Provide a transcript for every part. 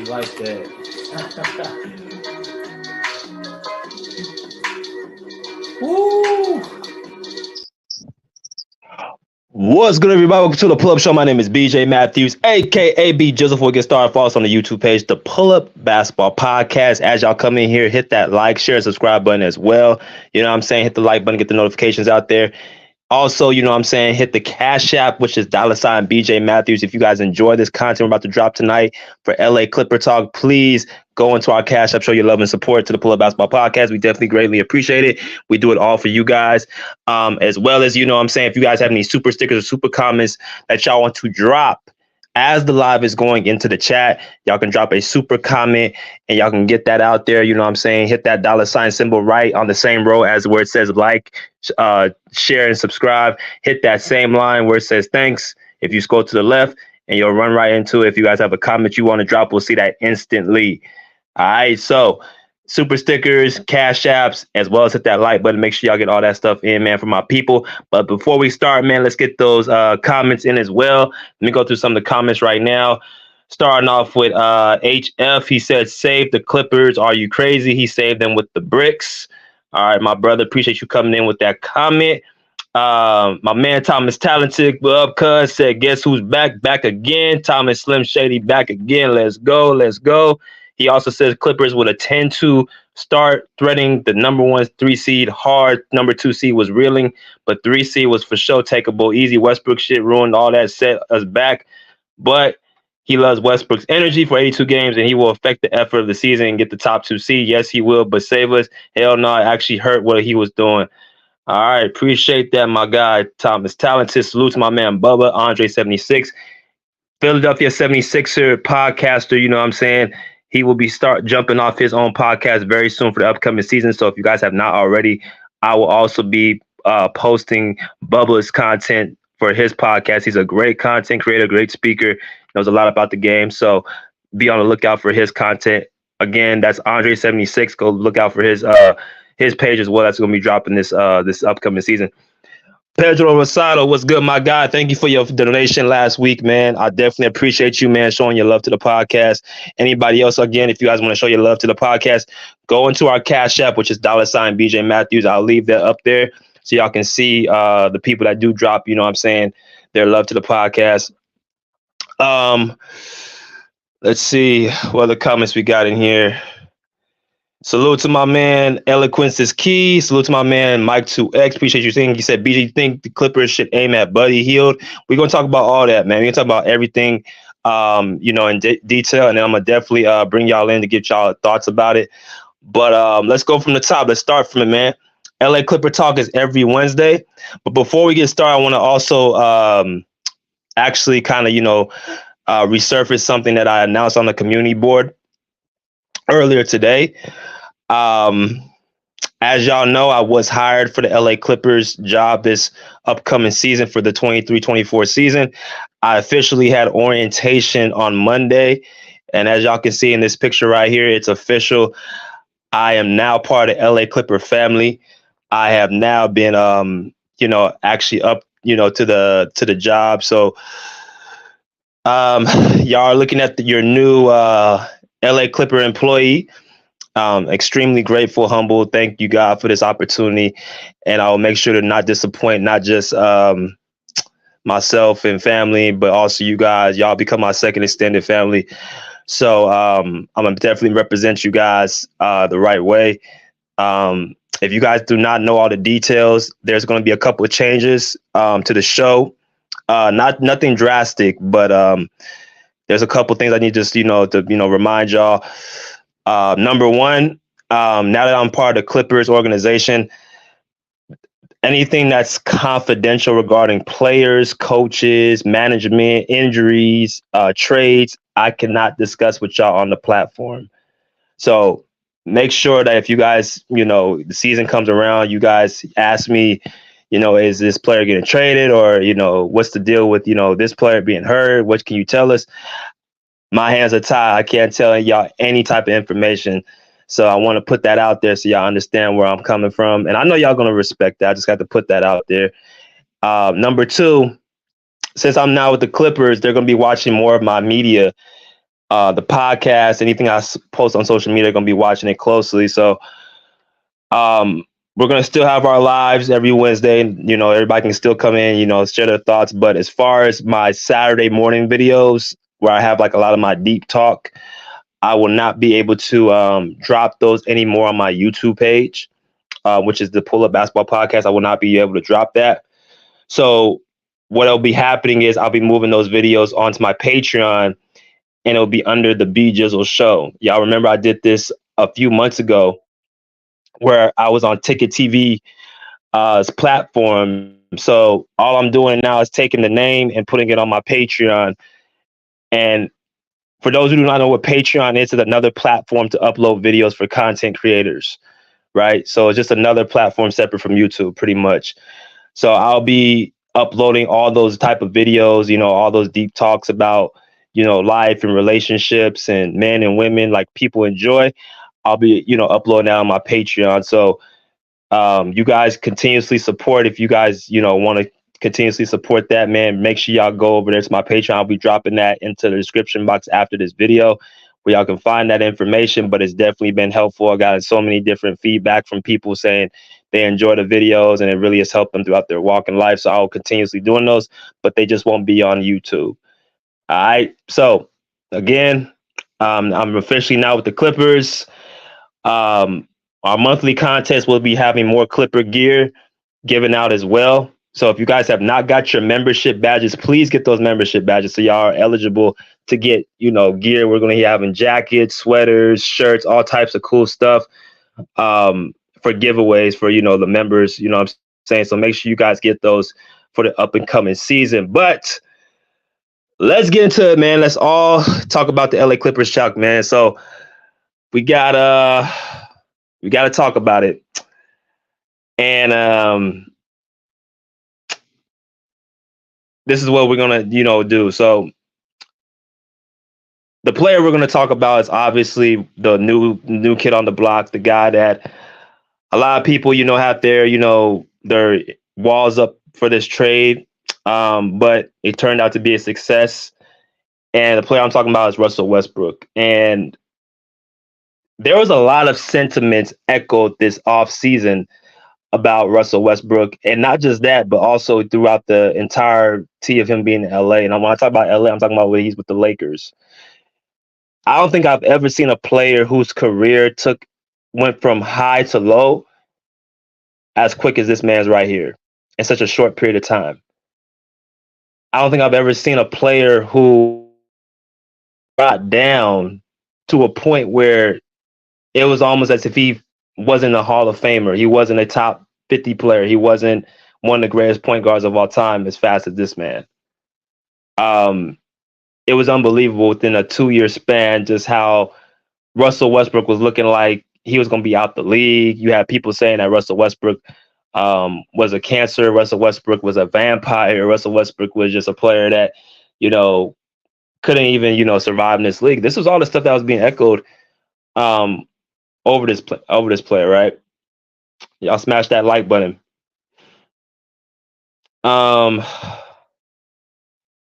like that. Woo! What's good, everybody? Welcome to the Pull Up Show. My name is BJ Matthews, aka B Jizzle. Before we get started, follow us on the YouTube page, the Pull Up Basketball Podcast. As y'all come in here, hit that like, share, subscribe button as well. You know what I'm saying? Hit the like button, get the notifications out there. Also, you know what I'm saying, hit the Cash App, which is $ BJ Matthews. If you guys enjoy this content we're about to drop tonight for LA Clipper Talk, please go into our Cash App, show your love and support to the Pull Up Basketball Podcast. We definitely greatly appreciate it. We do it all for you guys. As well as, you know what I'm saying, if you guys have any super stickers or super comments that y'all want to drop as the live is going into the chat, y'all can drop a super comment and y'all can get that out there. You know what I'm saying? Hit that $ symbol right on the same row as where it says like, share, and subscribe. Hit that same line where it says thanks. If you scroll to the left and you'll run right into it. If you guys have a comment you want to drop, we'll see that instantly. All right. So super stickers, cash apps, as well as hit that like button. Make sure y'all get all that stuff in, man, for my people. But before we start, man, let's get those comments in as well. Let me go through some of the comments right now. Starting off with HF, he said, save the Clippers. Are you crazy? He saved them with the bricks. All right, my brother, appreciate you coming in with that comment. My man Thomas Talented up cuz said, guess who's back? Back again. Thomas Slim Shady back again. Let's go. Let's go. He also says Clippers with a 10-2 start, threatening the number 1 3 seed hard. Number 2 seed was reeling, but 3 seed was for sure takeable. Easy Westbrook shit ruined all that, set us back. But he loves Westbrook's energy for 82 games, and he will affect the effort of the season and get the top 2 seed. Yes, he will, but save us. Hell no, it actually hurt what he was doing. All right, appreciate that, my guy, Thomas Talented. Salute to my man, Bubba, Andre76. Philadelphia 76er podcaster, you know what I'm saying? He will be start jumping off his own podcast very soon for the upcoming season. So if you guys have not already, I will also be posting Bubba's content for his podcast. He's a great content creator, great speaker, knows a lot about the game. So be on the lookout for his content. Again, that's Andre76. Go look out for his page as well. That's going to be dropping this upcoming season. Pedro Rosado, what's good, my guy? Thank you for your donation last week, man. I definitely appreciate you, man, showing your love to the podcast. Anybody else, again, if you guys want to show your love to the podcast, go into our Cash App, which is $ BJ Matthews. I'll leave that up there so y'all can see the people that do drop, you know what I'm saying, their love to the podcast. Let's see what other comments we got in here. Salute to my man, Eloquence is Key. Salute to my man, Mike2X. Appreciate you saying. He said, BJ, you think the Clippers should aim at Buddy Hield? We're going to talk about all that, man. We're going to talk about everything, in detail. And then I'm going to definitely bring y'all in to get y'all thoughts about it. But let's go from the top. Let's start from it, man. LA Clipper Talk is every Wednesday. But before we get started, I want to also actually kind of, resurface something that I announced on the community board earlier today. As y'all know, I was hired for the LA Clippers job this upcoming season for the 23-24 season. I officially had orientation on Monday. And as y'all can see in this picture right here, it's official. I am now part of the LA Clipper family. I have now been, actually up, to the job. So y'all are looking at your new LA Clipper employee. Extremely grateful, humble. Thank you, God, for this opportunity. And I'll make sure to not disappoint, not just myself and family, but also you guys. Y'all become my second extended family. So I'm going to definitely represent you guys the right way. If you guys do not know all the details, there's going to be a couple of changes to the show. Nothing drastic, but there's a couple things I need just, to remind y'all. Number one, now that I'm part of the Clippers organization, anything that's confidential regarding players, coaches, management, injuries, trades, I cannot discuss with y'all on the platform. So make sure that if you guys, the season comes around, you guys ask me, is this player getting traded, or, what's the deal with, this player being hurt? What can you tell us? My hands are tied. I can't tell y'all any type of information. So I want to put that out there so y'all understand where I'm coming from. And I know y'all going to respect that. I just got to put that out there. Number two, since I'm now with the Clippers, they're going to be watching more of my media. The podcast, anything post on social media, going to be watching it closely. So um, we're going to still have our lives every Wednesday. You know, everybody can still come in, you know, share their thoughts. But as far as my Saturday morning videos, where I have like a lot of my deep talk, I will not be able to drop those anymore on my YouTube page, which is the Pull Up Basketball Podcast. I will not be able to drop that. So what'll be happening is I'll be moving those videos onto my Patreon, and it'll be under the B Jizzle Show. Y'all remember I did this a few months ago where I was on Ticket TV platform. So all I'm doing now is taking the name and putting it on my Patreon. And for those who do not know what Patreon is, it's another platform to upload videos for content creators, right? So it's just another platform separate from YouTube, pretty much. So I'll be uploading all those type of videos, you know, all those deep talks about, you know, life and relationships and men and women like people enjoy. I'll be, you know, uploading that on my Patreon. So you guys continuously support. If you guys, you know, want to continuously support that, man, make sure y'all go over there to my Patreon. I'll be dropping that into the description box after this video where y'all can find that information. But it's definitely been helpful. I got so many different feedback from people saying they enjoy the videos and it really has helped them throughout their walk in life. So I'll continuously doing those, but they just won't be on YouTube. All right. So again, I'm officially now with the Clippers. Um, our monthly contest will be having more Clipper gear given out as well. So if you guys have not got your membership badges, please get those membership badges so y'all are eligible to get, you know, gear. We're going to be having jackets, sweaters, shirts, all types of cool stuff for giveaways for, you know, the members, you know what I'm saying? So make sure you guys get those for the up and coming season. But let's get into it, man. Let's all talk about the LA Clippers, Chuck, man. So we gotta talk about it. And this is what we're gonna, you know, do. So the player we're gonna talk about is obviously the new kid on the block, the guy that a lot of people, you know, have their, you know, their walls up for this trade. But it turned out to be a success. And the player I'm talking about is Russell Westbrook. And there was a lot of sentiments echoed this offseason about Russell Westbrook. And not just that, but also throughout the entirety of him being in LA. And when I talk about LA, I'm talking about when he's with the Lakers. I don't think I've ever seen a player whose career went from high to low as quick as this man's right here in such a short period of time. I don't think I've ever seen a player who got down to a point where it was almost as if he wasn't a Hall of Famer. He wasn't a top 50 player. He wasn't one of the greatest point guards of all time as fast as this man. It was unbelievable within a 2-year span just how Russell Westbrook was looking like he was going to be out the league. You had people saying that Russell Westbrook was a cancer. Russell Westbrook was a vampire. Russell Westbrook was just a player that, you know, couldn't even, you know, survive in this league. This was all the stuff that was being echoed over this player, right? Y'all smash that like button.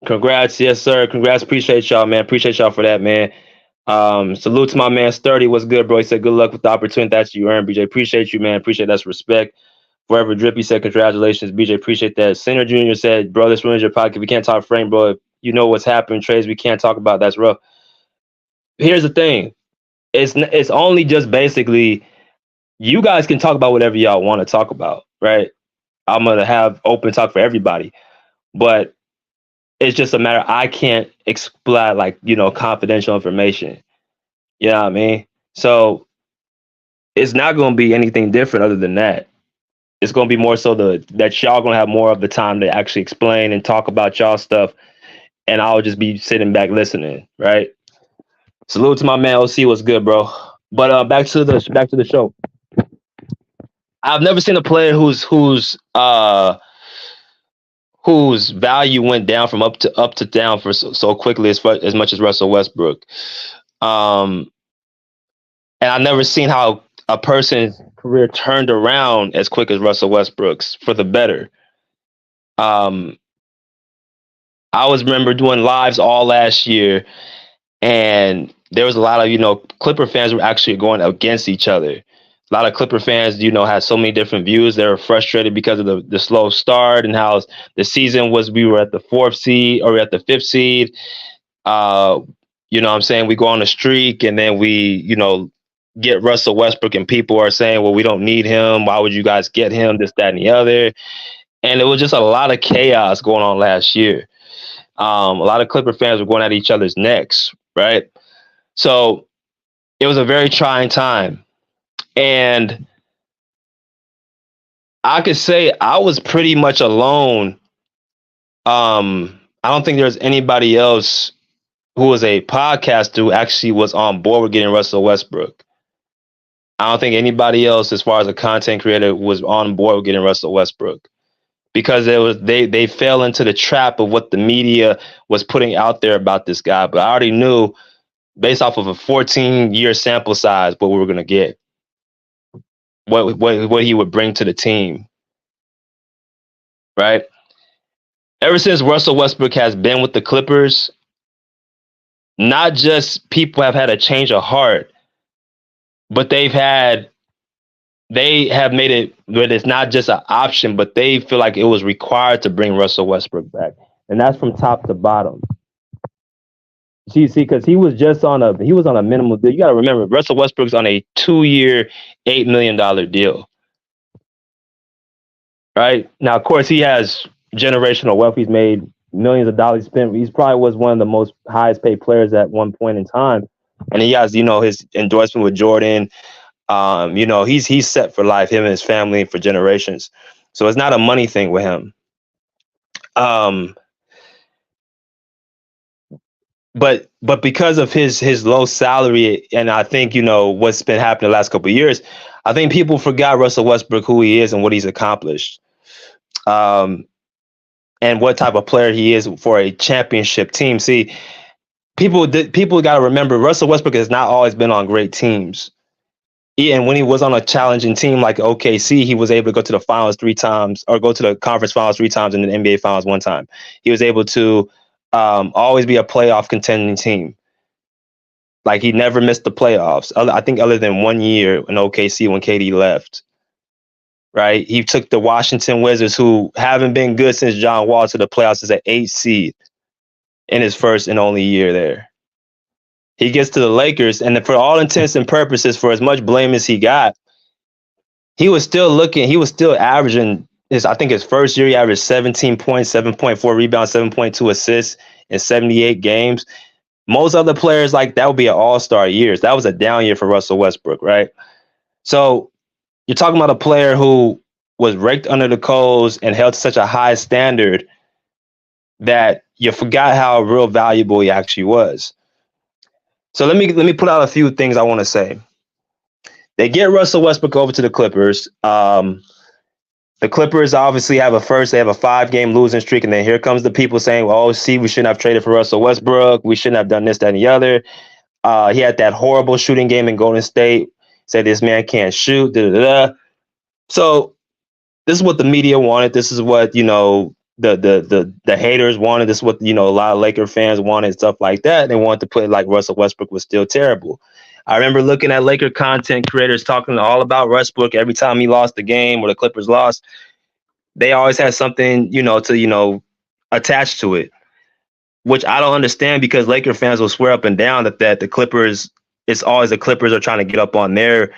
Congrats, yes sir. Congrats, appreciate y'all, man. Appreciate y'all for that, man. Salute to my man Sturdy. What's good, bro? He said good luck with the opportunity that you earned, BJ. Appreciate you, man. Appreciate that's respect. Forever Drippy said congratulations, BJ. Appreciate that. Senator Junior said, bro, this ruins your pocket. We can't talk frame, bro. If you know what's happening, trades we can't talk about. That's rough. Here's the thing. It's only just basically you guys can talk about whatever y'all want to talk about, right? I'm gonna have open talk for everybody, but it's just a matter. I can't explain like, you know, confidential information. You know what I mean? So it's not going to be anything different other than that. It's going to be more so that y'all going to have more of the time to actually explain and talk about y'all stuff, and I'll just be sitting back listening, right? Salute to my man OC. What's good, bro? But back to the show. I've never seen a player whose value went down from up to down for so quickly as much as Russell Westbrook. And I've never seen how a person's career turned around as quick as Russell Westbrook's for the better. I was remember doing lives all last year, And there was a lot of, Clipper fans were actually going against each other. A lot of Clipper fans, had so many different views. They were frustrated because of the slow start and how the season was. We were at the fourth seed or we were at the fifth seed. Uh, what I'm saying? We go on a streak and then we, get Russell Westbrook, and people are saying, well, we don't need him. Why would you guys get him? This, that, and the other. And it was just a lot of chaos going on last year. A lot of Clipper fans were going at each other's necks, right? So it was a very trying time. And I could say I was pretty much alone. I don't think there's anybody else who was a podcaster who actually was on board with getting Russell Westbrook. I don't think anybody else, as far as a content creator, was on board with getting Russell Westbrook, because they fell into the trap of what the media was putting out there about this guy. But I already knew, based off of a 14-year sample size, what we were going to get, what he would bring to the team, right? Ever since Russell Westbrook has been with the Clippers, not just people have had a change of heart, but they have made it where it's not just an option, but they feel like it was required to bring Russell Westbrook back. And that's from top to bottom. See, because he was on a minimal deal. You got to remember, Russell Westbrook's on a 2-year, $8 million deal. Right now, of course, he has generational wealth. He's made millions of dollars. He's probably was one of the most highest paid players at one point in time, and he has, his endorsement with Jordan. He's set for life. Him and his family for generations. So it's not a money thing with him. But because of his low salary, and I think what's been happening the last couple of years, I think people forgot Russell Westbrook, who he is and what he's accomplished. And what type of player he is for a championship team. See, people got to remember, Russell Westbrook has not always been on great teams. And when he was on a challenging team like OKC, he was able to go to the finals 3 times, or go to the conference finals 3 times, and the NBA finals 1 time. He was able to always be a playoff contending team. Like, he never missed the playoffs, I think, other than 1 year in OKC when KD left. Right, he took the Washington Wizards, who haven't been good since John Wall, to the playoffs as an 8 seed in his first and only year there. He gets to the Lakers, and for all intents and purposes, for as much blame as he got, he was still averaging I think his first year he averaged 17 points, 7.4 rebounds, 7.2 assists in 78 games. Most other players, like that, would be an all-star years. That was a down year for Russell Westbrook, right? So you're talking about a player who was raked under the coals and held to such a high standard that you forgot how real valuable he actually was. So let me put out a few things I want to say. They get Russell Westbrook over to the Clippers. The Clippers obviously have a 5-game losing streak, and then here comes the people saying, well, see, we shouldn't have traded for Russell Westbrook. We shouldn't have done this, that, and the other. He had that horrible shooting game in Golden State. Said this man can't shoot. Da, da, da. So this is what the media wanted. This is what, the haters wanted. This is what, a lot of Laker fans wanted, stuff like that. They wanted to put it like Russell Westbrook was still terrible. I remember looking at Laker content creators talking all about Westbrook every time he lost the game or the Clippers lost. They always had something, to, attach to it, which I don't understand, because Laker fans will swear up and down that the Clippers, it's always the Clippers are trying to get up on their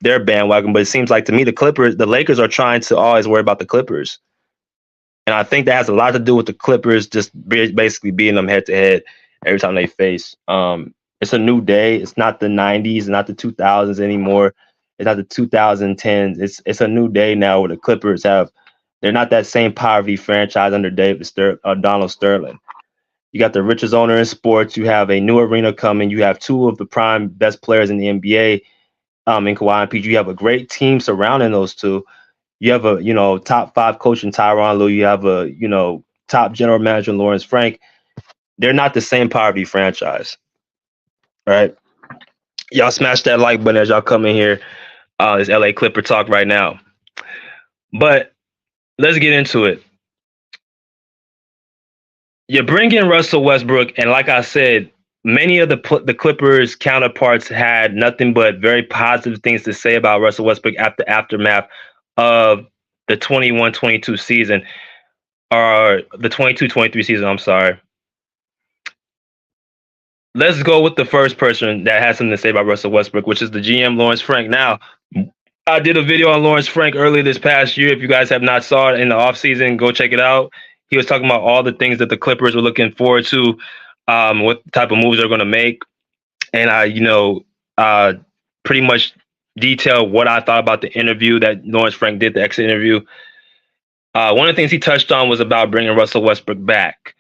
bandwagon. But it seems like to me, the Lakers are trying to always worry about the Clippers. And I think that has a lot to do with the Clippers just basically beating them head to head every time they face. It's a new day. It's not the 90s, not the 2000s anymore. It's not the 2010s. It's a new day now where the Clippers they're not that same poverty franchise under Donald Sterling. You got the richest owner in sports. You have a new arena coming. You have 2 of the prime best players in the NBA, in Kawhi and PG. You have a great team surrounding those 2. You have a top 5 coach in Tyronn Lue. You have a top general manager in Lawrence Frank. They're not the same poverty franchise, right? Y'all smash that like button as y'all come in here. It's LA Clipper talk right now. But let's get into it. You bring in Russell Westbrook, and like I said, many of the Clippers counterparts had nothing but very positive things to say about Russell Westbrook after aftermath of the 21-22 season, or the 22-23 season. I'm sorry. Let's go with the first person that has something to say about Russell Westbrook, which is the GM Lawrence Frank. Now, I did a video on Lawrence Frank earlier this past year. If you guys have not saw it in the offseason, go check it out. He was talking about all the things that the Clippers were looking forward to, what type of moves they're going to make. And uh, pretty much detailed what I thought about the interview that Lawrence Frank did, the exit interview. One of the things he touched on was about bringing Russell Westbrook back.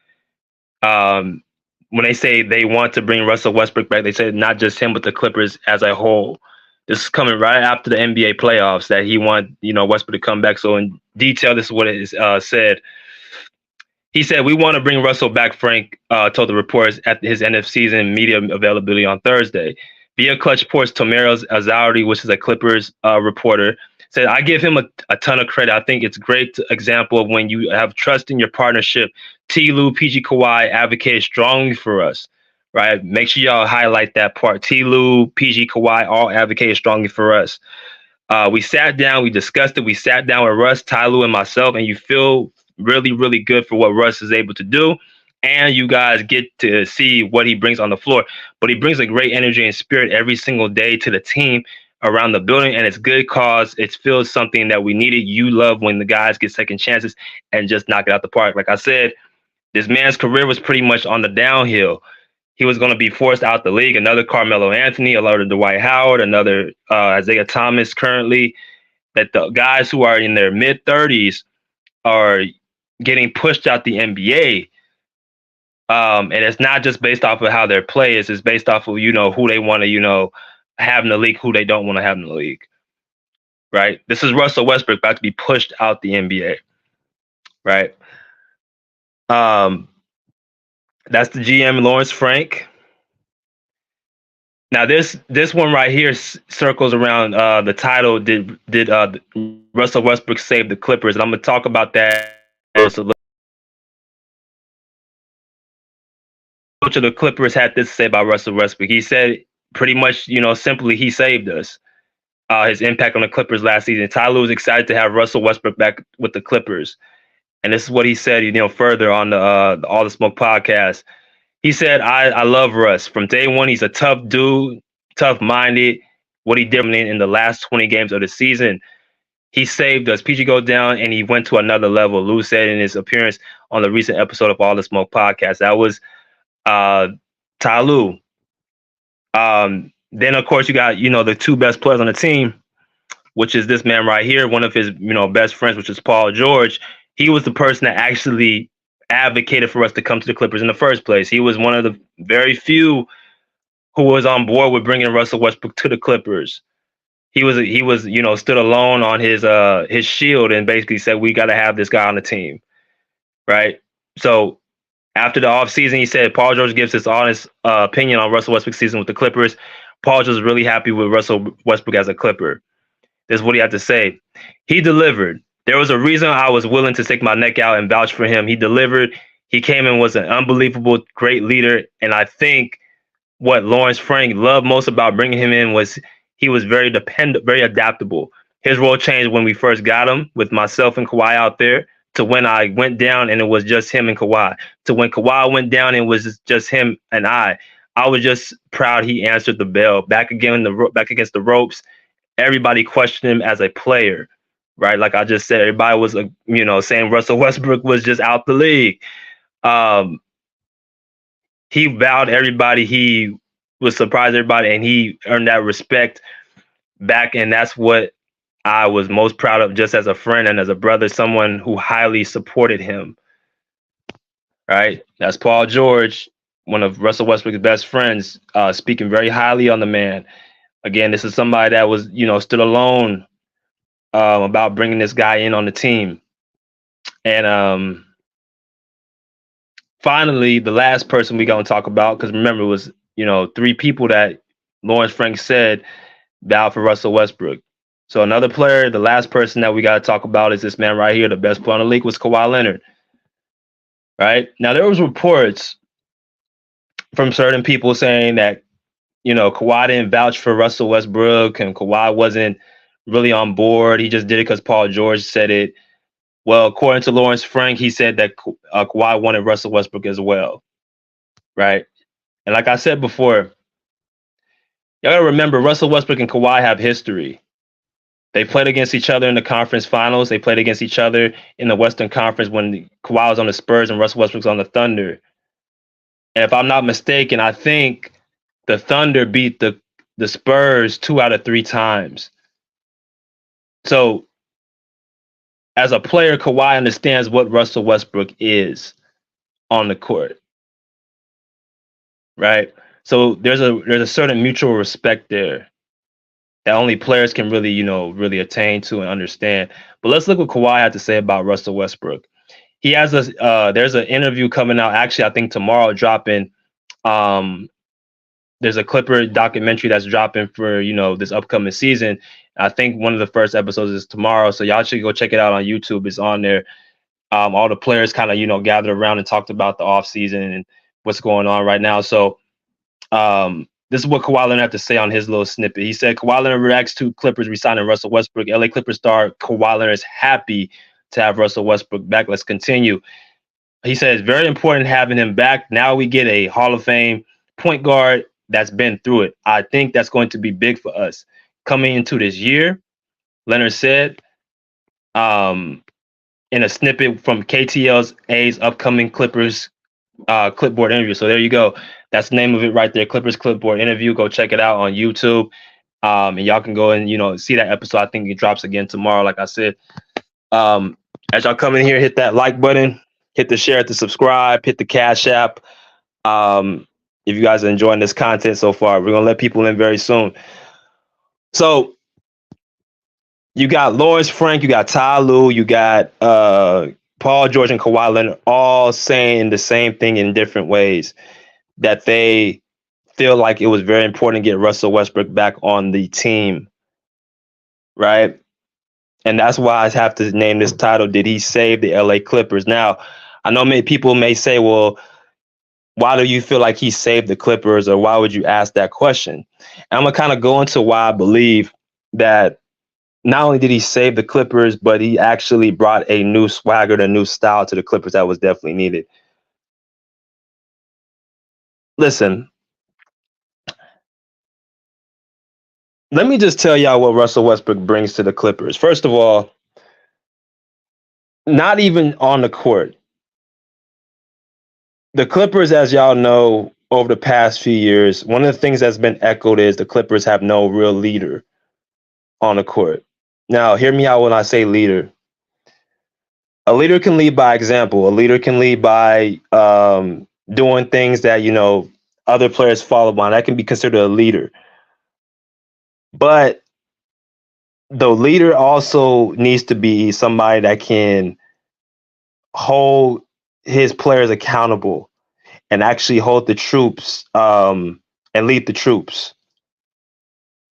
When they say they want to bring Russell Westbrook back, they said not just him, but the Clippers as a whole. This is coming right after the NBA playoffs that he want, Westbrook to come back. So in detail, this is what it is said. He said, "We want to bring Russell back," Frank told the reporters at his end of season media availability on Thursday. Via Clutch Sports, Tomeros Azardi, which is a Clippers reporter, said, "I give him a ton of credit. I think it's a great example of when you have trust in your partnership. T. Lue, PG Kawhi advocated strongly for us." Right? Make sure y'all highlight that part. T. Lue, PG Kawhi all advocated strongly for us. We sat down, we discussed it. We sat down with Russ, Ty Lue, and myself, and you feel really, really good for what Russ is able to do. And you guys get to see what he brings on the floor. But he brings a great energy and spirit every single day to the team around the building. And it's good cause it feels something that we needed. You love when the guys get second chances and just knock it out the park. Like I said, this man's career was pretty much on the downhill. He was going to be forced out the league. Another Carmelo Anthony, another Dwight Howard, another Isaiah Thomas currently. That the guys who are in their mid-30s are getting pushed out the NBA. And it's not just based off of how their play is. It's based off of, who they want to, have in the league, who they don't want to have in the league. Right? This is Russell Westbrook about to be pushed out the NBA. Right? That's the GM, Lawrence Frank. Now this one right here circles around the title. Did Russell Westbrook save the Clippers? And I'm gonna talk about that. Coach of the Clippers had this to say about Russell Westbrook. He said pretty much, simply, he saved us. His impact on the Clippers last season. Ty Lue was excited to have Russell Westbrook back with the Clippers. And this is what he said, further on the All the Smoke podcast. He said, I love Russ. From day one, he's a tough dude, tough-minded. What he did in the last 20 games of the season, he saved us. PG goes down, and he went to another level. Lue said in his appearance on the recent episode of All the Smoke podcast. That was Ty Lue. Then, of course, you got, the two best players on the team, which is this man right here, one of his, best friends, which is Paul George. He was the person that actually advocated for us to come to the Clippers in the first place. He was one of the very few who was on board with bringing Russell Westbrook to the Clippers. He was, stood alone on his shield and basically said, we got to have this guy on the team. Right. So after the offseason, he said Paul George gives his honest opinion on Russell Westbrook's season with the Clippers. Paul George was really happy with Russell Westbrook as a Clipper. This is what he had to say. He delivered. There was a reason I was willing to stick my neck out and vouch for him. He delivered. He came in, was an unbelievable, great leader. And I think what Lawrence Frank loved most about bringing him in was he was very dependent, very adaptable. His role changed when we first got him with myself and Kawhi out there, to when I went down and it was just him and Kawhi, to when Kawhi went down and it was just him and I. I was just proud he answered the bell. Back against the ropes. Everybody questioned him as a player, right? Like I just said, everybody was, saying Russell Westbrook was just out the league. He vowed everybody. He was surprised everybody, and he earned that respect back. And that's what I was most proud of, just as a friend and as a brother, someone who highly supported him. Right? That's Paul George, one of Russell Westbrook's best friends, speaking very highly on the man. Again, this is somebody that was, stood alone about bringing this guy in on the team. And finally, the last person we going to talk about, because remember, it was, three people that Lawrence Frank said vowed for Russell Westbrook. So another player, the last person that we got to talk about is this man right here. The best player in the league was Kawhi Leonard. Right? Now, there was reports from certain people saying that, Kawhi didn't vouch for Russell Westbrook and Kawhi wasn't really on board. He just did it because Paul George said it. Well, according to Lawrence Frank, he said that Kawhi wanted Russell Westbrook as well, right? And like I said before, y'all gotta remember Russell Westbrook and Kawhi have history. They played against each other in the conference finals. They played against each other in the Western Conference when Kawhi was on the Spurs and Russell Westbrook was on the Thunder. And if I'm not mistaken, I think the Thunder beat the Spurs 2 out of 3 times. So as a player, Kawhi understands what Russell Westbrook is on the court, right? So there's a certain mutual respect there that only players can really, really attain to and understand. But let's look what Kawhi had to say about Russell Westbrook. He has there's an interview coming out, actually, I think tomorrow, dropping. There's a Clipper documentary that's dropping for, this upcoming season. I think one of the first episodes is tomorrow, so y'all should go check it out on YouTube. It's on there. All the players kind of, gathered around and talked about the offseason and what's going on right now. So this is what Kawhi Leonard had to say on his little snippet. He said, Kawhi Leonard reacts to Clippers resigning Russell Westbrook. LA Clippers star Kawhi Leonard is happy to have Russell Westbrook back. Let's continue. He says, very important having him back. Now we get a Hall of Fame point guard that's been through it. I think that's going to be big for us. Coming into this year, Leonard said, in a snippet from KTL's A's upcoming Clippers clipboard interview. So there you go. That's the name of it right there. Clippers clipboard interview. Go check it out on YouTube. And y'all can go and, see that episode. I think it drops again tomorrow, like I said. As y'all come in here, hit that like button, hit the share, hit the subscribe, hit the Cash App. If you guys are enjoying this content so far, we're going to let people in very soon. So you got Lawrence Frank, you got Ty Lue, you got Paul George and Kawhi Leonard all saying the same thing in different ways, that they feel like it was very important to get Russell Westbrook back on the team, right? And that's why I have to name this title, Did He Save the LA Clippers? Now, I know many people may say, well, why do you feel like he saved the Clippers, or why would you ask that question? And I'm going to kind of go into why I believe that not only did he save the Clippers, but he actually brought a new swagger, a new style to the Clippers that was definitely needed. Listen, let me just tell y'all what Russell Westbrook brings to the Clippers. First of all, not even on the court. The Clippers, as y'all know, over the past few years, one of the things that's been echoed is the Clippers have no real leader on the court. Now, hear me out when I say leader. A leader can lead by example. A leader can lead by doing things that, other players follow on. That can be considered a leader. But the leader also needs to be somebody that can hold his players accountable and actually hold the troops and lead the troops.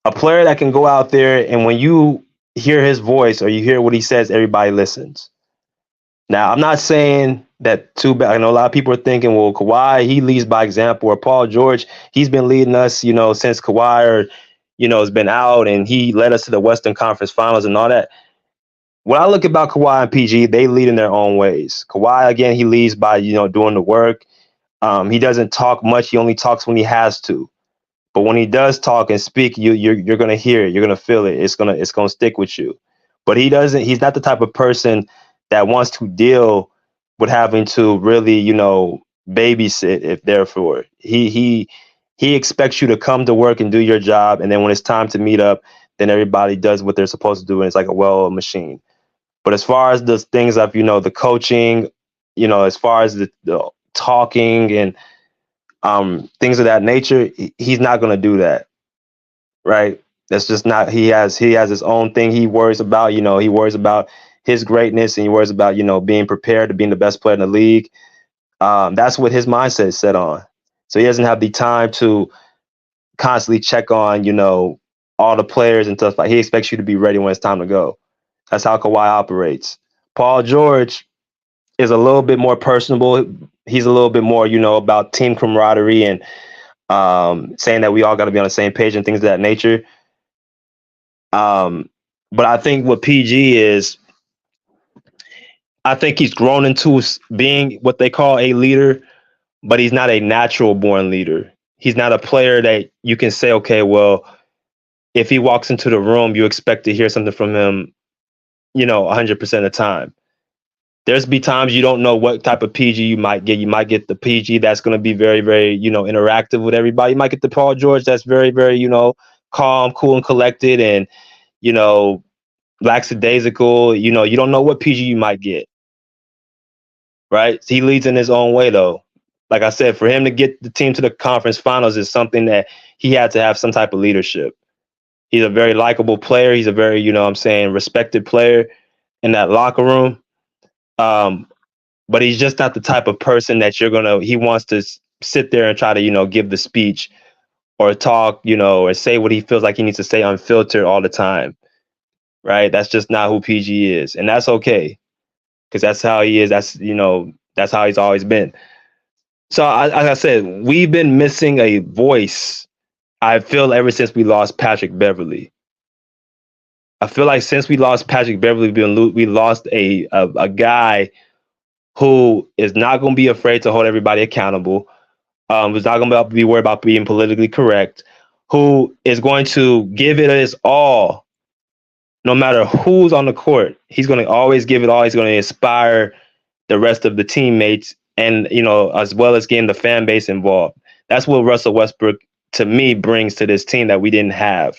A player that can go out there and when you hear his voice or you hear what he says, everybody listens. Now, I'm not saying that too bad. I know a lot of people are thinking, well, Kawhi, he leads by example, or Paul George, he's been leading us, since Kawhi, has been out and he led us to the Western Conference Finals and all that. When I look about Kawhi and PG, they lead in their own ways. Kawhi, again, he leads by, doing the work. He doesn't talk much. He only talks when he has to. But when he does talk and speak, you're gonna hear it. You're gonna feel it. It's gonna stick with you. But he doesn't. He's not the type of person that wants to deal with having to really, babysit if therefore. He expects you to come to work and do your job, and then when it's time to meet up, then everybody does what they're supposed to do, and it's like a well-oiled machine. But as far as the things of, the coaching, as far as the talking and things of that nature, he's not going to do that, right? That's just not. He has his own thing he worries about. He worries about his greatness and he worries about being prepared to being the best player in the league. That's what his mindset is set on. So he doesn't have the time to constantly check on all the players and stuff. Like, he expects you to be ready when it's time to go. That's how Kawhi operates. Paul George is a little bit more personable. he's a little bit more, about team camaraderie and saying that we all got to be on the same page and things of that nature. Um, but I think what PG is, I think he's grown into being what they call a leader, but he's not a natural born leader. He's not a player that you can say, okay, well, if he walks into the room, you expect to hear something from him, 100% of the time. There's be times you don't know what type of PG you might get. You might get the PG that's going to be very, very, interactive with everybody. You might get the Paul George that's very, very, calm, cool, and collected, and you know, lackadaisical. You don't know what PG you might get. Right? He leads in his own way, though. Like I said, for him to get the team to the conference finals is something that he had to have some type of leadership. He's a very likable player. He's a very, respected player in that locker room. But he's just not the type of person that he wants to sit there and try to, give the speech or talk, or say what he feels like he needs to say unfiltered all the time. Right? That's just not who PG is. And that's okay. Because that's how he is. That's how he's always been. So, like I said, we've been missing a voice, I feel, ever since we lost Patrick Beverley. I feel like since we lost Patrick Beverley, we lost a guy who is not going to be afraid to hold everybody accountable, who's not going to be worried about being politically correct, who is going to give it his all no matter who's on the court. He's going to always give it all. He's going to inspire the rest of the teammates and, as well as getting the fan base involved. That's what Russell Westbrook, to me, brings to this team that we didn't have.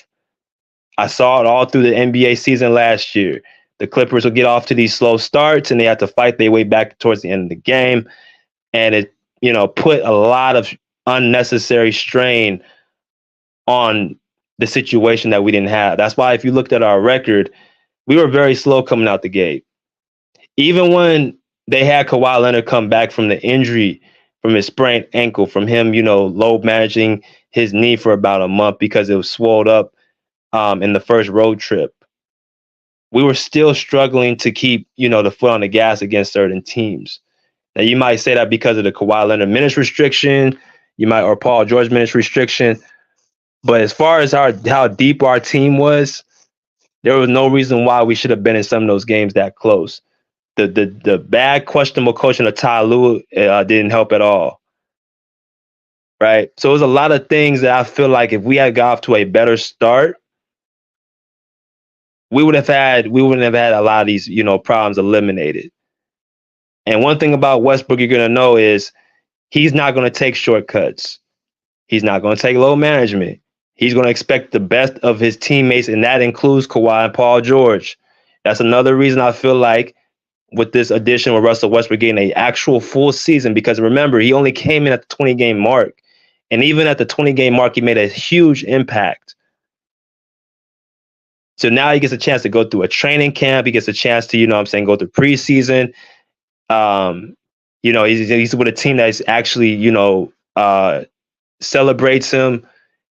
I saw it all through the NBA season last year. The Clippers would get off to these slow starts and they had to fight their way back towards the end of the game. And it, put a lot of unnecessary strain on the situation that we didn't have. That's why if you looked at our record, we were very slow coming out the gate. Even when they had Kawhi Leonard come back from the injury, from his sprained ankle, from him, load managing his knee for about a month because it was swelled up in the first road trip. We were still struggling to keep, the foot on the gas against certain teams. Now, you might say that because of the Kawhi Leonard minutes restriction, or Paul George minutes restriction. But as far as how deep our team was, there was no reason why we should have been in some of those games that close. The bad, questionable coaching of Ty Lue didn't help at all. Right? So it was a lot of things that I feel like if we had got off to a better start, we wouldn't have had a lot of these, problems eliminated. And one thing about Westbrook you're gonna know is he's not gonna take shortcuts. He's not gonna take low management. He's gonna expect the best of his teammates, and that includes Kawhi and Paul George. That's another reason I feel like with this addition with Russell Westbrook getting an actual full season, because remember, he only came in at the 20-game mark. And even at the 20-game mark, he made a huge impact. So now he gets a chance to go through a training camp. He gets a chance to, go through preseason. He's with a team that's actually, celebrates him.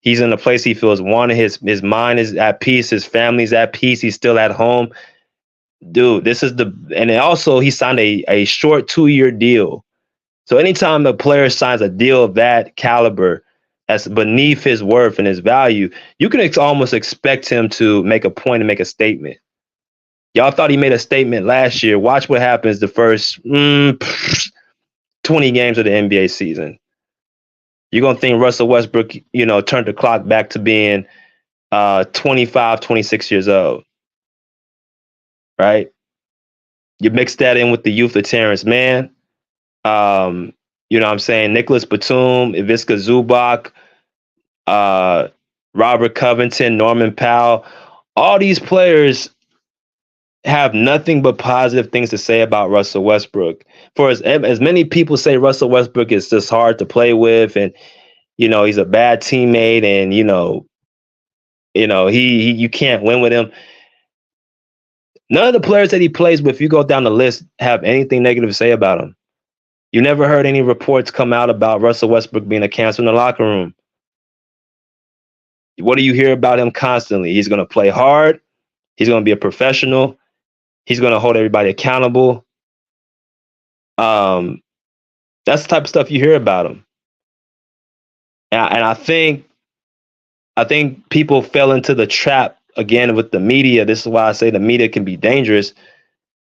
He's in a place he feels wanted. His mind is at peace. His family's at peace. He's still at home. Dude, and also he signed a short 2-year deal. So anytime a player signs a deal of that caliber, that's beneath his worth and his value, you can almost expect him to make a point and make a statement. Y'all thought he made a statement last year. Watch what happens the first 20 games of the NBA season. You're going to think Russell Westbrook, turned the clock back to being 25, 26 years old. Right? You mix that in with the youth of Terrence Mann. Nicholas Batum, Ivica Zubac, Robert Covington, Norman Powell. All these players have nothing but positive things to say about Russell Westbrook. For as many people say Russell Westbrook is just hard to play with, and he's a bad teammate, and you can't win with him. None of the players that he plays with, if you go down the list, have anything negative to say about him. You never heard any reports come out about Russell Westbrook being a cancer in the locker room. What do you hear about him constantly? He's going to play hard. He's going to be a professional. He's going to hold everybody accountable. That's the type of stuff you hear about him. And I think people fell into the trap again with the media. This is why I say the media can be dangerous.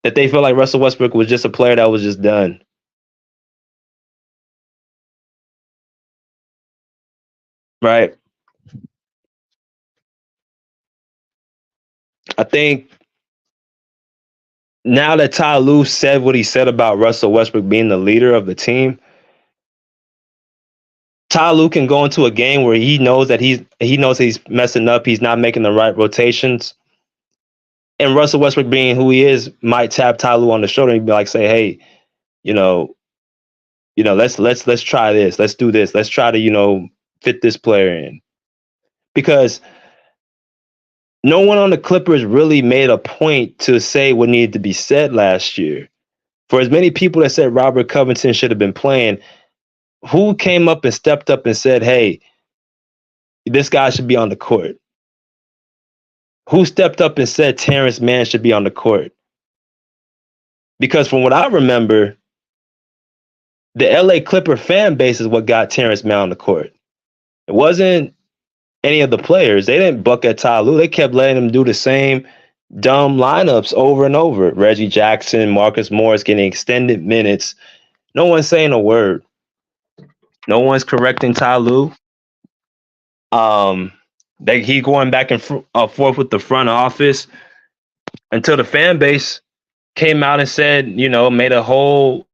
That they feel like Russell Westbrook was just a player that was just done. Right. I think now that Ty Lue said what he said about Russell Westbrook being the leader of the team, Ty Lue can go into a game where he knows he's messing up, he's not making the right rotations. And Russell Westbrook being who he is might tap Ty Lue on the shoulder and be like, say, hey, you know, let's try this, let's do this, let's try to, fit this player in. Because no one on the Clippers really made a point to say what needed to be said last year. For as many people that said Robert Covington should have been playing, who came up and stepped up and said, hey, this guy should be on the court? Who stepped up and said Terrence Mann should be on the court? Because from what I remember, the LA Clipper fan base is what got Terrence Mann on the court. It wasn't any of the players. They didn't buck at Ty Lue. They kept letting him do the same dumb lineups over and over. Reggie Jackson, Marcus Morris getting extended minutes. No one's saying a word. No one's correcting Ty Lue. He going back and forth with the front office until the fan base came out and said, made a whole,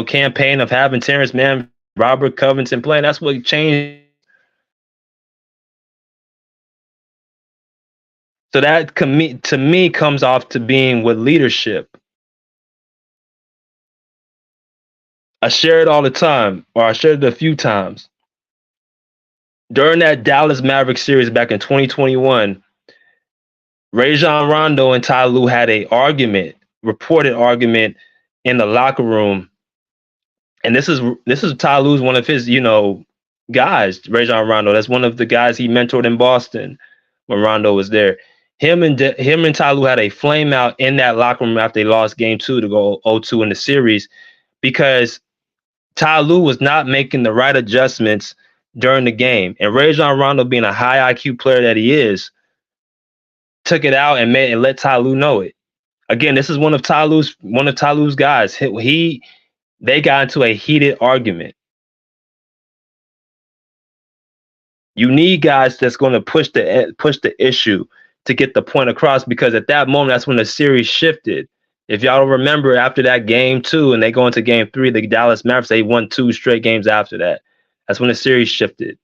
campaign of having Terrence Mann, Robert Covington playing. That's what changed. So that to me comes off to being with leadership. I share it all the time, or I shared it a few times. During that Dallas Mavericks series back in 2021, Rajon Rondo and Ty Lue had a reported argument in the locker room. And this is Ty Lue's one of his, guys, Rajon Rondo. That's one of the guys he mentored in Boston when Rondo was there. Him and Ty Lue had a flame out in that locker room after they lost game 2 to go 0-2 in the series because Ty Lue was not making the right adjustments during the game. And Rajon Rondo, being a high IQ player that he is, took it out and let Ty Lue know it. Again, this is one of Ty Lue's guys. They got into a heated argument. You need guys that's going to push the issue to get the point across, because at that moment, that's when the series shifted. If y'all don't remember, after that game 2 and they go into game 3, the Dallas Mavericks, they won 2 straight games after that. That's when the series shifted.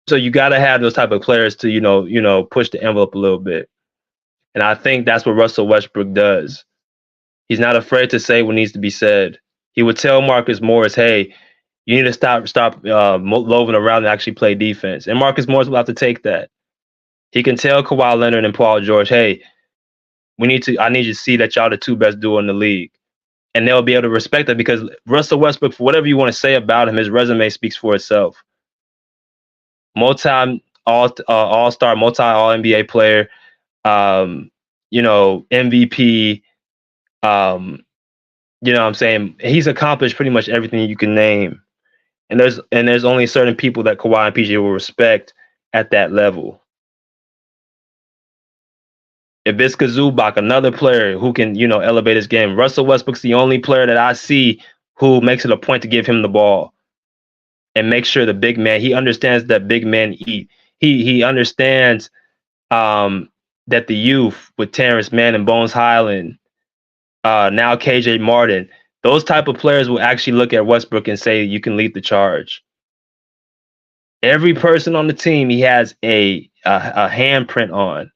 So you got to have those type of players to, push the envelope a little bit. And I think that's what Russell Westbrook does. He's not afraid to say what needs to be said. He would tell Marcus Morris, hey, you need to stop loafing around and actually play defense. And Marcus Morris will have to take that. He can tell Kawhi Leonard and Paul George, hey, I need you to see that y'all the 2 best duo in the league. And they'll be able to respect that, because Russell Westbrook, for whatever you want to say about him, his resume speaks for itself. All-star, multi-all-NBA player, MVP, what I'm saying? He's accomplished pretty much everything you can name. And there's only certain people that Kawhi and PJ will respect at that level. Ivica Zubac, another player who can, elevate his game. Russell Westbrook's the only player that I see who makes it a point to give him the ball and make sure the big man, he understands that big men eat. He understands that the youth with Terrence Mann and Bones Highland, now KJ Martin, those type of players will actually look at Westbrook and say, you can lead the charge. Every person on the team, he has a handprint on.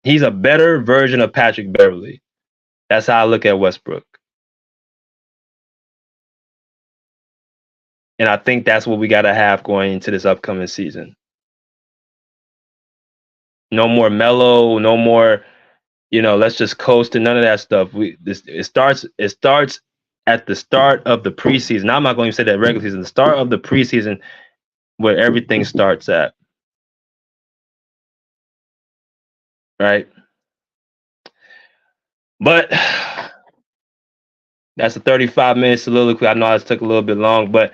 He's a better version of Patrick Beverley. That's how I look at Westbrook. And I think that's what we got to have going into this upcoming season. No more mellow, no more, let's just coast and none of that stuff. It starts at the start of the preseason. Now, I'm not going to say that regular season, the start of the preseason, where everything starts at. right? But that's a 35-minute soliloquy. I know it took a little bit long, but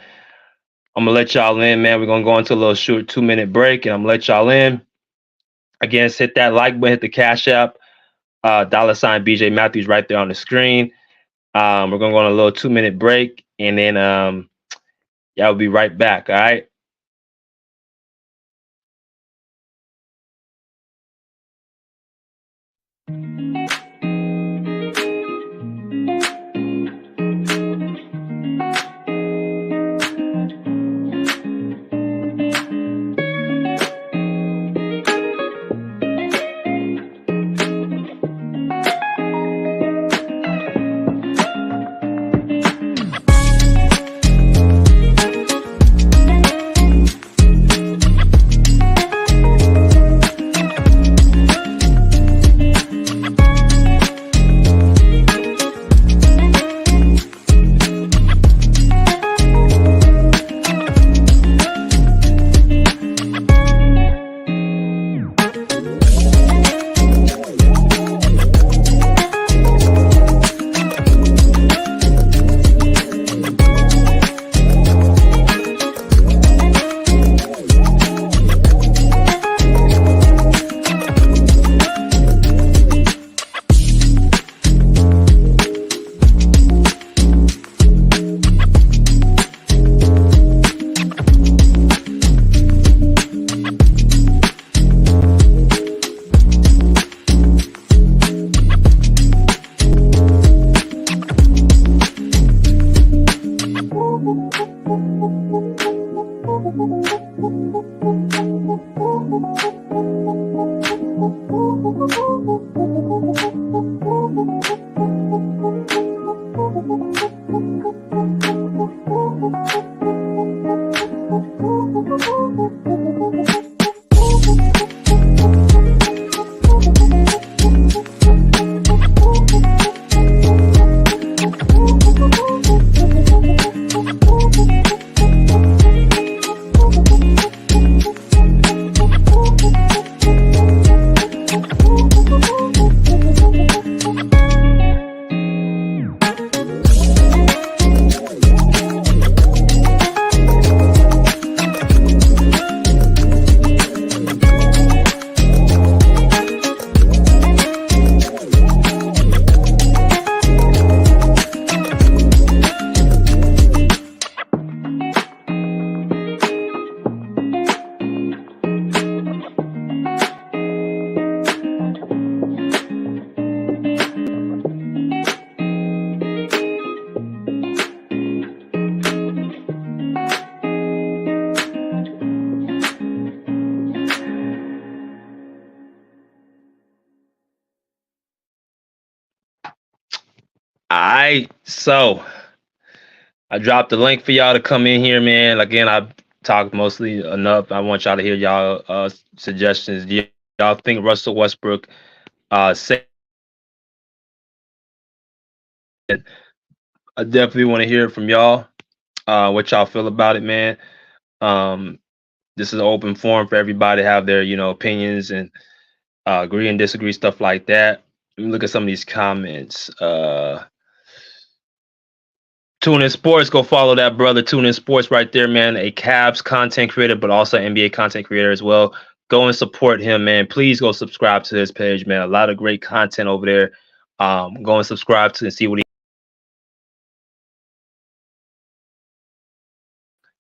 I'm gonna let y'all in, man. We're gonna go into a little short 2-minute break, and I'm gonna let y'all in. Again, hit that like button, hit the Cash App, $ BJ Matthews right there on the screen. We're gonna go on a little 2-minute break, and then yeah, we'll be right back. All right. All right. So I dropped the link for y'all to come in here, man. Again, I talked mostly enough. I want y'all to hear y'all suggestions. Y'all think Russell Westbrook said? I definitely want to hear from y'all. What y'all feel about it, man. Um, this is an open forum for everybody to have their, opinions and agree and disagree, stuff like that. Let me look at some of these comments. Tune in Sports, go follow that brother. Tune in Sports right there, man. A Cavs content creator, but also NBA content creator as well. Go and support him, man. Please go subscribe to his page, man. A lot of great content over there. Go and subscribe to and see what he.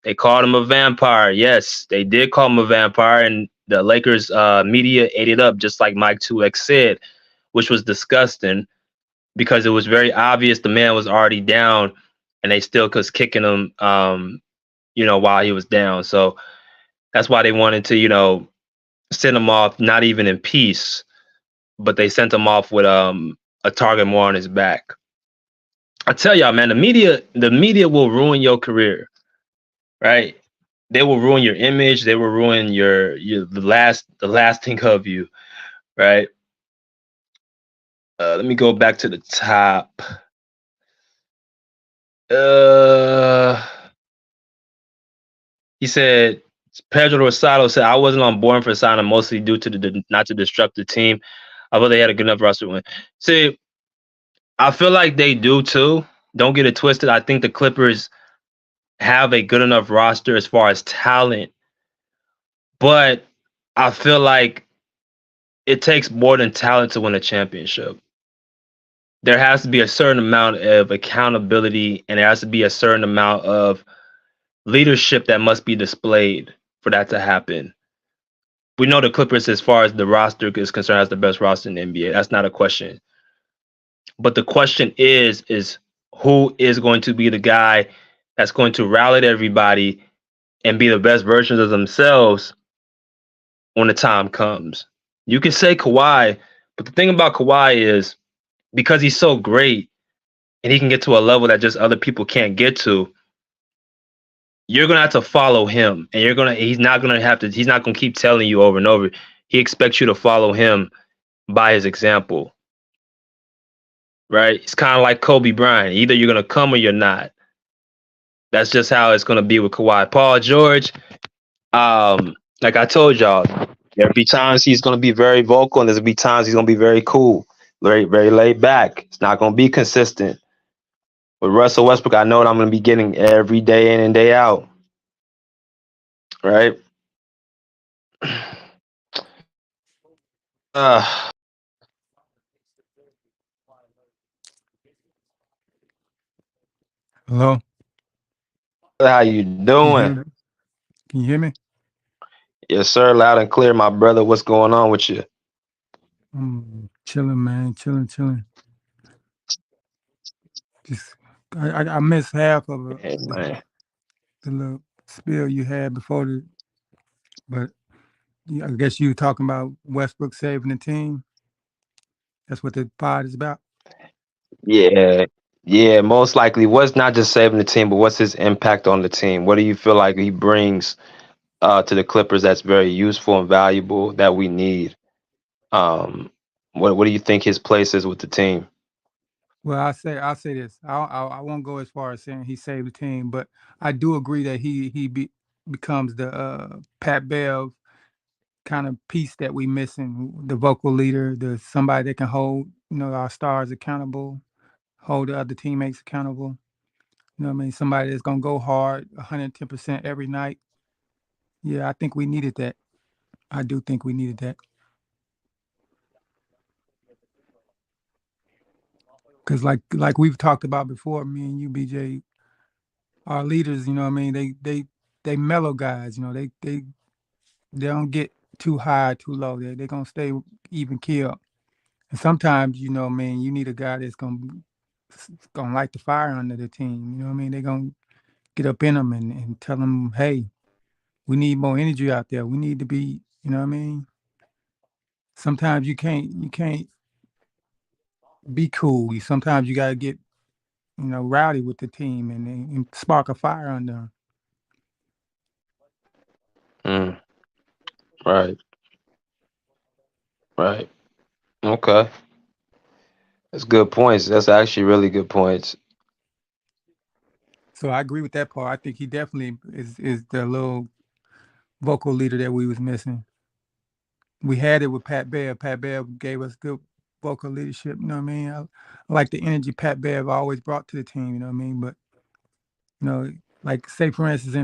They called him a vampire. Yes, they did call him a vampire, and the Lakers media ate it up, just like Mike 2X said, which was disgusting because it was very obvious the man was already down, and they still was kicking him, while he was down. So that's why they wanted to, send him off, not even in peace, but they sent him off with a target more on his back. I tell y'all, man, the media will ruin your career, right? They will ruin your image. They will ruin your the lasting of you, right? Let me go back to the top. He said Pedro Rosado said I wasn't on board for signing mostly due to the not to disrupt the team. I thought they had a good enough roster to win. See, I feel like they do too. Don't get it twisted. I think the Clippers have a good enough roster as far as talent, but I feel like it takes more than talent to win a championship. There has to be a certain amount of accountability and there has to be a certain amount of leadership that must be displayed for that to happen. We know the Clippers, as far as the roster is concerned, has the best roster in the NBA. That's not a question. But the question is who is going to be the guy that's going to rally everybody and be the best versions of themselves when the time comes? You can say Kawhi, but the thing about Kawhi is because he's so great and he can get to a level that just other people can't get to, you're gonna have to follow him, and he's not gonna keep telling you over and over. He expects you to follow him by his example, right? It's kind of like Kobe Bryant. Either you're gonna come or you're not. That's just how it's gonna be with Kawhi. Paul George, like I told y'all, there'll be times he's gonna be very vocal, and there'll be times he's gonna be very cool, very very laid back. It's not gonna be consistent. With Russell Westbrook, I know what I'm gonna be getting every day in and day out, right? Uh, Hello? how you Can you doing? hear me? Can you hear me? Yes, sir. Loud and clear, my brother. What's going on with you? I'm chilling, man. Chilling. Just I missed half of Hey, man. the little spill you had before but I guess you were talking about Westbrook saving the team. That's what the pod is about. Yeah. Yeah, most likely. What's not just saving the team, but what's his impact on the team? What do you feel like he brings to the Clippers that's very useful and valuable that we need? Um, what do you think his place is with the team? Well, I'll say this. I won't go as far as saying he saved the team, but I do agree that becomes the Pat Bev kind of piece that we missing, the vocal leader, the somebody that can hold, our stars accountable, hold the other teammates accountable. You know what I mean? Somebody that's gonna go hard 110% every night. Yeah, I think we needed that. I do think we needed that. Cause like we've talked about before, me and you, BJ, our leaders, you know what I mean, they mellow guys, they don't get too high, too low. They're gonna stay even keel. And sometimes, I mean, you need a guy that's gonna light the fire under the team. You know what I mean? They're gonna get up in them and tell them, hey, we need more energy out there. We need to be, you know what I mean? Sometimes you can't be cool. Sometimes you gotta get, rowdy with the team and spark a fire under them. Mm, right, right. Okay. That's good points. That's actually really good points. So I agree with that part. I think he definitely is the little vocal leader that we was missing. We had it with Pat Bev. Pat Bev gave us good vocal leadership. You know what I mean? I like the energy Pat Bev always brought to the team. You know what I mean? But you know, like say for instance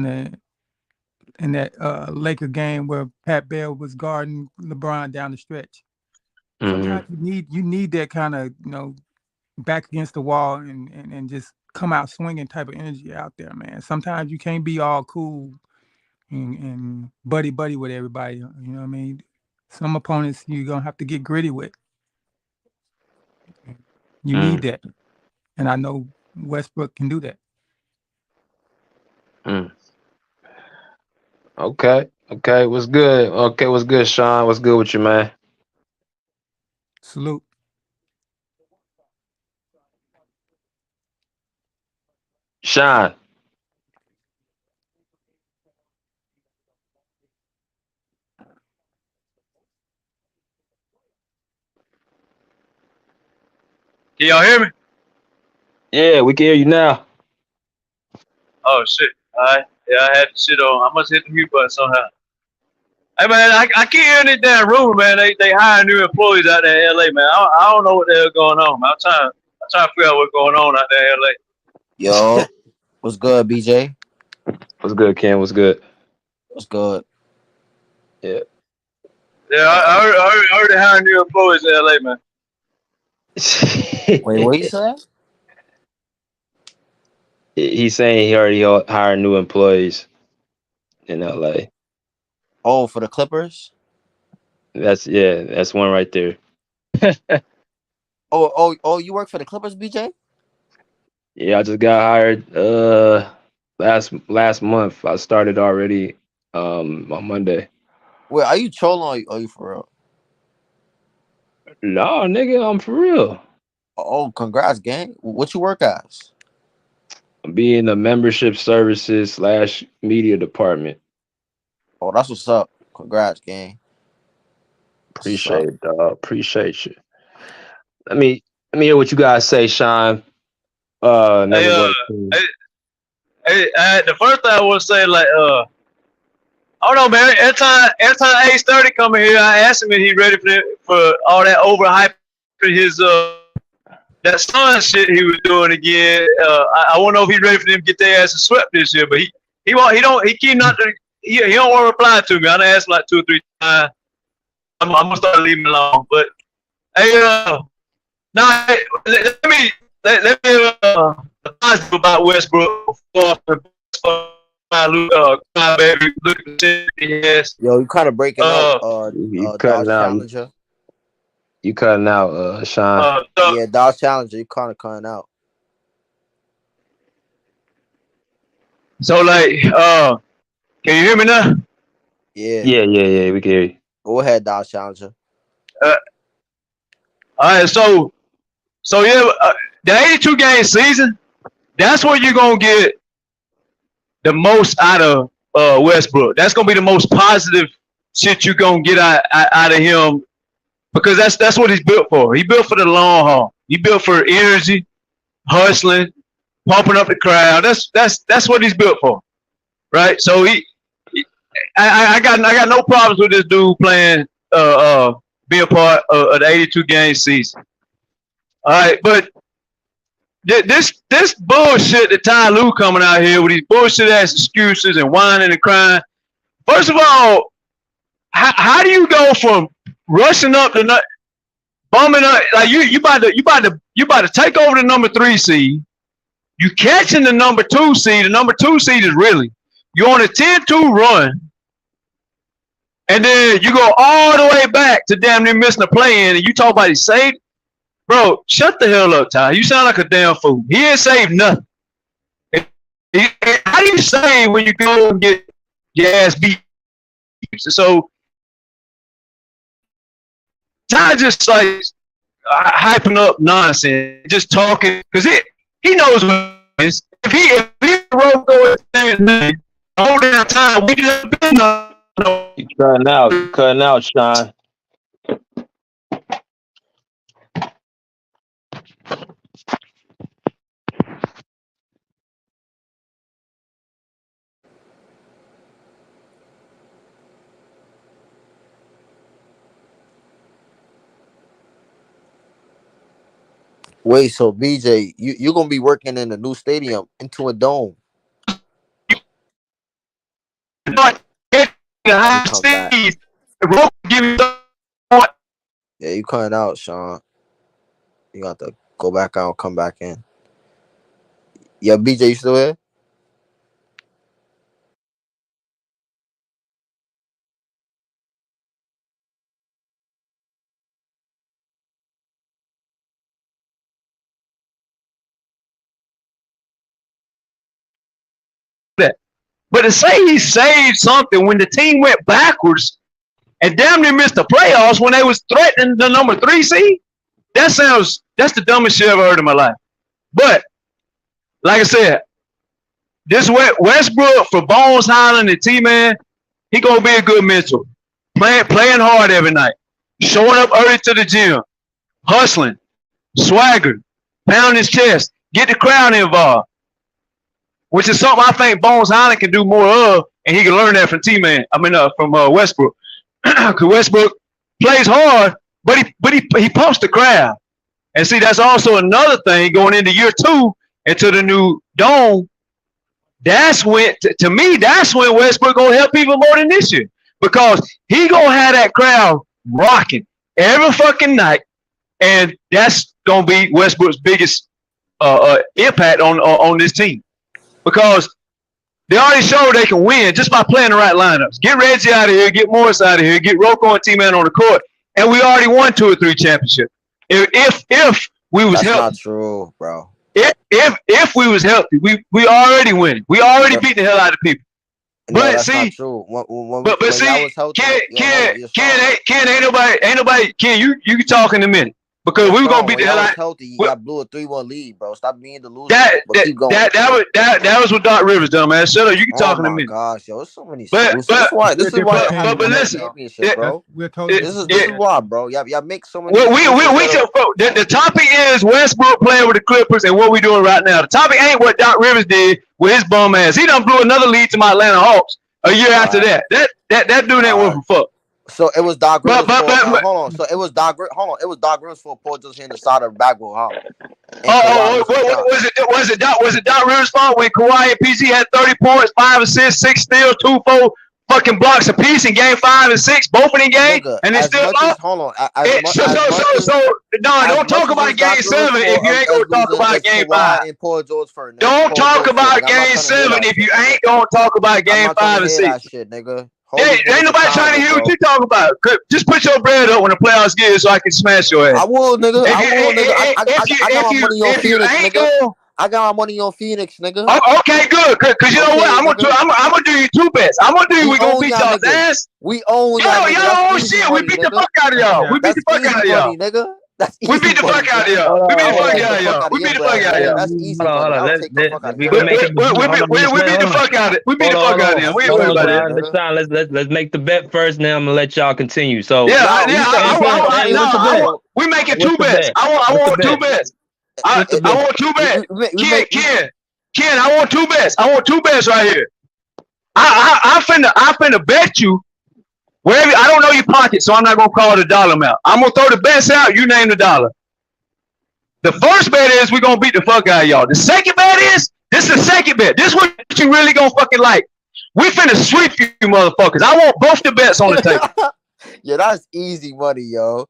in that Laker game where Pat Bev was guarding LeBron down the stretch. Hmm. Sometimes you need that kind of back against the wall and just come out swinging type of energy out there, man. Sometimes you can't be all cool and buddy with everybody. You know what I mean? Some opponents you're gonna have to get gritty with. You need Mm, that. And I know Westbrook can do that. mm. Okay. Okay. What's good? Okay. What's good, Sean? What's good with you, man? Salute. Sean. Can y'all hear me? Yeah, we can hear you now. Oh shit. Alright. Yeah, I had the shit on. I must hit the mute button somehow. Hey man, I keep hearing this damn rumor, man. They hire new employees out there in LA, man. I don't know what the hell going on, man. I'm trying to figure out what's going on out there in LA. Yo, what's good, BJ? What's good, Ken? What's good? What's good? Yeah. Yeah, I heard they hiring new employees in LA, man. Wait, what you said? He's saying he already hired new employees in LA. Oh, for the Clippers? That's one right there. Oh, you work for the Clippers, BJ? Yeah, I just got hired last month. I started already on Monday. Wait, are you trolling or are you for real? No, nigga, I'm for real. Oh, congrats, gang. What you work as? I'm being the membership services / media department. Oh, that's what's up. Congrats, gang. Appreciate it, dog. Appreciate you. Let me hear what you guys say, Sean. Never Hey, go to school. the first thing I want to say, like, I don't know, man. Every time Age 30 come in here, I ask him if he ready for all that overhype his that Sun shit he was doing again. I want to know if he's ready for them to get their asses swept this year. But he don't want to reply to me. I done asked him like 2 or 3 times. I'm gonna start leaving him alone. But hey, now let me the positive about Westbrook before my baby look at the yes. Yo, you kind of breaking up. You Dodge cutting out. Challenger. You cutting out, Sean. Yeah, Dodge Challenger. You kind of cutting out. So like, can you hear me now? Yeah. Yeah. We can hear you. Go ahead, Dodge Challenger. All right, so yeah, the 82 game season, that's where you're gonna get the most out of Westbrook. That's gonna be the most positive shit you're gonna get out of him because that's what he's built for. He built for the long haul. He built for energy, hustling, pumping up the crowd. That's what he's built for, right? So I got no problems with this dude playing being part of the 82 game season. All right, but this bullshit that Ty Lue coming out here with these bullshit ass excuses and whining and crying. First of all, how do you go from rushing up to bumming up like you about to take over the number 3 seed? You catching the number 2 seed. The number 2 seed is really you're on a 10-2 run, and then you go all the way back to damn near missing a play in, and you talk about he saved. Bro, shut the hell up, Ty. You sound like a damn fool. He ain't saved nothing. How do you save when you go and get your ass beat? So Ty just like hyping up nonsense, just talking because he knows what it is. If he wrote the whole damn time, we just been You cutting out, Sean. Wait, so BJ, you're gonna be working in a new stadium into a dome. Yeah, you cutting out, Sean. You got to go back out, come back in. Yeah, BJ, you still here? But to say he saved something when the team went backwards and damn near missed the playoffs when they was threatening the number 3 seed, that's the dumbest shit I've ever heard in my life. But like I said, this Westbrook for Bones Highland and T-Man, he gonna be a good mentor. Playing hard every night, showing up early to the gym, hustling, swagger, pounding his chest, get the crowd involved, which is something I think Bones Highland can do more of, and he can learn that from T-Man. from Westbrook. because Westbrook plays hard, but he pumps the crowd. And see, that's also another thing going into year 2 into the new dome. That's when, to me, that's when Westbrook gonna help even more than this year because he gonna have that crowd rocking every fucking night, and that's gonna be Westbrook's biggest impact on this team because they already showed they can win just by playing the right lineups. Get Reggie out of here, get Morris out of here, get Rocco and T-Man on the court, and we already won 2 or 3 championships. If we was That's healthy, not true, bro. if we was healthy, we already winning. We already beat the hell out of people. No, But that's see, not true. but When see, y'all was healthy, Ken, ain't nobody. Ken, you talk in a minute because we were gonna beat the hell out. Healthy, Well, y'all blew a 3-1 lead, bro. Stop being delusional. that But keep going. that was what Doc Rivers done, man. Shut up, you can talk in a Oh my minute. gosh, yo, there's so many But excuses. This is why We're y'all different haven't opinions but won a listen, championship, bro. we're totally This different. is why, bro. Y'all make so many Well, excuses. the topic is Westbrook playing with the Clippers and what we doing right now. The topic ain't what Doc Rivers did with his bum ass. He done blew another lead to my Atlanta Hawks a year after that. That dude ain't worth a fuck. So it was Doc Rivers' But fault. Hold on. So it was Doc. Hold on. It was Doc Rivers' fault. Paul just hitting the side of the backboard, huh? Was it Doc Rivers' fault when Kawhi and PG had 30 points, 5 assists, 6 steals, 2, 4 fucking blocks apiece in game 5 and 6, both in the game, Nigga, and they still lost? Don't talk about game 7 if you ain't gonna talk about game 5. And Paul George for Don't talk about game 7 if you ain't gonna talk about game 5 and 6. That shit, nigga. Ain't nobody trying to hear what you talking about. Just put your bread up when the playoffs get so I can smash your ass. I will, nigga. I got my money on Phoenix, nigga. I got my money on Phoenix, nigga. Okay, good. Cause you know what? I'm gonna do you 2 bets. I'm gonna do you. We gonna beat y'all's ass. We own y'all. Y'all own shit. We beat the fuck out of y'all. We beat the fuck out of y'all, nigga. We beat the fuck out of y'all. We beat the fuck out of y'all. We beat the fuck out of y'all. That's easy. Hold on. We beat the fuck out of it. We beat the fuck out of them. We ain't worried about it. Let's make the bet first. Now I'm gonna let y'all continue. So we making 2 bets. I want 2 bets. I want 2 bets. Ken, I want 2 bets. I want 2 bets right here. I finna bet you wherever. I don't know your pocket, so I'm not gonna call the dollar amount. I'm gonna throw the bets out. You name the dollar. The first bet is we gonna beat the fuck out of y'all. The second bet is this is the second bet. This is what you really gonna fucking like. We finna sweep you motherfuckers. I want both the bets on the table. Yeah, that's easy money, yo.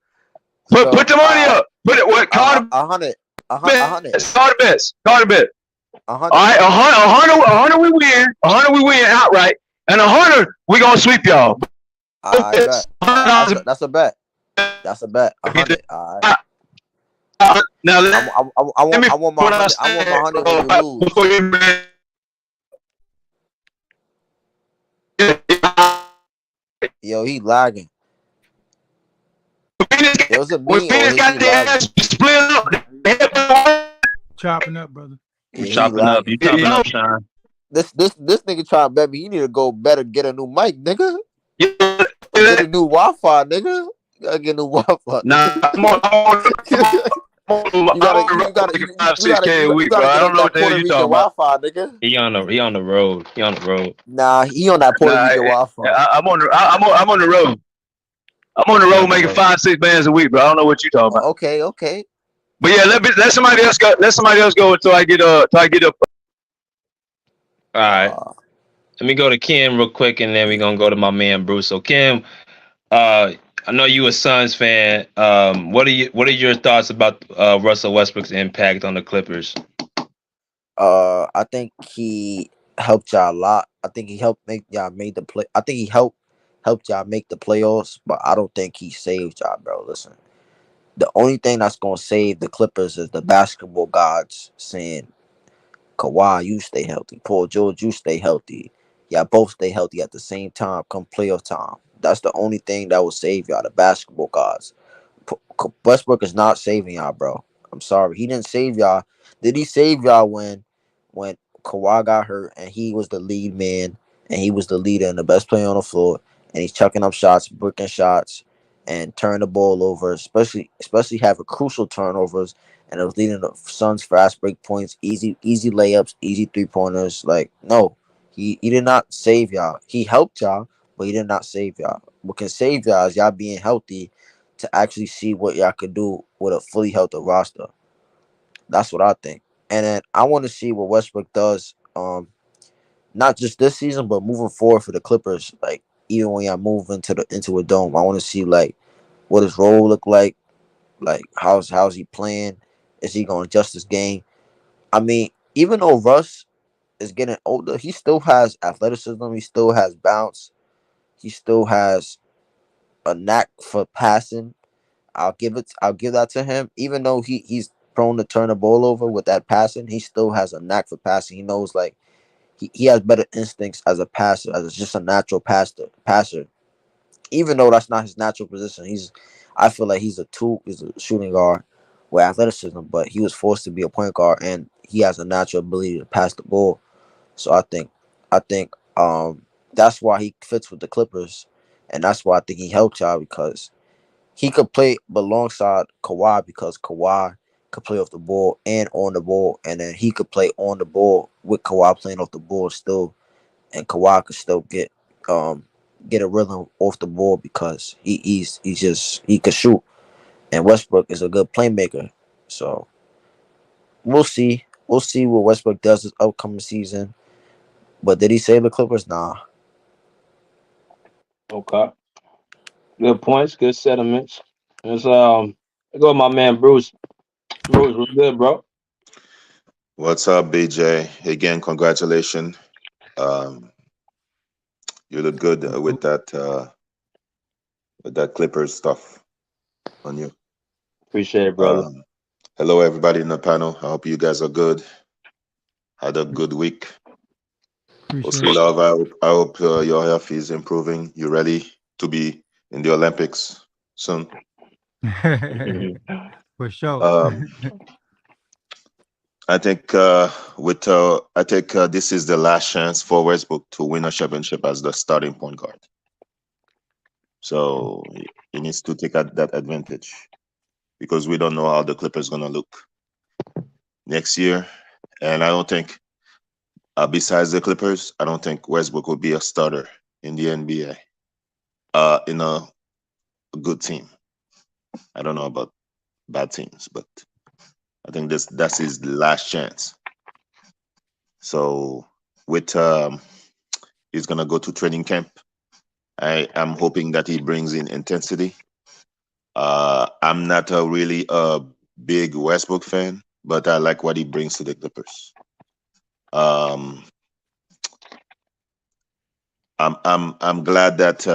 Put the money up. Put it. What? Call the 100. Call the bets. Call the bet. 100. All right, 100 we win. 100 we win outright, and 100 we gonna sweep y'all. That's a bet. That's a bet. 100. All right. Now I want my 100. I want my 100 when you lose. Yo, he lagging. It was a when Phoenix got their ass split up, chopping up, brother. You chopping up, Sean. This nigga trying to bet me. You need to go better get a new mic, nigga. Yeah. Get a new Wi-Fi, nigga. You gotta get a new Wi-Fi. Nah, I'm on. You gotta 6K a week, bro. I don't know what the hell you talking about. Wi-Fi, nigga. He on the road. Nah, he on that Puerto Rican Wi-Fi. I'm on the road. I'm on the road making 5-6 bands a week, bro. I don't know what you talking about. Okay. But yeah, let somebody else go. Let somebody else go until I get up. All right. Let me go to Kim real quick, and then we're gonna go to my man Bruce. So Kim, I know you a Suns fan. What are your thoughts about Russell Westbrook's impact on the Clippers? I think he helped y'all a lot. I think he helped make y'all made the play. I think he helped y'all make the playoffs, but I don't think he saved y'all, bro. Listen, the only thing that's gonna save the Clippers is the basketball gods saying, Kawhi, you stay healthy. Paul George, you stay healthy. Y'all both stay healthy at the same time come playoff time. That's the only thing that will save y'all, the basketball gods. Westbrook is not saving y'all, bro. I'm sorry. He didn't save y'all. Did he save y'all when Kawhi got hurt and he was the lead man and he was the leader and the best player on the floor and he's chucking up shots, bricking shots, and turning the ball over, especially having crucial turnovers, and it was leading the Suns fast break points, easy layups, easy 3-pointers. Like, no, he did not save y'all. He helped y'all, but he did not save y'all. What can save y'all is y'all being healthy to actually see what y'all could do with a fully healthy roster. That's what I think. And then I want to see what Westbrook does. Not just this season, but moving forward for the Clippers. Like even when y'all move into a dome, I want to see like what his role look like. Like how's he playing? Is he going to adjust his game? I mean, even though Russ is getting older, he still has athleticism. He still has bounce. He still has a knack for passing. I'll give that to him. Even though he's prone to turn the ball over with that passing, he still has a knack for passing. He knows like he has better instincts as a passer, as just a natural passer. Even though that's not his natural position, I feel like he's a shooting guard with athleticism, but he was forced to be a point guard and he has a natural ability to pass the ball. So I think that's why he fits with the Clippers, and that's why I think he helped y'all because he could play alongside Kawhi because Kawhi could play off the ball and on the ball, and then he could play on the ball with Kawhi playing off the ball still, and Kawhi could still um get a rhythm off the ball because he could shoot, and Westbrook is a good playmaker. So we'll see what Westbrook does this upcoming season. But did he save the Clippers? Nah. Okay. Good points. Good sentiments. It's I go with my man Bruce. Bruce, what's good, bro? What's up, BJ? Again, congratulations. Um, you look good with that Clippers stuff on you. Appreciate it, brother. Um, Hello, everybody in the panel. I hope you guys are good. Had a good week. Appreciate Mostly love. I hope your health is improving. You ready to be in the Olympics soon? it. For sure. Um, I think this is the last chance for Westbrook to win a championship as the starting point guard. So he needs to take that advantage because we don't know how the Clippers gonna look next year. And I don't think, besides the Clippers, I don't think Westbrook will be a starter in the NBA. In a good team. I don't know about bad teams, but I think that's his last chance. So with he's gonna go to training camp. I am hoping that he brings in intensity. I'm not a really big Westbrook fan, but I like what he brings to the Clippers. Um, I'm glad that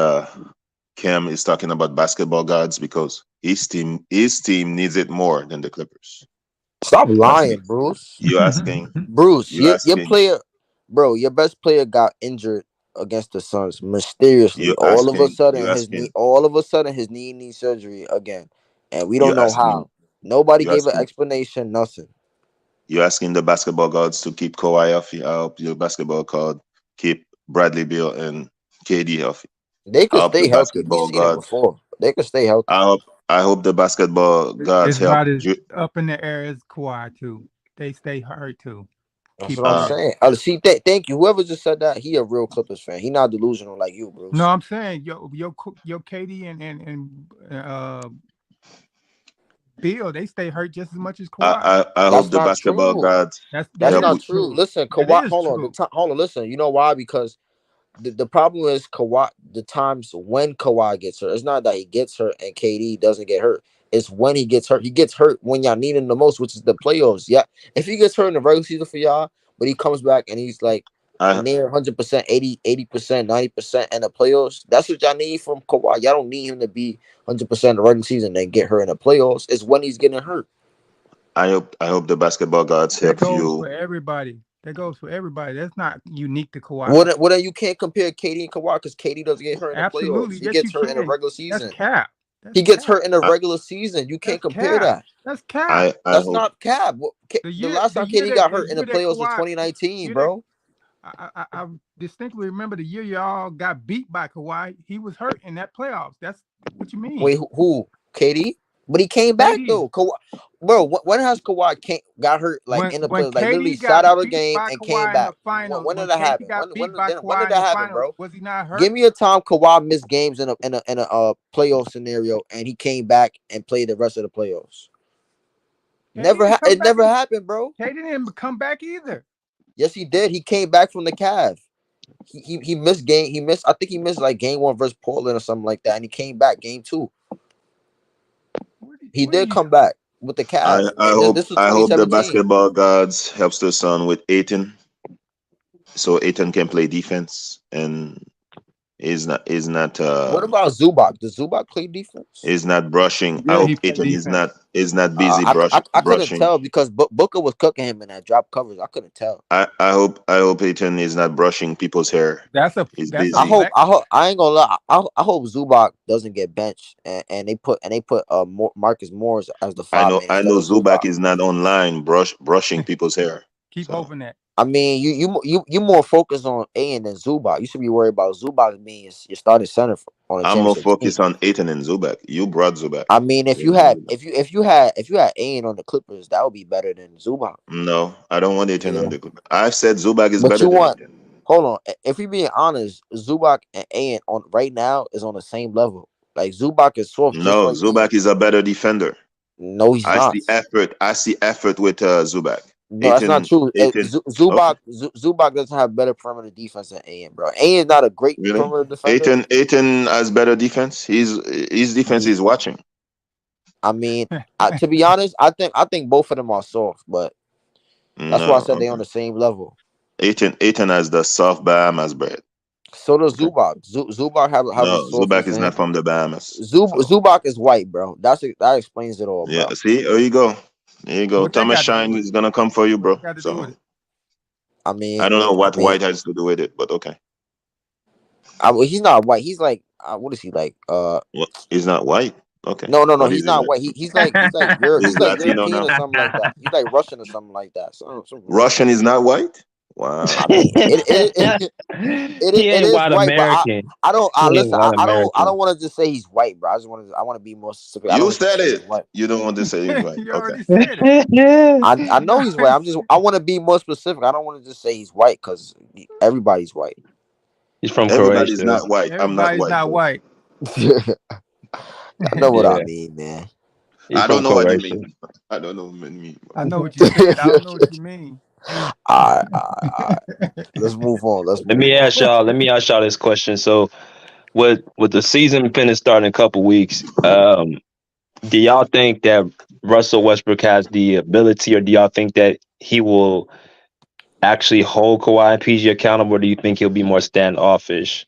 Cam is talking about basketball gods because his team needs it more than the Clippers. Stop Trust me. lying, Bruce. You asking Bruce, you your asking player, bro, your best player got injured against the Suns mysteriously. you asking you asking All of a sudden his knee needs surgery again, and we you don't know asking how. Nobody you gave an asking explanation. Nothing. you asking the basketball gods to keep Kawhi healthy. I hope your basketball god keep Bradley Beal and KD healthy. They I could hope the stay healthy. We basketball seen it god before. They could stay healthy. I hope the basketball gods It's help. about as up in the air as Kawhi too. They stay hurt too. That's Keep what them I'm Uh, healthy. saying. See, thank you. Whoever just said that, he a real Clippers fan. He not delusional like you, No, Bruce. I'm saying your KD and Bill, they stay hurt just as much as Kawhi. I hope That's the not basketball true. gods That That's help is not with. true. true. Listen, That Kawhi. is Hold on. true. Hold on. Listen. You know why? Because the problem is Kawhi. The times when Kawhi gets hurt, it's not that he gets hurt and KD doesn't get hurt. It's when he gets hurt. He gets hurt when y'all need him the most, which is the playoffs. Yeah, if he gets hurt in the regular season for y'all, but he comes back and he's like I near 100%, 80%, 90% in the playoffs. That's what y'all need from Kawhi. Y'all don't need him to be 100% in the regular season and get hurt in the playoffs. It's when he's getting hurt. I hope the basketball gods That help goes you. for everybody. That goes for everybody. That's not unique to Kawhi. Well, then you can't compare KD and Kawhi because KD doesn't get hurt in the playoffs. Absolutely. He Yes, you gets hurt in the can. regular That's season. cap. That's He gets cap. hurt in the I regular season. You can't That's compare cap. that. That's cap. I That's hope not cap. The last The time year KD that got the hurt in the year that playoffs was Kawhi the 2019, year that bro. I distinctly remember the year y'all got beat by Kawhi. He was hurt in that playoffs. That's what you Wait, mean. who? KD? But he came back KD though. Bro, when has Kawhi got hurt like in the when playoffs? Like literally KD sat got out a beat game by and came Kawhi in the back. finals, When when did that KD happen? got beat by When did Kawhi in that the happen, finals, bro? was he not Give hurt? me a time Kawhi missed games in a playoff scenario and he came back and played the rest of the playoffs. KD didn't come It back. never happened, bro. KD didn't come back either. Yes, he did. He came back from the Cavs. He missed game. He missed. I think he missed like game 1 versus Portland or something like that, and he came back game 2. He What are did you? come back with the Cavs. This was I hope the 2017. basketball gods helps their son with Aiton, so Aiton can play defense and is not What about Zubac? Does Zubac play defense? is not brushing. I Yeah, he hope played Aiton defense. is not busy I couldn't brushing. tell because Booker was cooking him in that drop coverage. I couldn't tell. I hope Aiton is not brushing people's hair. He's That's a busy. flex. I ain't gonna lie. I hope Zubac doesn't get benched and they put Marcus Morris as the 5 man I instead know of Zubac. Zubac is not online brushing people's hair. Keep So hoping that. I mean, you more focused on A than Zubac. You should be worried about Zubac being your starting center on a I'm more championship team. focused on Aiton and Zubac. You brought Zubac. I mean, if There's you no had Zubac. if you had Ain on the Clippers, that would be better than Zubac. No, I don't want Aiton on Yeah, the group. I've said Zubac is but better you than want. Aiton. Hold on, if we being honest, Zubac and Ain on right now is on the same level. Like Zubac is soft, just No, like Ain. Zubac is a better defender. No, he's I not. see effort. I see effort with Zubac. No, that's not Aiton, true. Aiton. Okay, Zubac doesn't have better perimeter defense than Ain, bro. Ain is not a great really? perimeter defender. Aiton has better defense. His defense He, is watching. I mean, to be honest, I think both of them are soft, but that's why I No, said they on okay. the same level. Aiton has the soft Bahamas bread. So does Okay. Zubac. Zubac have a No, Zubac softness is in not him. from the Bahamas. So Zubac is white, bro. That explains it all, yeah, bro. see, there you go. There you go. What that Thomas got to do Shine with is it? gonna come for you, What bro. it got to do with So it? I I don't know what mean, white has to do with it, but okay. he's not white. He's like, what is he like? Well, he's not white. Okay. No. What is He's he not like? white. He's He's like Latino European now. or something like that. He's like Russian or something like that. Something weird. Russian is not white? Wow. I mean, it He ain't is white white, but American. I don't I He ain't listen. white I don't American. want to just say he's white, bro. I want to be more specific. I don't You want to just said say he's it. white. You don't want to say he's white. You Okay. already said it. I You know he's white. already I want to be more specific. I don't want to just say he's white because everybody's white. He's from Everybody's Croatia. not white. I'm not Everybody's white, not bro. white. I know what I Yeah, mean, man. he's I from don't know what you Croatia. mean. I don't know what you mean, bro. I know what you said. I don't know what you mean. All right. Let's move on. Let's Let move me on. ask y'all. Let me ask y'all this question. So, with the season finna start in a couple weeks, do y'all think that Russell Westbrook has the ability, or do y'all think that he will actually hold Kawhi and PG accountable, or do you think he'll be more standoffish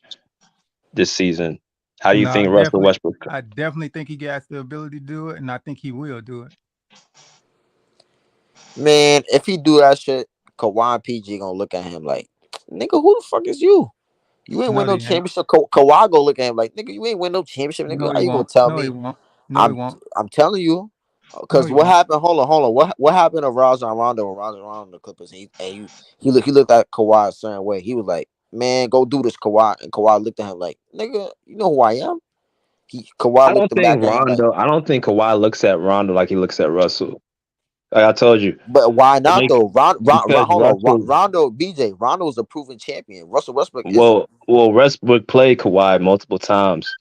this season? How do you No, think Russell Westbrook? I definitely think he has the ability to do it, and I think he will do it. Man, if he do that shit, Kawhi and PG gonna look at him like, nigga, who the fuck is you? You ain't win No, no they ain't. championship. Kawhi go look at him like, nigga, you ain't win no championship, nigga. No, How he you gonna won't. tell No, he me? won't. No, he I'm won't. I'm telling you, No, because he what won't. happened? Hold on. What happened to Rajon Rondo when Rajon the Clippers? He looked at Kawhi a certain way. He was like, man, go do this, Kawhi. And Kawhi looked at him like, nigga, you know who I am? Kawhi I don't looked think back at him like, Rondo. I don't think Kawhi looks at Rondo like he looks at Russell. Like I told you, but why not like though? because Hold on, Russell. Rondo, BJ, Rondo is a proven champion. Russell Westbrook isn't. Well, Westbrook played Kawhi multiple times.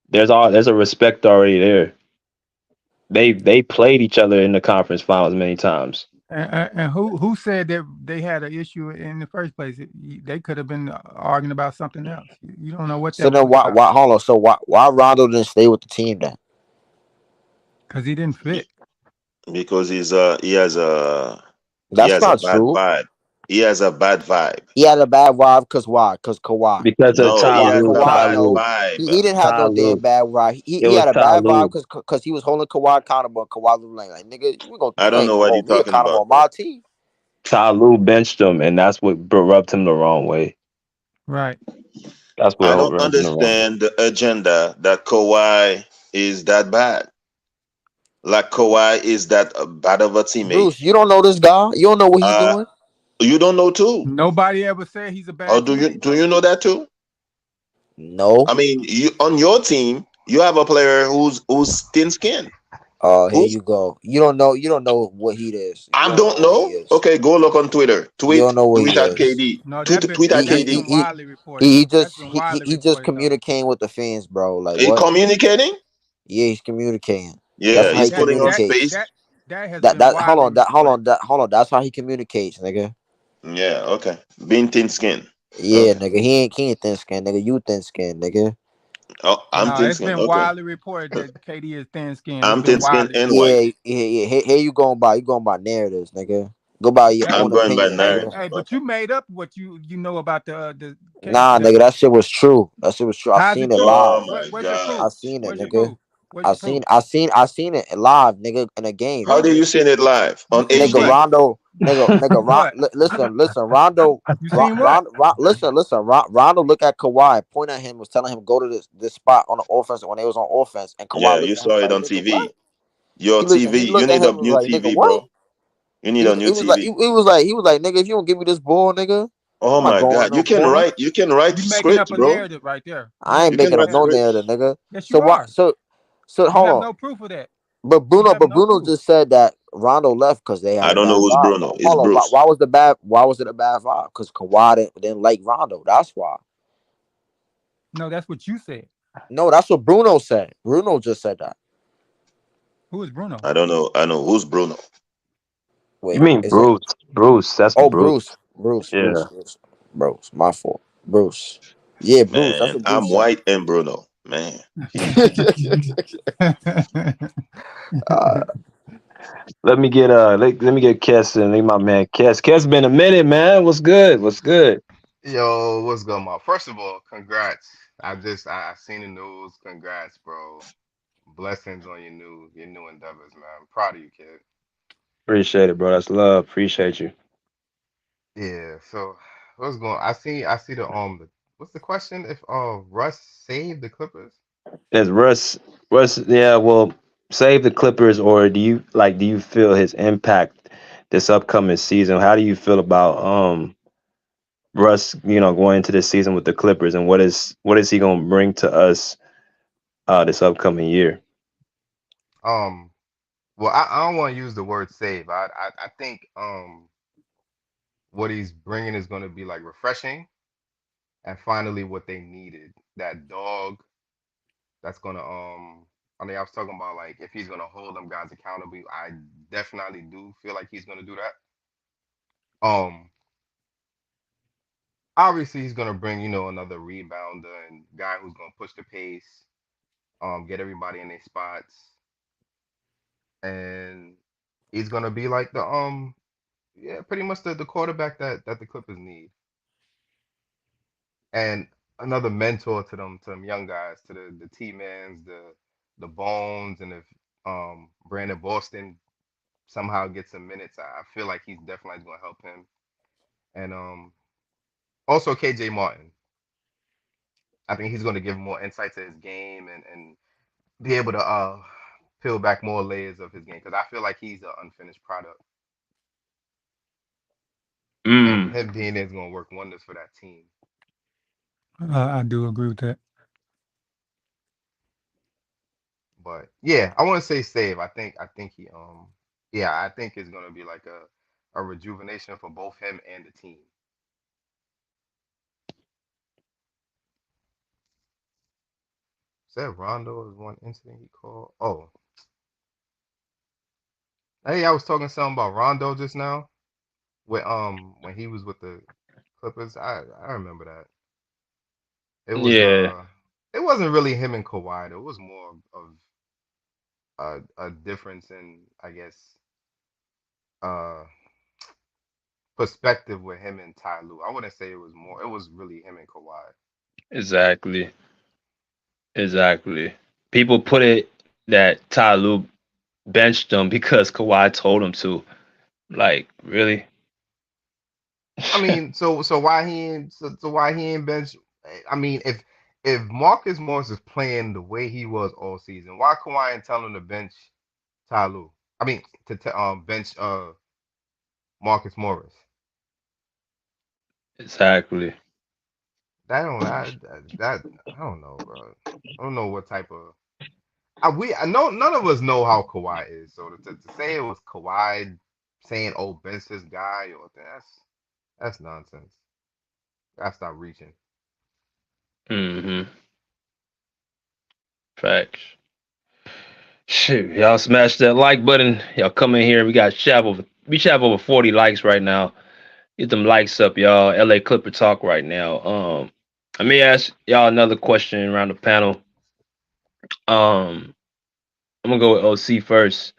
There's a respect already there. They played each other in the conference finals many times. And who said that they had an issue in the first place? They could have been arguing about something else. You don't know what So that then was about why hold on? So why Rondo didn't stay with the team then? because he didn't fit. Because he That's has a not bad true. vibe. He has a bad vibe. He had a bad vibe because why? Because Kawhi. Because of No, he Ty has Lue, a Ty Kawhi, bad Lue, no, vibe. he didn't have Ty no damn Lue. bad vibe. It He was had a Ty bad vibe Lue. because he was holding Kawhi accountable. And Kawhi was like, nigga, I you don't ain't know gonna what you're hold me talking accountable about, on bro. my team. Ty Lue benched him, and that's what rubbed him the wrong way. Right. That's what I don't rubbed him the wrong way. understand the agenda that Kawhi is that bad. Like Kawhi is that bad of a teammate. Bruce, you don't know this guy. You don't know what he's Uh, doing. you don't know too, Nobody ever said he's a or bad do you? teammate, Do though. you know that too? No, I mean, you on your team, you have a player who's thin skinned. Oh, here Who's you go. You don't know. You don't know what he is. You I don't know don't what he know. is. Okay, go look on Twitter. You don't know what Tweet he at is. KD. No, Tweet at He that's he been KD. he widely reported. That's been widely he just reported though. communicating with the fans, bro. Like He what? communicating. Yeah, he's communicating. That's Yeah, how he he's That putting on that communicates. space. that that has been Hold widely on, reported. that's how he communicates, nigga. Yeah, okay. Being thin skin. Yeah, Okay. nigga. He ain't thin skin, nigga. You thin skin, nigga. Oh, I'm No, thin it's skin. been Okay. widely reported that KD is thin skinned. It's I'm been thin skin widely and reported. white. Yeah, yeah. Here you narratives, nigga. Go by your That I'm own going by opinion, hey nigga. narrative. hey, but Okay. you made up what you know about the Nah, the nigga, that shit was true. That shit was true. I how's seen it it true? live. Oh my Where's your God. proof? I seen it, Where's your nigga. proof? Where's your proof? I seen it live, nigga, in a game, How did nigga. you see it live You on seen Nigga, what? HD? Rondo, What? listen, Rondo, You seen what? Rondo, look at Kawhi, point at him, was telling him go to this spot on the offense when they was on offense, and Kawhi Yeah, looked you at him saw it like, on nigga, what? TV. Your He TV. You looked at need a him and was new like, nigga, TV, what? bro. You need a new TV. He was like, nigga, if you don't give me this ball, nigga, Oh I'm not my going at God. no corner. You can write You making script, up a bro. narrative right there. You I ain't You making can up making a up write no narrative. script. narrative, nigga. Yes, So you what? are. So You hold have on. no proof of that. But You have no Bruno proof. just said that Rondo left because they had I a don't know bad who's vibe. Bruno. It's Hold on, Bruce. why was it a bad vibe? Because Kawhi didn't like Rondo. That's why. No, that's what you said. No, that's what Bruno said. Bruno just said that. Who is Bruno? I don't know. I know who's Bruno. You Wait, mean is it? Bruce? Bruce, that's Oh, Bruce. Bruce, Yeah. Bruce. My fault, Bruce. Yeah, Bruce. That's Man, what I'm Bruce said. white and Bruno. Man. uh, Let me get Kess and leave my man Kess. Kess been a minute, man. What's good? What's good? Yo, what's going on? First of all, congrats. I seen the news. Congrats, bro. Blessings on your new endeavors, man. I'm proud of you, kid. Appreciate it, bro. That's love. Appreciate you. Yeah. So what's going? I see the. What's the question? If Russ saved the Clippers? Is Russ, yeah, well, save the Clippers, or do you feel his impact this upcoming season? How do you feel about Russ, going into this season with the Clippers, and what is he gonna bring to us this upcoming year? Um. Well, I don't want to use the word save. I think what he's bringing is going to be like refreshing and finally what they needed. That dog that's gonna I mean I was talking about like if he's gonna hold them guys accountable, I definitely do feel like he's gonna do that. Um Obviously he's gonna bring, another rebounder and guy who's gonna push the pace, get everybody in their spots, and he's gonna be like the yeah, pretty much the quarterback that the Clippers need. And another mentor to them young guys, to the T Mans, the Bones, and if Brandon Boston somehow get some minutes, I feel like he's definitely going to help him. And also KJ Martin, I think he's going to give more insight to his game and be able to peel back more layers of his game because I feel like he's an unfinished product, and Mm. him being there is going to work wonders for that team. I do agree with that. But yeah, I want to say save. I think he yeah, I think it's going to be like a rejuvenation for both him and the team. Said Rondo is one incident he called. Oh, hey, I was talking something about Rondo just now. When he was with the Clippers, I remember that. It was Yeah, it wasn't really him and Kawhi though. It was more of a difference in I guess uh perspective with him and Ty Lue. I wouldn't say it was more. It was really him and Kawhi. exactly. Exactly. People put it that Ty Lue benched him because Kawhi told him to. Like, really? I mean, so why he ain't bench? I mean, if Marcus Morris is playing the way he was all season, why Kawhi ain't telling him to bench Ty Lue? I mean, to bench Marcus Morris. Exactly. That don't I, that I don't know, bro. I don't know what type of. I know none of us know how Kawhi is. So to say it was Kawhi saying, "Oh, Ben's his guy," or that's nonsense. I stop reaching. Mm-hmm. Facts. Shoot, y'all smash that like button. Y'all come in here. We have over 40 likes right now. Get them likes up, y'all. LA Clipper talk right now. Let me ask y'all another question around the panel. I'm gonna go with OC first.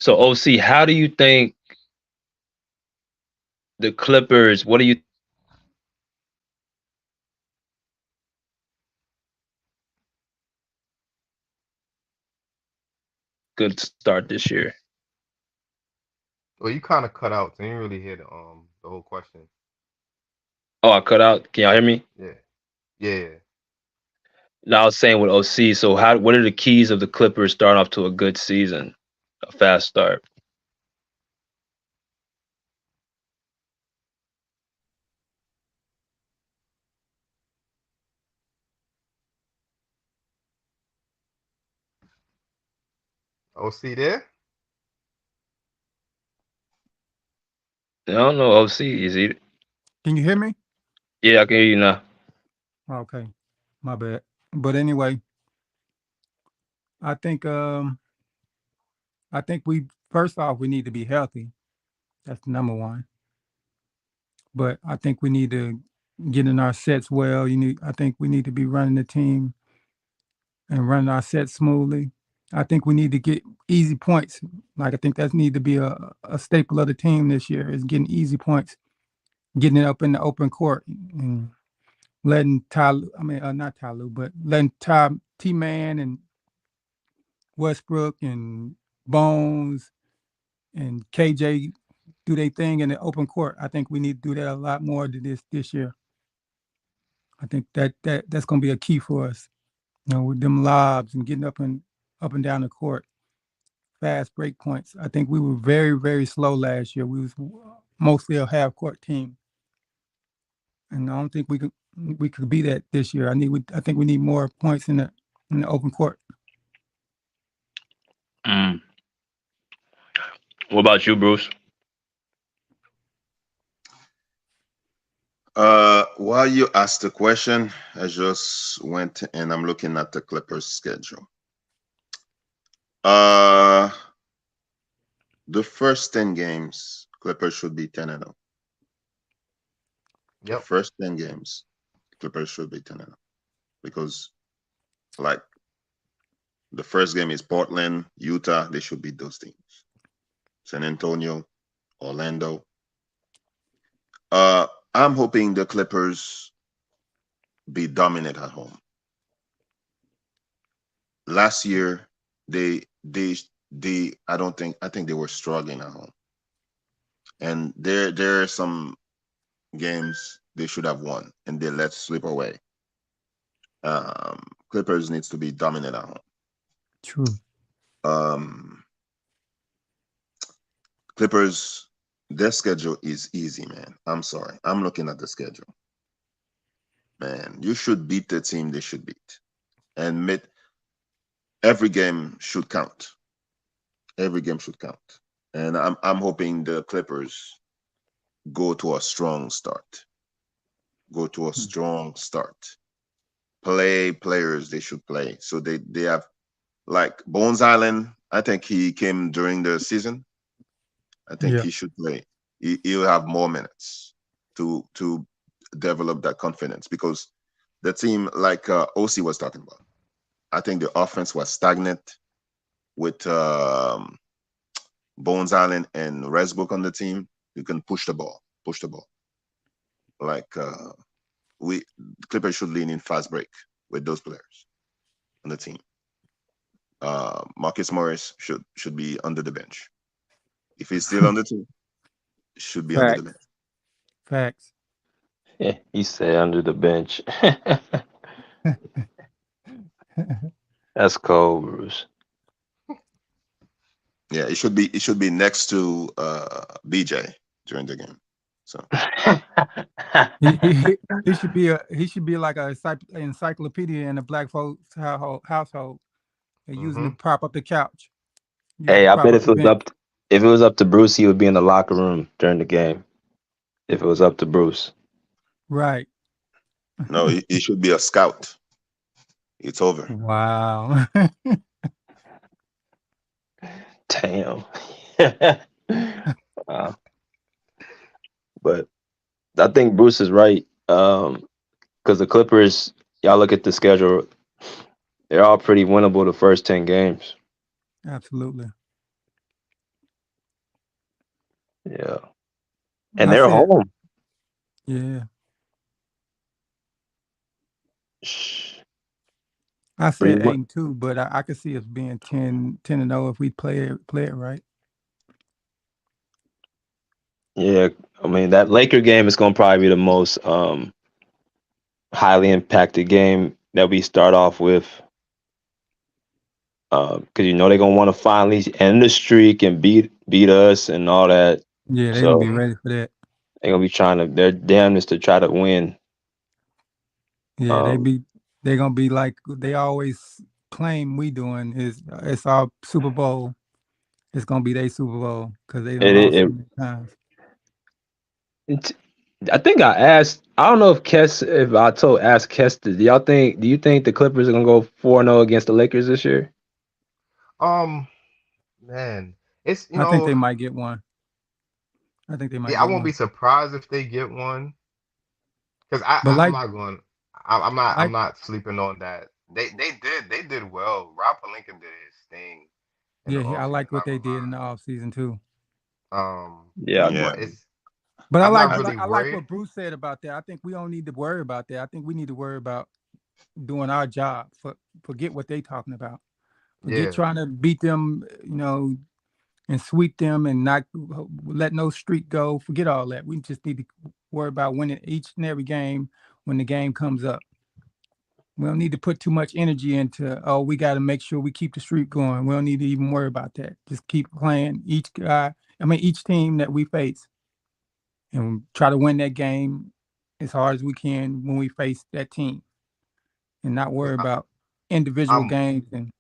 So OC, how do you think the Clippers? What do you good start this year? Well, you kind of cut out, so you didn't really hear the whole question. Oh, I cut out. Can y'all hear me? Yeah, yeah. No, I was saying with OC. So what are the keys of the Clippers starting off to a good season, a fast start? OC there? I don't know. OC is he? Can you hear me? Yeah, I can hear you now. Okay, my bad. But anyway, I think I think we first off we need to be healthy. That's number one. But I think we need to get in our sets well. I think we need to be running the team and running our sets smoothly. I think we need to get easy points. Like I think that need to be a staple of the team this year is getting easy points, getting it up in the open court and letting not Tyloo, but letting T Man and Westbrook and Bones and KJ do their thing in the open court. I think we need to do that a lot more than this year. I think that's going to be a key for us. With them lobs and getting up and down the court, fast break points. I think we were very very slow last year. We was mostly a half court team, and I don't think we could be that this year. I think we need more points in the open court. Mm. What about you, Bruce? While you asked the question, I just went and I'm looking at the Clippers schedule. Uh, the first 10 games, Clippers should be 10-0. The Yep. first 10 games, Clippers should be 10-0 because, like, the first game is Portland, Utah. They should beat those teams. San Antonio, Orlando. I'm hoping the Clippers be dominant at home. Last year, they I think they were struggling at home, and there are some games they should have won and they let slip away. Clippers needs to be dominant at home. True. Um, Clippers, their schedule is easy, man. I'm sorry. I'm looking at the schedule. Man, you should beat the team they should beat. And every game should count. Every game should count. And I'm hoping the Clippers go to a strong start. Go to a strong start. Play players they should play. So they have like Bones Island. I think he came during the season. I think Yeah. he should play. He'll have more minutes to develop that confidence because the team, like OC was talking about, I think the offense was stagnant with Bones Island and Westbrook on the team. You can push the ball. Like we Clippers should lean in fast break with those players on the team. Marcus Morris should be under the bench. If he's still on the team, should be under the Facts. bench. Facts. He said under the bench. That's cold, Bruce. Yeah, it should be next to BJ during the game. So He should be like a encyclopedia in the black folks household. They're using Mm-hmm. to prop up the couch. Using Hey, to I prop bet up the bench. if it was up to Bruce, he would be in the locker room during the game. If it was up to Bruce. Right. No, he should be a scout. It's over. Wow. Damn. Wow. But I think Bruce is right. Because the Clippers, y'all look at the schedule, they're all pretty winnable the first 10 games. Absolutely. Yeah. And I they're said, home. yeah. Shh. I Pretty said eight much. and two, but I could see us being 10 and 0 if we play it right. Yeah. I mean, that Laker game is going to probably be the most highly impacted game that we start off with. Because they're gonna want to finally end the streak and beat us and all that. Yeah, they're gonna be So Mm-hmm. ready for that. they're gonna be trying to their damnedest to try to win. Yeah, Um, they're gonna be like they always claim we doing is it's our Super Bowl. It's gonna be their Super Bowl because they done it, lost so it, many times. it, I think I asked. I don't know if I told asked Kester. Do you think the Clippers are gonna go 4-0 against the Lakers this year? Um, man, it's I think they might get one. I think they might yeah, I get won't be one. surprised if they get one because But I'm not going. I'm like not sleeping on that. They did well. Rob Palinka did his thing in the yeah, I offseason. like what Not they gonna did in the off season too. lie. Yeah, Yeah, But it's But I'm not I, really I like worried. what Bruce said about that. I think we don't need to worry about that. I think we need to worry about doing our job. Forget what they talking about. Forget Yeah, trying to beat them, and sweep them and not let no streak go. Forget all that. We just need to worry about winning each and every game when the game comes up. We don't need to put too much energy into, oh, we got to make sure we keep the streak going. We don't need to even worry about that. Just keep playing each team that we face and try to win that game as hard as we can when we face that team and not because worry about individual I'm games. And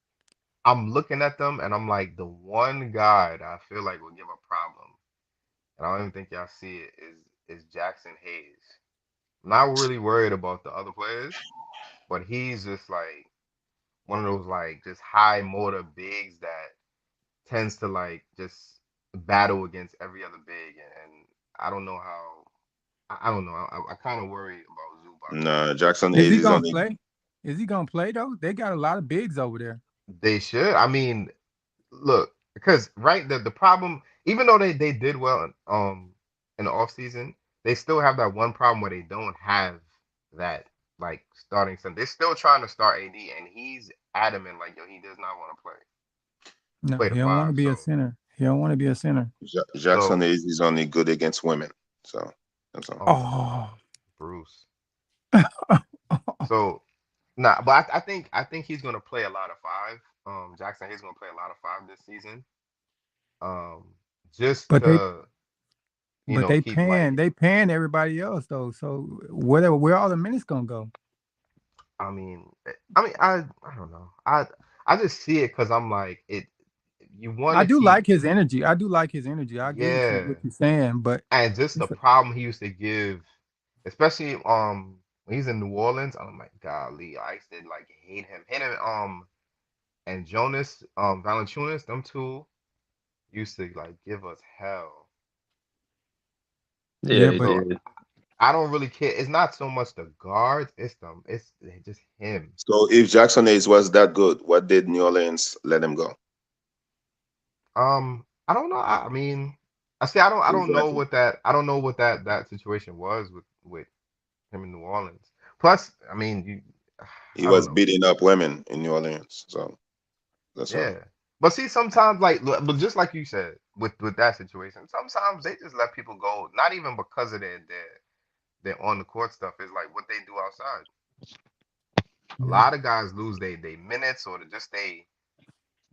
I'm looking at them and I'm like the one guy that I feel like will give a problem, and I don't even think y'all see it is Jackson Hayes. I'm not really worried about the other players, but he's just like one of those like just high motor bigs that tends to like just battle against every other big, and I don't know how. I don't know. I kind of worry about Zubac a nah, little Jackson is Hayes he is going to only play? Is he going to play, though? They got a lot of bigs over there. bit. They should. I mean, look, because right the problem, even though they did well in the off season, they still have that one problem where they don't have that like starting center. They're still trying to start AD, and he's adamant like yo, he does not want to No, play the he don't want to five. be a center. He don't want to be a center. Jackson So Hayes is only good against women. So that's all. oh Oh, Bruce. So nah, but I think he's gonna play a lot of five. Jackson Hayes gonna play a lot of five this season. Um, just but they to but they keep paying like they paying everybody else though. So where all the minutes gonna go? I don't know. I just see it because I'm like it. You want I to do keep like his energy. I do like his energy. I get what yeah, you're saying, but and just the it's, problem he used to give, especially when he's in New Orleans. I'm like, golly, I used to like hate him. And Jonas Valanciunas, them two used to like give us hell. yeah, yeah, they but So did. I don't really care. It's not so much the guards, it's just him. So if Jackson Hayes was that good, what did New Orleans let him go? I don't know. I mean, I don't know Exactly. what that situation was with him in New Orleans. Plus, I mean, He I don't was know. beating up women in New Orleans. So that's all. Yeah. But see, sometimes but just like you said with that situation, sometimes they just let people go, not even because of their on the court stuff. It's like what they do outside. A yeah, lot of guys lose they minutes or just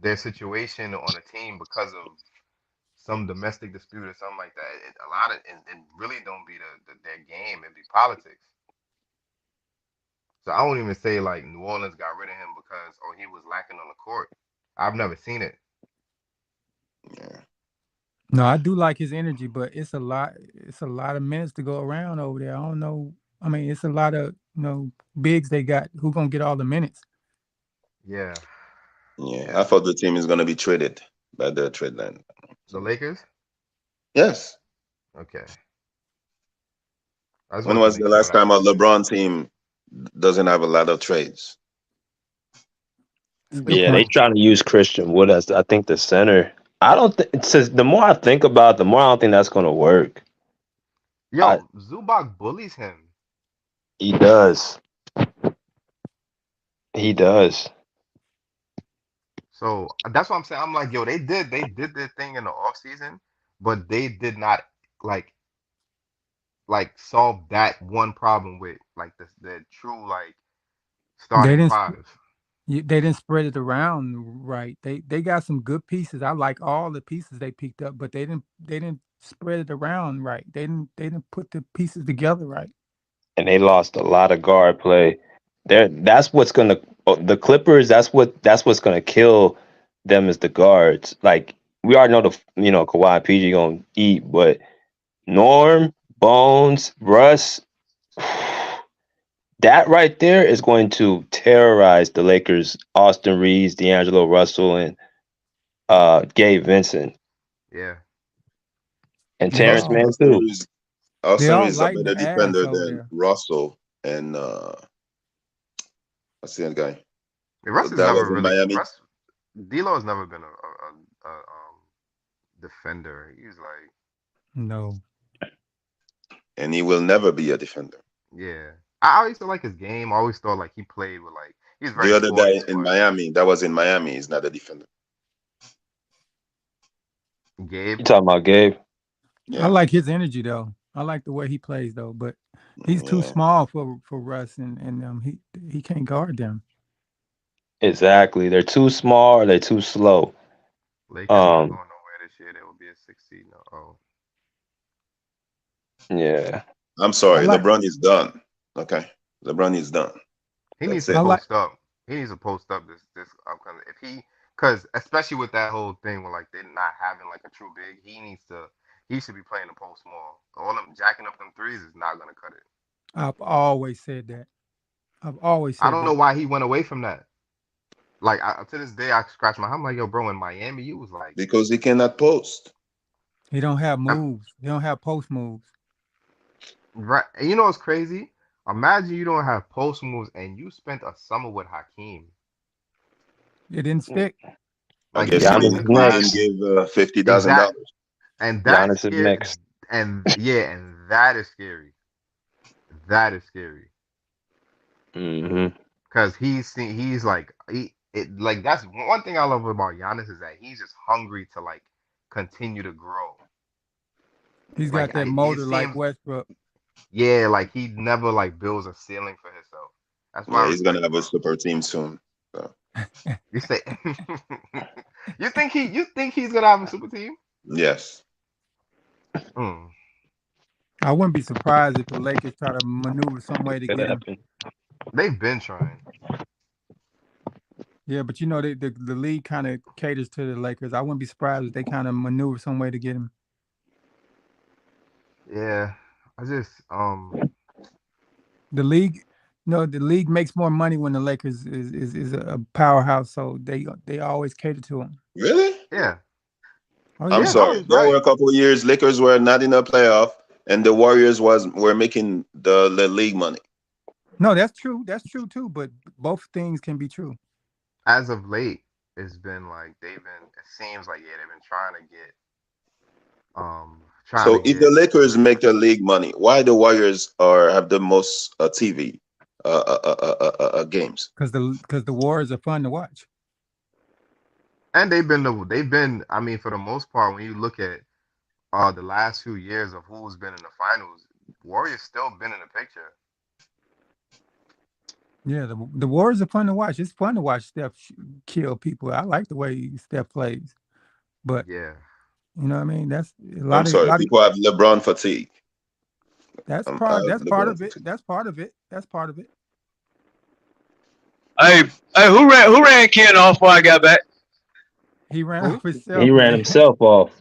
their situation on a team because of some domestic dispute or something like that. A lot of it really don't be their game. It be politics. So I won't even say like New Orleans got rid of him because he was lacking on the court. I've never seen it. Yeah. No, I do like his energy, but it's a lot. It's a lot of minutes to go around over there. I don't know. I mean, it's a lot of bigs they got. Who gonna get all the minutes? Yeah, Yeah, I yeah. thought the team is gonna be traded by the trade line. The So Lakers. yes. Okay, I just When wanted to was make the sure last that time a was it. LeBron team doesn't have a lot of trades? It's a good Yeah, they point. trying to use Christian Wood as I think the center. I don't think it says the more I think about it, the more I don't think that's gonna work. I Yo, Zubac bullies him. He does. He does. So that's what I'm saying. I'm like, yo, they did their thing in the off season, but they did not like solve that one problem with like the true like They starting didn't. five. They didn't spread it around right. They got some good pieces. I like all the pieces they picked up, but they didn't spread it around right. They didn't put the pieces together right. And they lost a lot of guard play. That's what's gonna the Clippers. That's what's gonna kill them is the guards. Like we already know Kawhi and PG gonna eat, but Norm, Bones, Russ, that right there is going to terrorize the Lakers. Austin Reeves, D'Angelo Russell, and Gabe Vincent Yeah, and They Terrence Austin, all Mann Austin too. Reeves, they Austin all Reeves is a lighten better the ass defender over than there. Russell and what's the other guy? Russ has That never was in really Miami, Russ D'Lo has never been a defender. He's like, No, and he will never be a defender. yeah. I always feel like his game. I always thought like he played with like he's The very other guy sporty, in but Miami, that was in Miami, is not a defender. Gabe. You talking about Gabe? I Yeah, like his energy though. I like the way he plays though, but he's too yeah. small for Russ and he can't guard them. Exactly. They're too small or they're too slow. Lakers ain't Um, going nowhere this year. They will be a 6 seed. No, oh, yeah. I'm I sorry, like LeBron is done. Okay, LeBron is done. he needs That's to I it. like post up. He needs to post up this upcoming. If he, because especially with that whole thing with like they not having like a true big, he should be playing the post more. All them jacking up them threes is not gonna cut it. I've always said that. I've always I said don't know that. why he went away from that. Like to this day, I scratch my head. I'm like, yo, bro, in Miami, you was like, Because he cannot post. He don't have I'm, moves. He don't have post moves. right. And you know what's crazy? Imagine you don't have post moves and you spent a summer with Hakeem. It didn't stick. I Like guess he he was Giannis in is the didn't. He class. didn't next. give $50,000. Exact. And that's Giannis is scary. next. And yeah, and that is scary. That is scary. Hmm. Cause he's like like that's one thing I love about Giannis is that he's just hungry to like continue to grow. He's Like got that it motor like seems Westbrook. yeah, like he never like builds a ceiling for himself. That's why Yeah, I he's gonna respect have him, a bro. super team soon. So You say you think he's gonna have a super team? yes, Mm. I wouldn't be surprised if the Lakers try to maneuver some way to Could get him. happen. They've been trying. Yeah, but the league kind of caters to the Lakers. I wouldn't be surprised if they kind of maneuver some way to get him. Yeah. I just The league, the league makes more money when the Lakers is a powerhouse, so they always cater to him. really. yeah. Oh I'm Yeah, yeah, no, sorry. he's There were right. a couple of years Lakers were not in a playoff, and the Warriors were making the league money. no, that's true. That's true too. But both things can be true As of late, it's been like it seems like yeah, they've been trying to So if the get Lakers Luka. make the league money, why the Warriors are have the most TV games? because the Warriors are fun to watch. And they've been I mean for the most part when you look at the last few years of who's been in the finals, Warriors still been in the picture. Yeah, the Warriors are fun to watch. It's fun to watch Steph kill people. I like the way Steph plays, but Yeah. you know what I mean. That's a I'm lot of sorry, lot of people have LeBron fatigue. that's I part have that's part LeBron of it. fatigue. That's part of it. That's part of it. Hey, who ran Ken off before I got back? He ran Who? off himself. He ran man. himself off.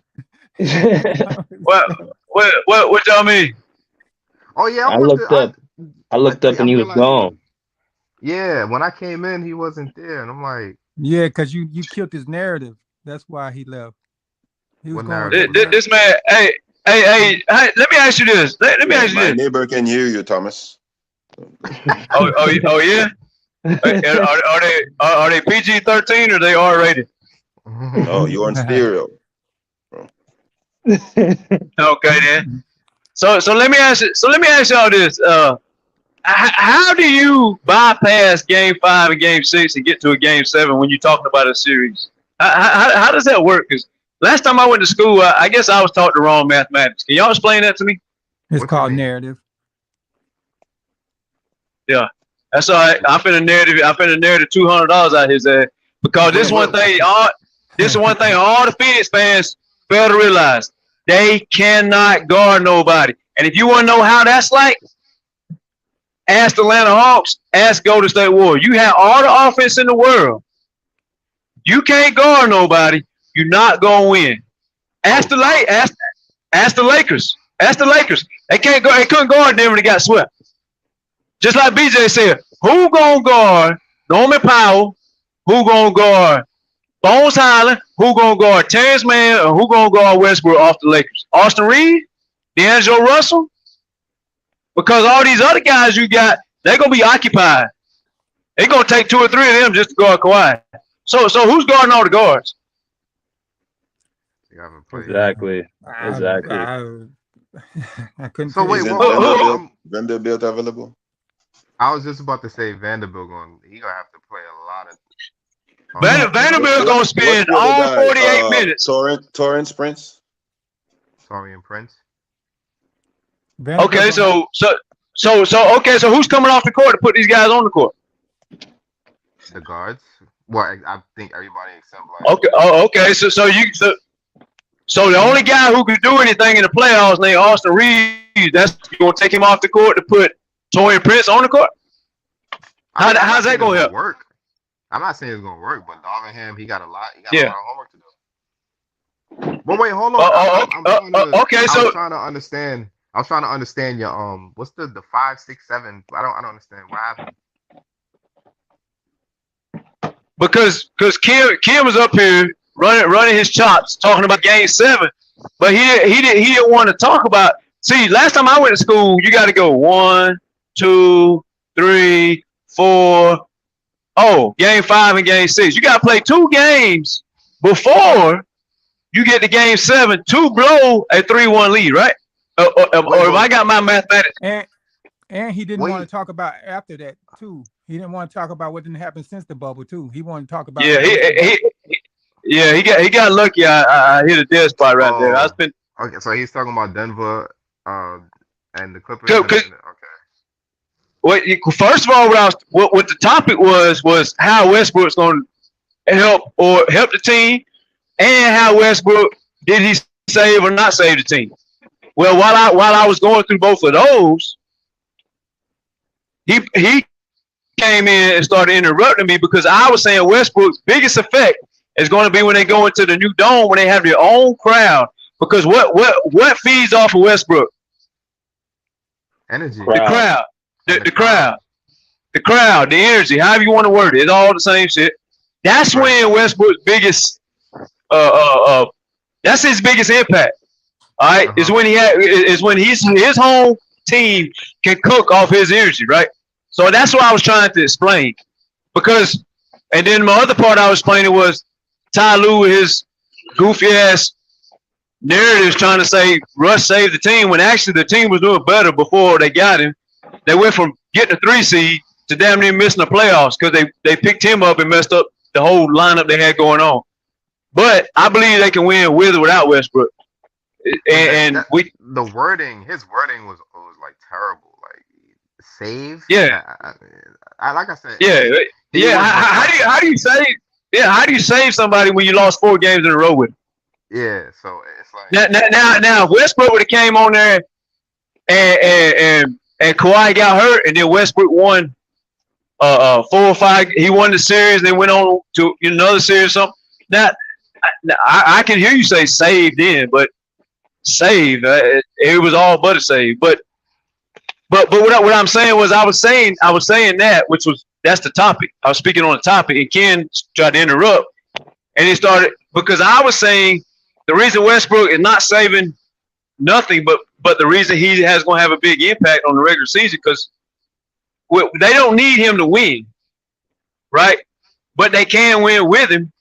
He ran off What himself. what y'all mean? Oh yeah, I I went to. looked up. I looked up I and he was realized he was. gone. Yeah, when I came in, he wasn't there, and I'm like, Yeah, because you killed his narrative. That's why he left. He was what going narrative with was that? This man, hey, let me ask you this. Let me Yeah, ask you my this. neighbor can hear you, Thomas. Oh yeah. Are they PG-13 or they R-rated? No, you're on stereo. Okay then. So let me ask you. So let me ask y'all this. How do you bypass Game 5 and Game 6 and get to a Game 7 when you're talking about a series? How does that work? Because last time I went to school, I guess I was taught the wrong mathematics. Can y'all explain that to me? It's What you called mean? narrative. Yeah, that's all right. I'm finna narrative $200 out his ass because this one thing. This is one thing all the Phoenix fans fail to realize. They cannot guard nobody. And if you want to know how that's like, ask the Atlanta Hawks, ask Golden State Warriors. You have all the offense in the world. You can't guard nobody. You're not gonna win. Ask the Lakers. Ask the Lakers. Ask the Lakers. They can't go. They couldn't guard them when they got swept. Just like BJ said, who gonna guard Norman Powell? Who gonna guard Bones Highland? Who gonna guard Terrence Mann? Or who gonna guard Westbrook off the Lakers? Austin Reed? D'Angelo Russell? Because all these other guys you got, they're gonna be occupied. They're gonna take 2 or 3 of them just to guard Kawhi. So who's guarding all the guards? You haven't played. Exactly. I, Exactly. I couldn't. So tell wait, you. Isn't what? Vanderbilt available? I was just about to say Vanderbilt he gonna have to play a lot of. Vanderbilt gonna spend all 48 minutes. Torrance Prince. Sorry, and Prince. Okay, so who's coming off the court to put these guys on the court? The guards. Well, I think everybody except like. Okay. So the only guy who could do anything in the playoffs named Austin Reeves. That's you gonna take him off the court to put Torian Prince on the court? How's that gonna help? Work. I'm not saying it's gonna work, but Darvingham, he got a lot. He got a lot of homework to do. But wait, hold on. Okay, I so was trying to understand. I was trying to understand your what's the 5, 6, 7? I don't understand what happened. because Kim was up here running his chops talking about Game 7, but he didn't want to talk about. See, last time I went to school, you got to go 1, 2, 3, 4. Oh, Game 5 and Game 6. You got to play 2 games before you get to Game 7 to blow a 3-1 lead, right? Or if I got my mathematics. And he didn't want to talk about after that too. He didn't want to talk about what didn't happen since the bubble too. He wanted to talk about. Yeah, he got lucky. I hit a dead spot right there. Okay, so he's talking about Denver, and the Clippers. Okay. Well, first of all, what the topic was how Westbrook's going to help the team, and how Westbrook did he save or not save the team. Well, while I was going through both of those, he came in and started interrupting me because I was saying Westbrook's biggest effect is going to be when they go into the new dome when they have their own crowd. Because what feeds off of Westbrook? Energy. The crowd. The crowd, the energy, however you want to word it, it's all the same shit. That's when Westbrook's biggest, that's his biggest impact. All right, is when his home team can cook off his energy, right? So that's what I was trying to explain. Because, and then my other part I was explaining was Ty Lue with his goofy ass narratives trying to say Russ saved the team when actually the team was doing better before they got him. They went from getting a 3 seed to damn near missing the playoffs because they picked him up and messed up the whole lineup they had going on. But I believe they can win with or without Westbrook. And the wording, his wording was like terrible. Like save. Yeah. Like I said. Yeah. How do you save? Yeah. How do you save somebody when you lost 4 games in a row with him? Yeah. So it's like now Westbrook would have came on there and Kawhi got hurt and then Westbrook won 4 or 5. He won the series, then went on to another series or something. Now, I can hear you say saved in, but save it was all but a save. But what I'm saying was I was saying that, which was that's the topic. I was speaking on the topic, and Ken tried to interrupt, and he started because I was saying the reason Westbrook is not saving nothing, but the reason he has going to have a big impact on the regular season because they don't need him to win, right? But they can win with him,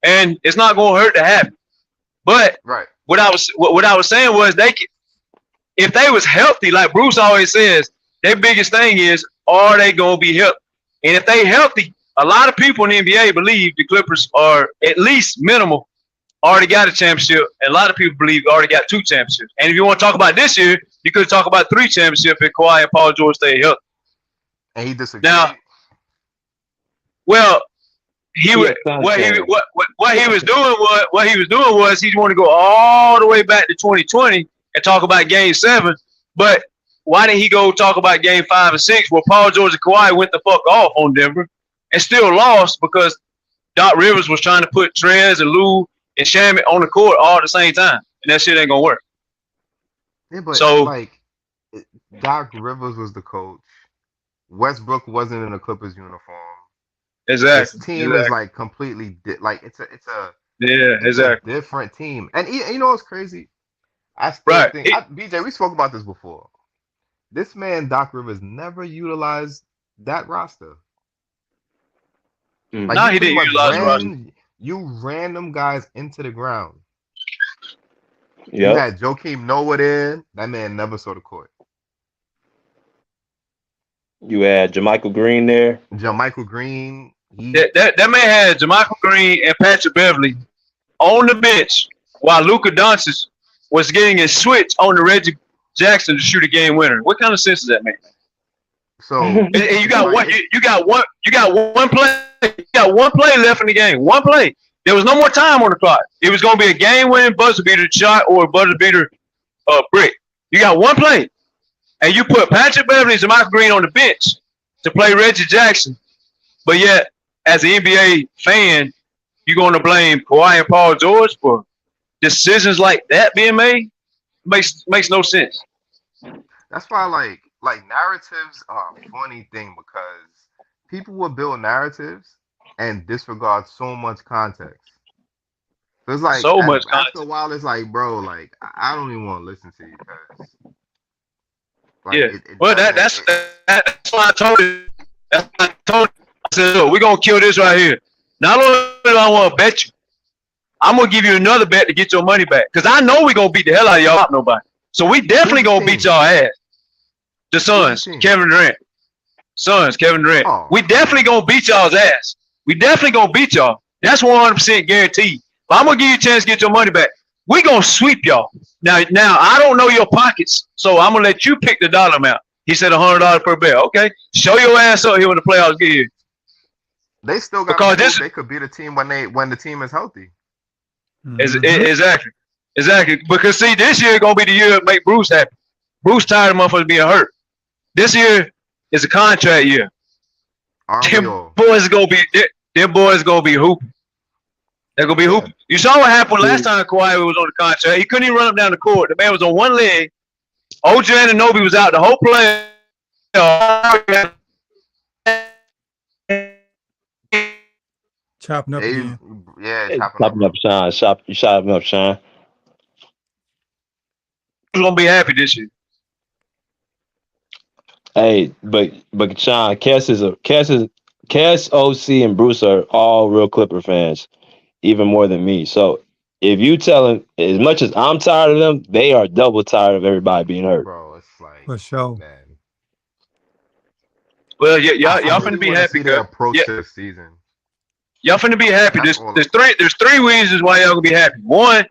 and it's not going to hurt to have him. But Right. what I was saying was if they was healthy, like Bruce always says, their biggest thing is are they going to be healthy? And if they healthy, a lot of people in the NBA believe the Clippers are at least minimal already got a championship, and a lot of people believe already got 2 championships. And if you want to talk about this year, you could talk about 3 championships if Kawhi and Paul George stay healthy. And he disagreed. Now, well, what he was doing was he wanted to go all the way back to 2020 and talk about Game 7, but why didn't he go talk about Game 5 and 6 where Paul George and Kawhi went the fuck off on Denver and still lost because Doc Rivers was trying to put Trez and Lou and Shamit on the court all at the same time, and that shit ain't gonna work. Yeah, but So like Doc Rivers was the coach. Westbrook wasn't in the Clippers uniform. exactly, This team is like completely it's a different team. And you know what's crazy? I still think BJ, we spoke about this before. This man Doc Rivers never utilized that roster. Mm. Like No, he didn't utilize the roster. You ran them guys into the ground. Yeah. You had Joakim Noah there. That man never saw the court. You had JaMychal Green there. JaMychal Green. That man had JaMychal Green and Patrick Beverly on the bench while Luka Doncic was getting a switch on the Reggie Jackson to shoot a game winner. What kind of sense does that make? So and you got one. You got one play. You got one play left in the game. One play. There was no more time on the clock. It was going to be a game-winning buzzer beater shot or a buzzer beater brick. You got one play, and you put Patrick Beverly and JaMychal Green on the bench to play Reggie Jackson. But yet, as an NBA fan, you're going to blame Kawhi and Paul George for decisions like that being made? Makes no sense. That's why, like narratives are a funny thing because people will build narratives and disregard so much context. So it's like after a while, it's like, bro, like I don't even want to listen to you because, like, that's why I told you. That's why I told you. I said, look, we're gonna kill this right here. Not only do I want to bet you, I'm gonna give you another bet to get your money back because I know we're gonna beat the hell out of y'all. Nobody. So we definitely gonna beat y'all ass. The Suns, Kevin Durant. Suns, Kevin Durant. Oh. We definitely gonna beat y'all's ass. We definitely gonna beat y'all. That's 100% guaranteed. But I'm gonna give you a chance to get your money back. We gonna sweep y'all. Now I don't know your pockets, so I'm gonna let you pick the dollar amount. He said $100 per bet. Okay, show your ass up here when the playoffs get here. They still got they could beat a team when the team is healthy. Mm-hmm. Exactly. Because see, this year gonna be the year to make Bruce happy. Bruce tired of motherfuckers being hurt. This year is a contract year. Them boys gonna be hooping. They're gonna be hooping. You saw what happened last time Kawhi was on the contract. He couldn't even run up down the court. The man was on one leg. OJ Anunoby was out the whole play. Chopping up again. Yeah, chopping up Sean. You shot him up, Sean. Who's gonna be happy this year? Hey, but Sean, Cass, OC, and Bruce are all real Clipper fans, even more than me. So if you tell them, as much as I'm tired of them, they are double tired of everybody being hurt. Bro, it's like for sure, man. Well, y'all finna be happy. Their approach to the season. Y'all finna be happy. There's three reasons why y'all gonna be happy. One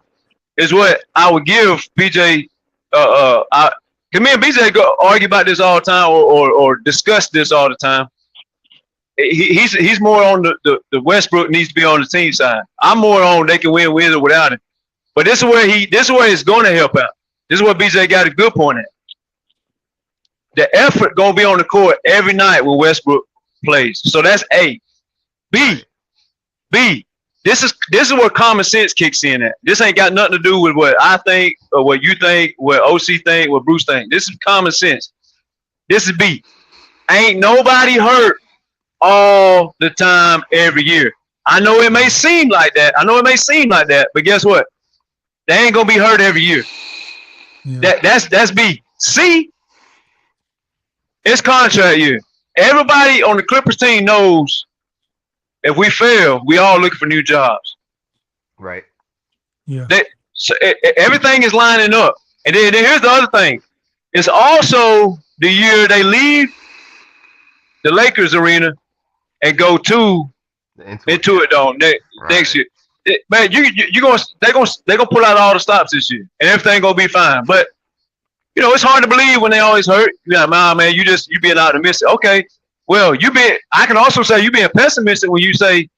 is what I would give PJ. Cause me and BJ go argue about this all the time, or discuss this all the time. He's more on the Westbrook needs to be on the team side. I'm more on they can win with or without him. But this is where it's going to help out. This is where BJ got a good point at. The effort gonna be on the court every night with Westbrook plays. So that's A. B. This is where common sense kicks in at. This ain't got nothing to do with what I think or what you think, what OC think, what Bruce think. This is common sense. This is B. Ain't nobody hurt all the time every year. I know it may seem like that. But guess what? They ain't gonna be hurt every year. Yeah. That's B. C. It's contract year. Everybody on the Clippers team knows if we fail, we all looking for new jobs. Right. Yeah. Everything is lining up. And then here's the other thing. It's also the year they leave the Lakers arena and go to into it though next year. Man, they're gonna pull out all the stops this year, and everything gonna be fine. But it's hard to believe when they always hurt. You're like, man, you being optimistic. Okay, well, I can also say you being pessimistic when you say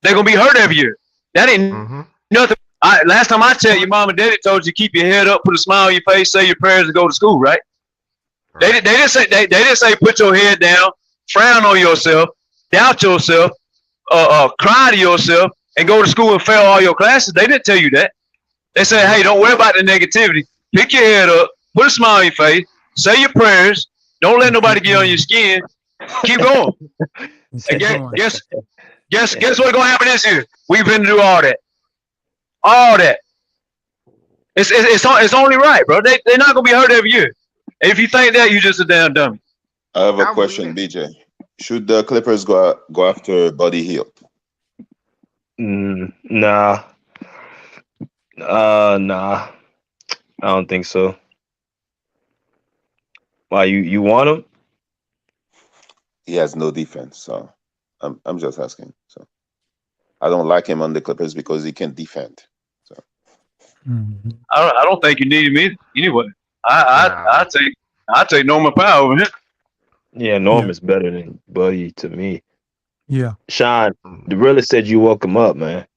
they're gonna be hurt every year. That ain't nothing. Last time I checked, your mom and daddy told you keep your head up, put a smile on your face, say your prayers, and go to school, right? They didn't say put your head down, frown on yourself, doubt yourself, cry to yourself, and go to school and fail all your classes. They didn't tell you that. They said, hey, don't worry about the negativity. Pick your head up, put a smile on your face, say your prayers, don't let nobody get on your skin, keep going. And guess what's gonna happen this year? We've been to do all that. All that. It's only right, bro. They're not gonna be hurt every year. If you think that, you're just a damn dummy. I have a question, BJ. Should the Clippers go after Buddy Hield? Nah. Nah. I don't think so. Why you want him? He has no defense, so I'm just asking. So I don't like him on the Clippers because he can't defend. So I don't think you need him anyway. I take Norman Powell over here. Yeah, Norm is better than Buddy to me. Yeah. Sean, the realist said you woke him up, man.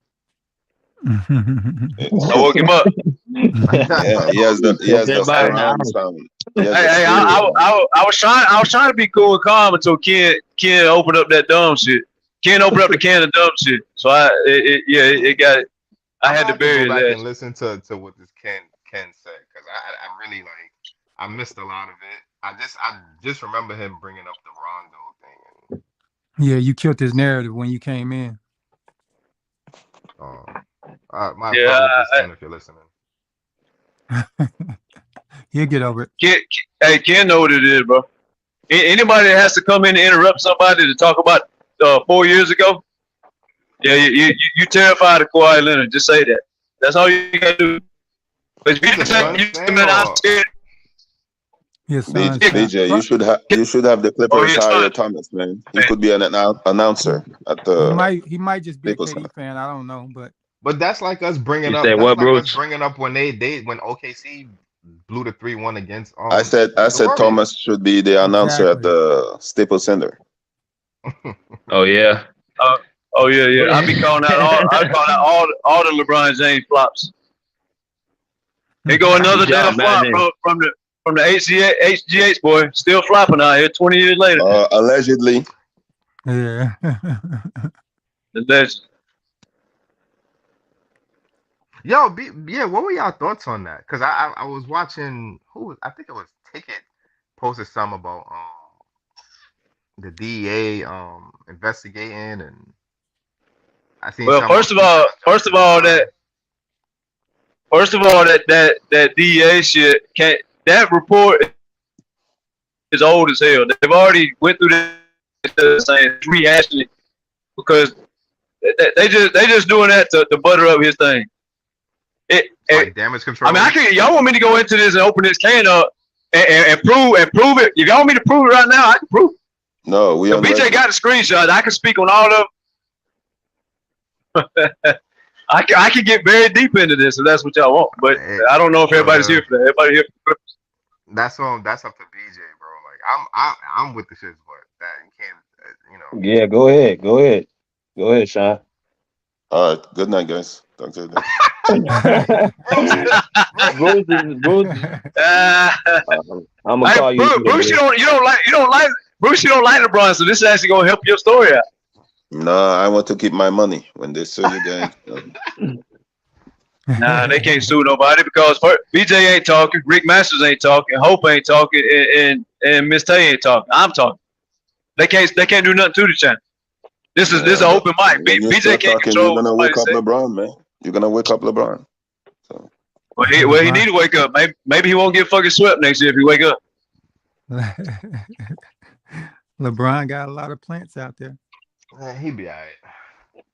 I woke him up. Yeah, he has the surround sound. Hey, I was trying to be cool and calm until Ken opened up that dumb shit. Ken opened up the can of dumb shit. So it got it. I had to bury that. that. And listen to what this Ken said, because I really I missed a lot of it. I just remember him bringing up the Rondo thing. Yeah, you killed his narrative when you came in. My apologies, Ken, if you're listening. He'll get over it. Ken know what it is, bro. Anybody that has to come in and interrupt somebody to talk about 4 years ago, yeah, you terrified of Kawhi Leonard. Just say that. That's all you gotta do. But if you say Yes, BJ, you should have the Clippers hire Thomas, man. He could be an announcer at the. He might just be a KD fan. I don't know, but that's like us bringing up. Bringing up when when OKC blew the 3-1 against. I said Thomas should be the announcer at the Staples Center. Oh yeah. Yeah. I be calling out all the LeBron James flops. They go another damn flop from the HGH boy, still flopping out here 20 years later. Allegedly. Yeah. Yo, what were y'all thoughts on that? Because I was watching I think it was Ticket posted some about the DEA investigating, and I think. Well, first of all, that DEA shit that report is old as hell. They've already went through this saying rehashing it because they just doing that to butter up his thing. Like damage control. I mean, y'all want me to go into this and open this can up and prove it? If y'all want me to prove it right now, I can prove it. No, BJ got a screenshot. I can speak on all of them. I can get very deep into this if that's what y'all want, but I don't know if everybody's here for that. Everybody here for That's up to BJ, bro. Like I'm with the shit, but that you can't, Yeah, go ahead, Sean. All right, good night, guys. Talk to you later. I'm gonna call you. Bruce, you don't like Bruce, you don't like LeBron, so this is actually gonna help your story out. No, I want to keep my money. When they sue you guys, Nah, they can't sue nobody because BJ ain't talking, Rick Masters ain't talking, Hope ain't talking, and Miss Tay ain't talking. I'm talking. They can't do nothing to the channel. This is yeah, an but open mic. when you BJ start can't talking, you're control what gonna somebody wake up say. LeBron, man. You're gonna wake up LeBron. So Well, he need to wake up. Maybe he won't get fucking swept next year if he wake up. LeBron got a lot of plants out there. He be all right.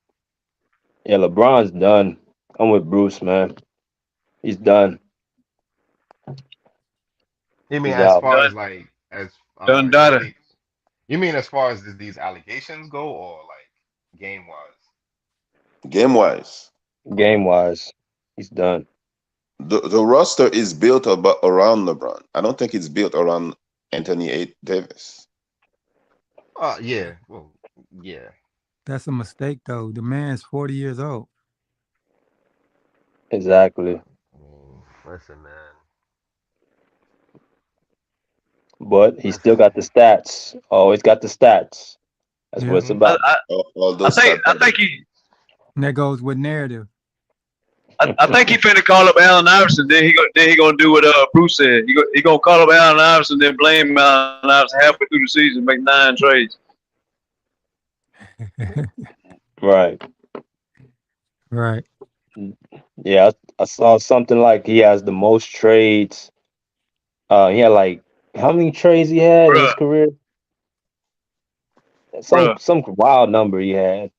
Yeah, LeBron's done. I'm with Bruce, man. He's done. You mean He's as out. far Done, as like as done, you done. think? You mean as far as these allegations go, or like game wise? game wise, Game wise, he's done. the roster is built around LeBron. I don't think it's built around Anthony Davis. Yeah. Well, yeah. That's a mistake, though. The man's 40 years old. Exactly. Listen, man. But he still Listen. got the stats. Always got the stats. That's what Yeah. it's Hmm. I, about. I, All I those think stats. I think he And that goes with narrative. I think he finna call up Allen Iverson. Then he gonna do what Bruce said. He gonna call up Allen Iverson, then blame Allen Iverson halfway through the season, make 9 trades. Right. Right. Yeah, I saw something like he has the most trades. He had like how many trades he had in his Bruh, career? Some bruh, some wild number he had.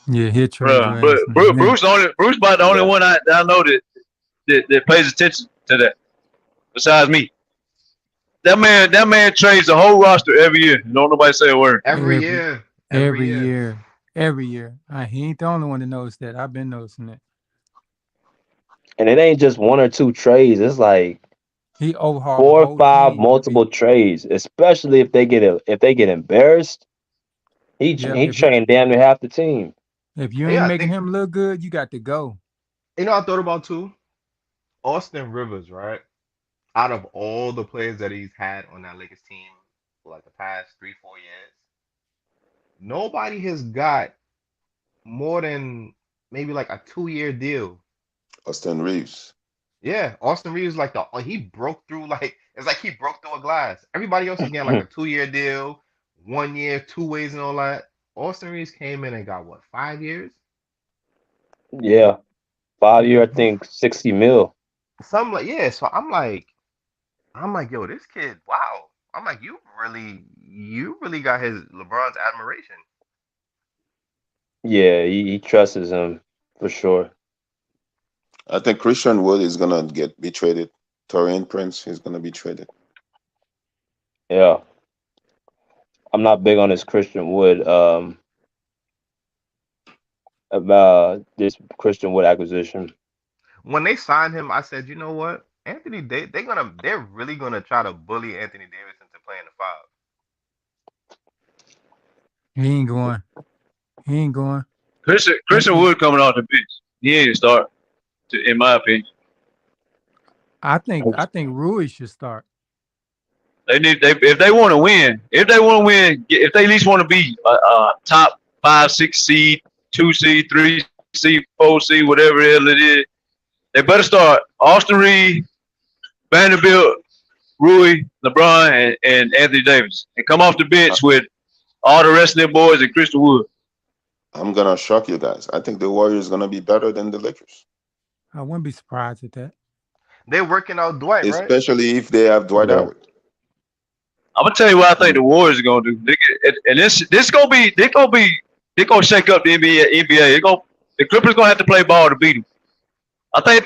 Yeah, he'll trade bruh. your But ass in a minute. Bruce about the only Yeah. one I know that pays attention to that. Besides me, that man trades the whole roster every year. Don't nobody say a word. Every Every year. Every every year. year. Every year. He ain't the only one to notice that. I've been noticing that. And it ain't just one or two trades. It's like He overhauled the 4 or whole 5 team, multiple trades, especially if they get embarrassed. Yep. He trained damn near half the team. If you ain't Yeah, I making think him look good, you got to go. I thought about too. Austin Rivers, right? Out of all the players that he's had on that Lakers team for like the past 3, 4 years, nobody has got more than maybe like a 2 year deal. Austin Reeves. Yeah, Austin Reeves like he broke through like it's like he broke through a glass. Everybody else is getting like a 2 year deal, 1 year, 2 ways and all that. Austin Reeves came in and got what, 5 years? Yeah. 5 year, I think 60 mil. Something like yeah. So I'm like, yo, this kid, wow. I'm like, you really got his LeBron's admiration. Yeah, he trusts him for sure. I think Christian Wood is gonna be traded. Torian Prince is gonna be traded. Yeah. I'm not big on this Christian Wood about this Christian Wood acquisition. When they signed him, I said, you know what? They're really gonna try to bully Anthony Davis into playing the five. He ain't going. He ain't going. Christian Anthony, Wood coming off the bench. He ain't start, in my opinion. I think Rui should start. If they want to win, if they at least want to be a top 5, 6 seed, 2 seed, 3 seed, 4 seed, whatever the hell it is, they better start Austin Reed, Vanderbilt, Rui, LeBron, and Anthony Davis, and come off the bench with all the rest of their boys and Christian Wood. I'm gonna shock you guys. I think the Warriors gonna be better than the Lakers, I wouldn't be surprised at that. They're working out Dwight, right? especially if they have Dwight Yeah. Howard. I'm gonna tell you what I think the Warriors are gonna do. And this gonna shake up the NBA. The Clippers gonna have to play ball to beat them. I think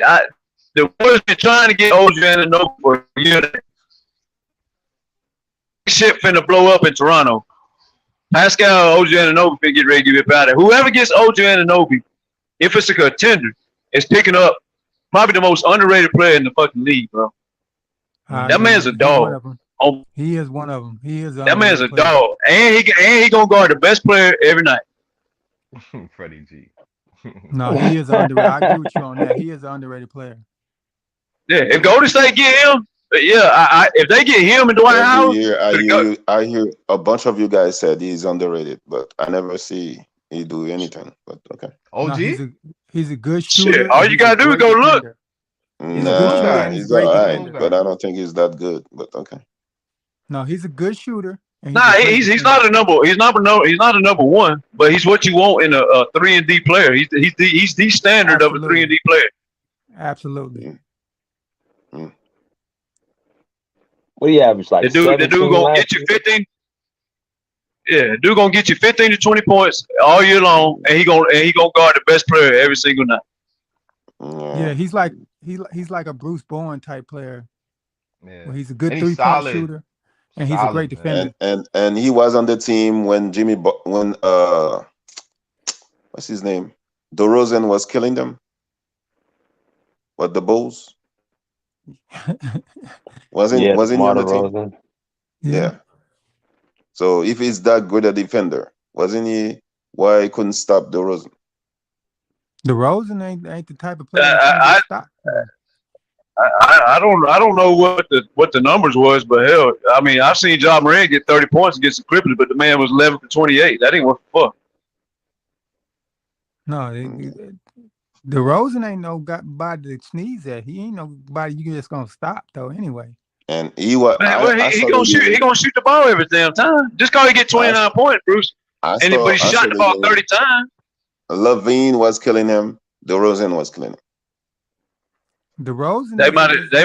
the Warriors been trying to get OG Anunoby for a year. Shit finna blow up in Toronto. Pascal, OG Anunoby finna get ready to get out of there. Whoever gets OG Anunoby, if it's a contender, is picking up probably the most underrated player in the fucking league, bro. That man's a He's one dog. of them. Oh, He is one of them. He is. that man's a player. dog, and he gonna guard the best player every night. Freddie G. No, he is underrated. I agree with you on that. He is an underrated player. Yeah, if Golden State get him, But yeah, if they get him and Dwight Every Howard, year could go. I hear a bunch of you guys said he's underrated, but I never see he do anything. But okay. No, OG? he's a good Shit, shooter all and you he's a gotta do is great go look. defender. He's He's a a good flow shooter Nah, and guy. he's a he's great all He's a right, flow defender. but guy. I don't think he's that good. But okay. No, he's a good shooter and he's a Nah, great he's defender. not a number. He's not a number one, but he's what you want in a 3-and-D player. He's the standard of a 3-and-D player. Absolutely. Mm, mm. What do you average? Like The dude 17 gonna last get you year? 15. Yeah, dude gonna get you 15 to 20 points all year long, and he gonna guard the best player every single night. Yeah, he's like he's like a Bruce Bowen type player Yeah. where he's a good And he's 3-point solid. shooter and he's a great Solid, man. defender. And he was on the team when when what's his name? DeRozan was killing them. What, the Bulls? Wasn't he DeMar on the team? DeRozan. Yeah. So if he's that good a defender, wasn't he? Why he couldn't stop DeRozan? DeRozan ain't the type of player I, that's gonna I, get stopped. I don't know what the numbers was, but hell, I mean, I've seen Ja Morant get 30 points against the Clippers, but the man was 11 for 28. That ain't what the fuck. No, DeRozan ain't nobody to sneeze at. He ain't nobody you just gonna stop though. Anyway, And he was. Man, well, I he saw gonna the shoot. He game. gonna shoot the ball every damn time. Just cause he get 29 points, Bruce, I but he saw shot the the ball game. 30 times. Levine was killing him. DeRozan was killing him. DeRozan They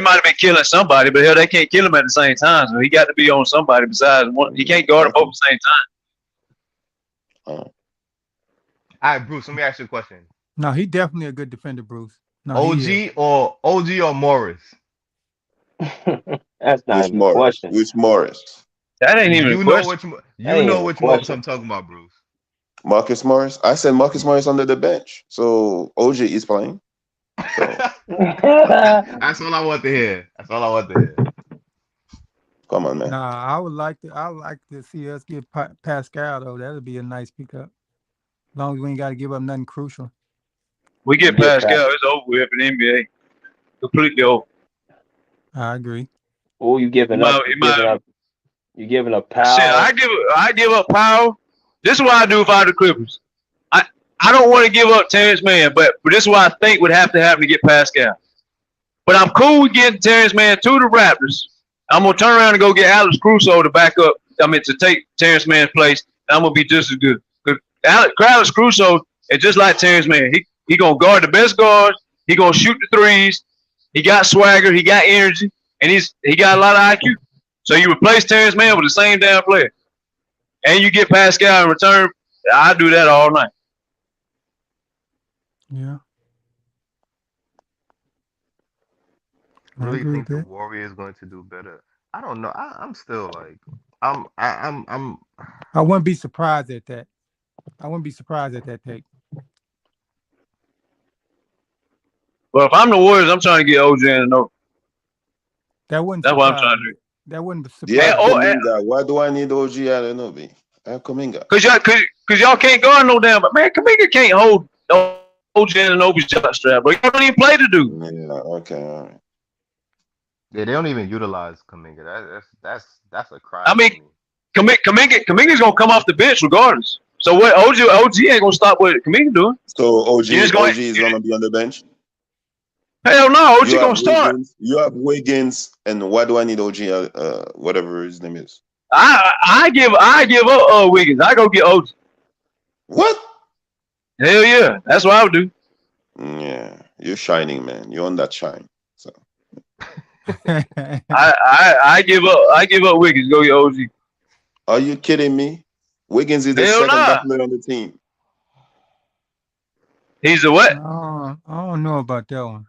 might have been killing somebody, but hell, they can't kill him at the same time. So he got to be on somebody besides one. He can't guard them both at the same time. All right, Bruce, let me ask you a question. No, he definitely a good defender, Bruce. No, he is. OG or Morris? That's not Which even a Morris? question. Which Morris? That ain't even a You know question. which That ain't even a Morris question. I'm talking about, Bruce. Marcus Morris. I said Marcus Morris under the bench. So OG is playing. So That's all I want to hear. That's all I want to hear. come on, man. Nah, I would like to see us get Pascal though. That'd be a nice pickup. As long as we ain't got to give up nothing crucial. We get We get Pascal, it's over with in the NBA. Completely over. I agree. Oh, you giving up? You giving up Powell? Shit, I give up Powell. This is what I do if I were the Clippers. I don't want to give up Terrence Mann, but this is what I think would have to happen to get Pascal. But I'm cool with getting Terrence Mann to the Raptors. I'm gonna turn around and go get Alex Caruso to back up. I mean, to take Terrence Mann's place. I'm gonna be just as good. Because Alex Caruso is just like Terrence Mann. He gonna guard the best guards. He gonna shoot the threes. He got swagger. He got energy, and he got a lot of IQ. So you replace Terrence Mann with the same damn player, and you get Pascal in return. I do that all night. Yeah. I Really agree think with the that. Warriors going to do better? I don't know. I'm still like I'm I wouldn't be surprised at that. I wouldn't be surprised at that take. But if I'm the Warriors, I'm trying to get OJ and no. That wouldn't. That's what I'm surprise trying to me. do. That wouldn't surprise Yeah, me. Kuminga. Why do I need OG Anunoby? Kuminga. Cause y'all can't guard no damn. But man, Kaminga can't hold OJ and Nobi's shot strap, bro. Y'all don't even play the dude. Yeah, okay, all right. yeah, they don't even utilize Kuminga. That's a crime. I mean, to me. Kaminga's gonna come off the bench regardless. So what OG ain't gonna stop what Kaminga doing. So OG You just go ahead- is gonna be on the bench. Hell no, OG You gonna have start. You have Wiggins, and why do I need OG? Whatever his name is. I give up Wiggins. I go get OG. What? Hell yeah, that's what I would do. Yeah, you're shining, man. You're on that shine. So I give up Wiggins. Go get OG. are you kidding me? Wiggins is the Hell second nah. best player on the team. He's the what? I don't know about that one.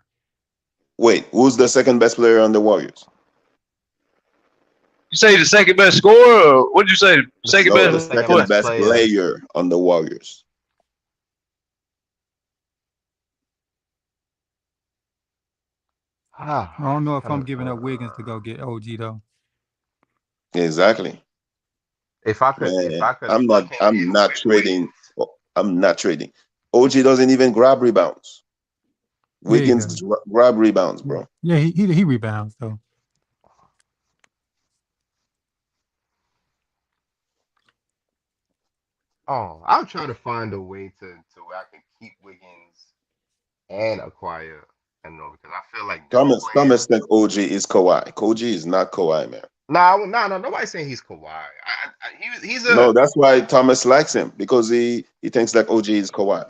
Wait, who's the second best player on the Warriors? You say the second best scorer, or what did you say? Second No, the best. second What? best player on the Warriors. I don't know if I'm giving up Wiggins to go get OG though. Exactly. If I could, Man, if I could, I'm not trading. I'm not trading. OG doesn't even grab rebounds. Yeah, he Wiggins does. grab rebounds, bro. Yeah, he rebounds though. Oh, I'll try to find a way to where I can keep Wiggins and acquire know because I feel like them Thomas playing. think OG is Kawhi. OG is not Kawhi, man. Nah. Nobody's saying he's Kawhi. He's a. No, that's why Thomas likes him because he thinks like OG is Kawhi.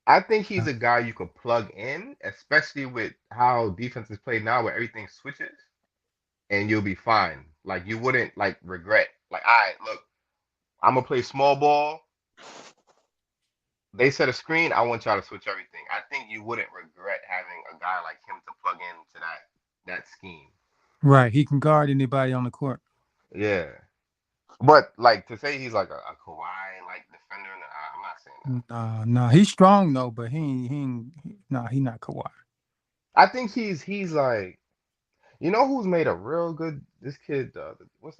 I think he's a guy you could plug in, especially with how defenses play now, where everything switches, and you'll be fine. Like you wouldn't like regret. Like, all right, look, I'm gonna play small ball. They set a screen. I want y'all to switch everything. I think you wouldn't regret having a guy like him to plug into that scheme. Right. He can guard anybody on the court. Yeah, but like to say he's like a Kawhi like defender, I'm not saying that. No, he's strong though, but he not Kawhi. I think he's like who's made a real good this kid what's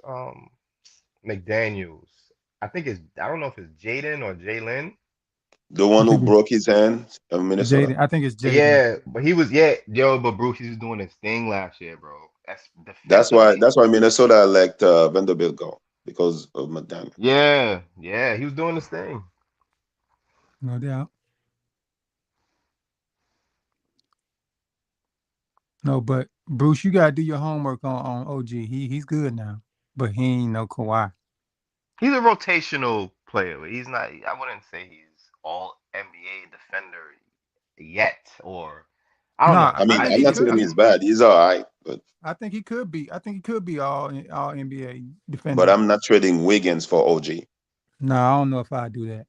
McDaniels. I don't know if it's Jaden or Jalen. The I one who think broke his hand in it's Minnesota. Jaden. I think it's Jaden. Yeah, but he was yo, but Bruce, he was doing his thing last year, bro. That's That's why defensively. that's why Minnesota let Vanderbilt go because of McDaniel. Yeah, he was doing his thing. No doubt. No, but Bruce, you gotta do your homework on OG. He's good now, but he ain't no Kawhi. He's a rotational player. He's not. I wouldn't say he's all NBA defender yet, or I don't No, know. I mean, I think I'm he not could saying be. he's bad. He's all right, I think he could be. I think he could be all NBA but defender. I'm not trading Wiggins for OG. No, I don't know if I do that.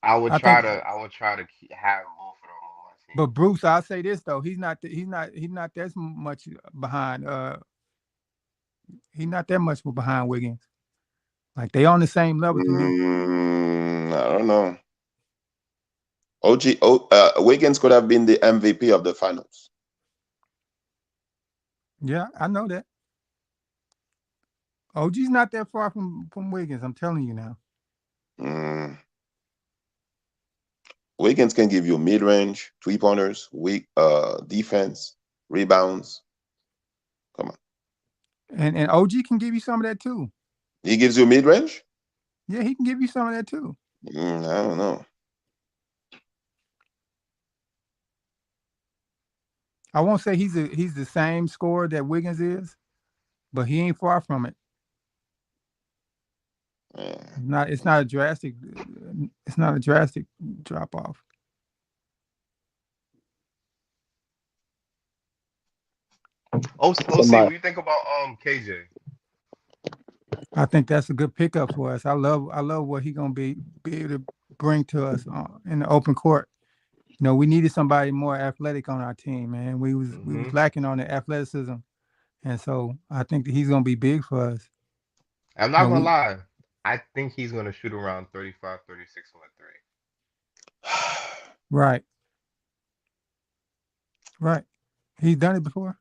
I would I try think, to. I would try to have both of them on my but team. Bruce, I'll say this though, he's not that much behind. He's not that much behind Wiggins. Like they on the same level to me. I don't know. Wiggins could have been the MVP of the finals. Yeah, I know that. OG's not that far from Wiggins. I'm telling you now. Mm, Wiggins can give you mid range, 3 pointers, weak defense, rebounds. Come on, And OG can give you some of that too. he gives you mid range. Yeah, he can give you some of that too. I don't know. I won't say he's the same scorer that Wiggins is, but he ain't far from it. Yeah. It's not a drastic it's not a drastic drop off. OC, what Somebody. do you think about KJ? I think that's a good pickup for us. I love what he gonna be able to bring to us in the open court. You know, we needed somebody more athletic on our team, man. We was Hmm. lacking on the athleticism, and so I think that he's gonna be big for us. I'm You not know, gonna we lie. I think he's gonna shoot around 35, 36 from the three. right, right. He's done it before.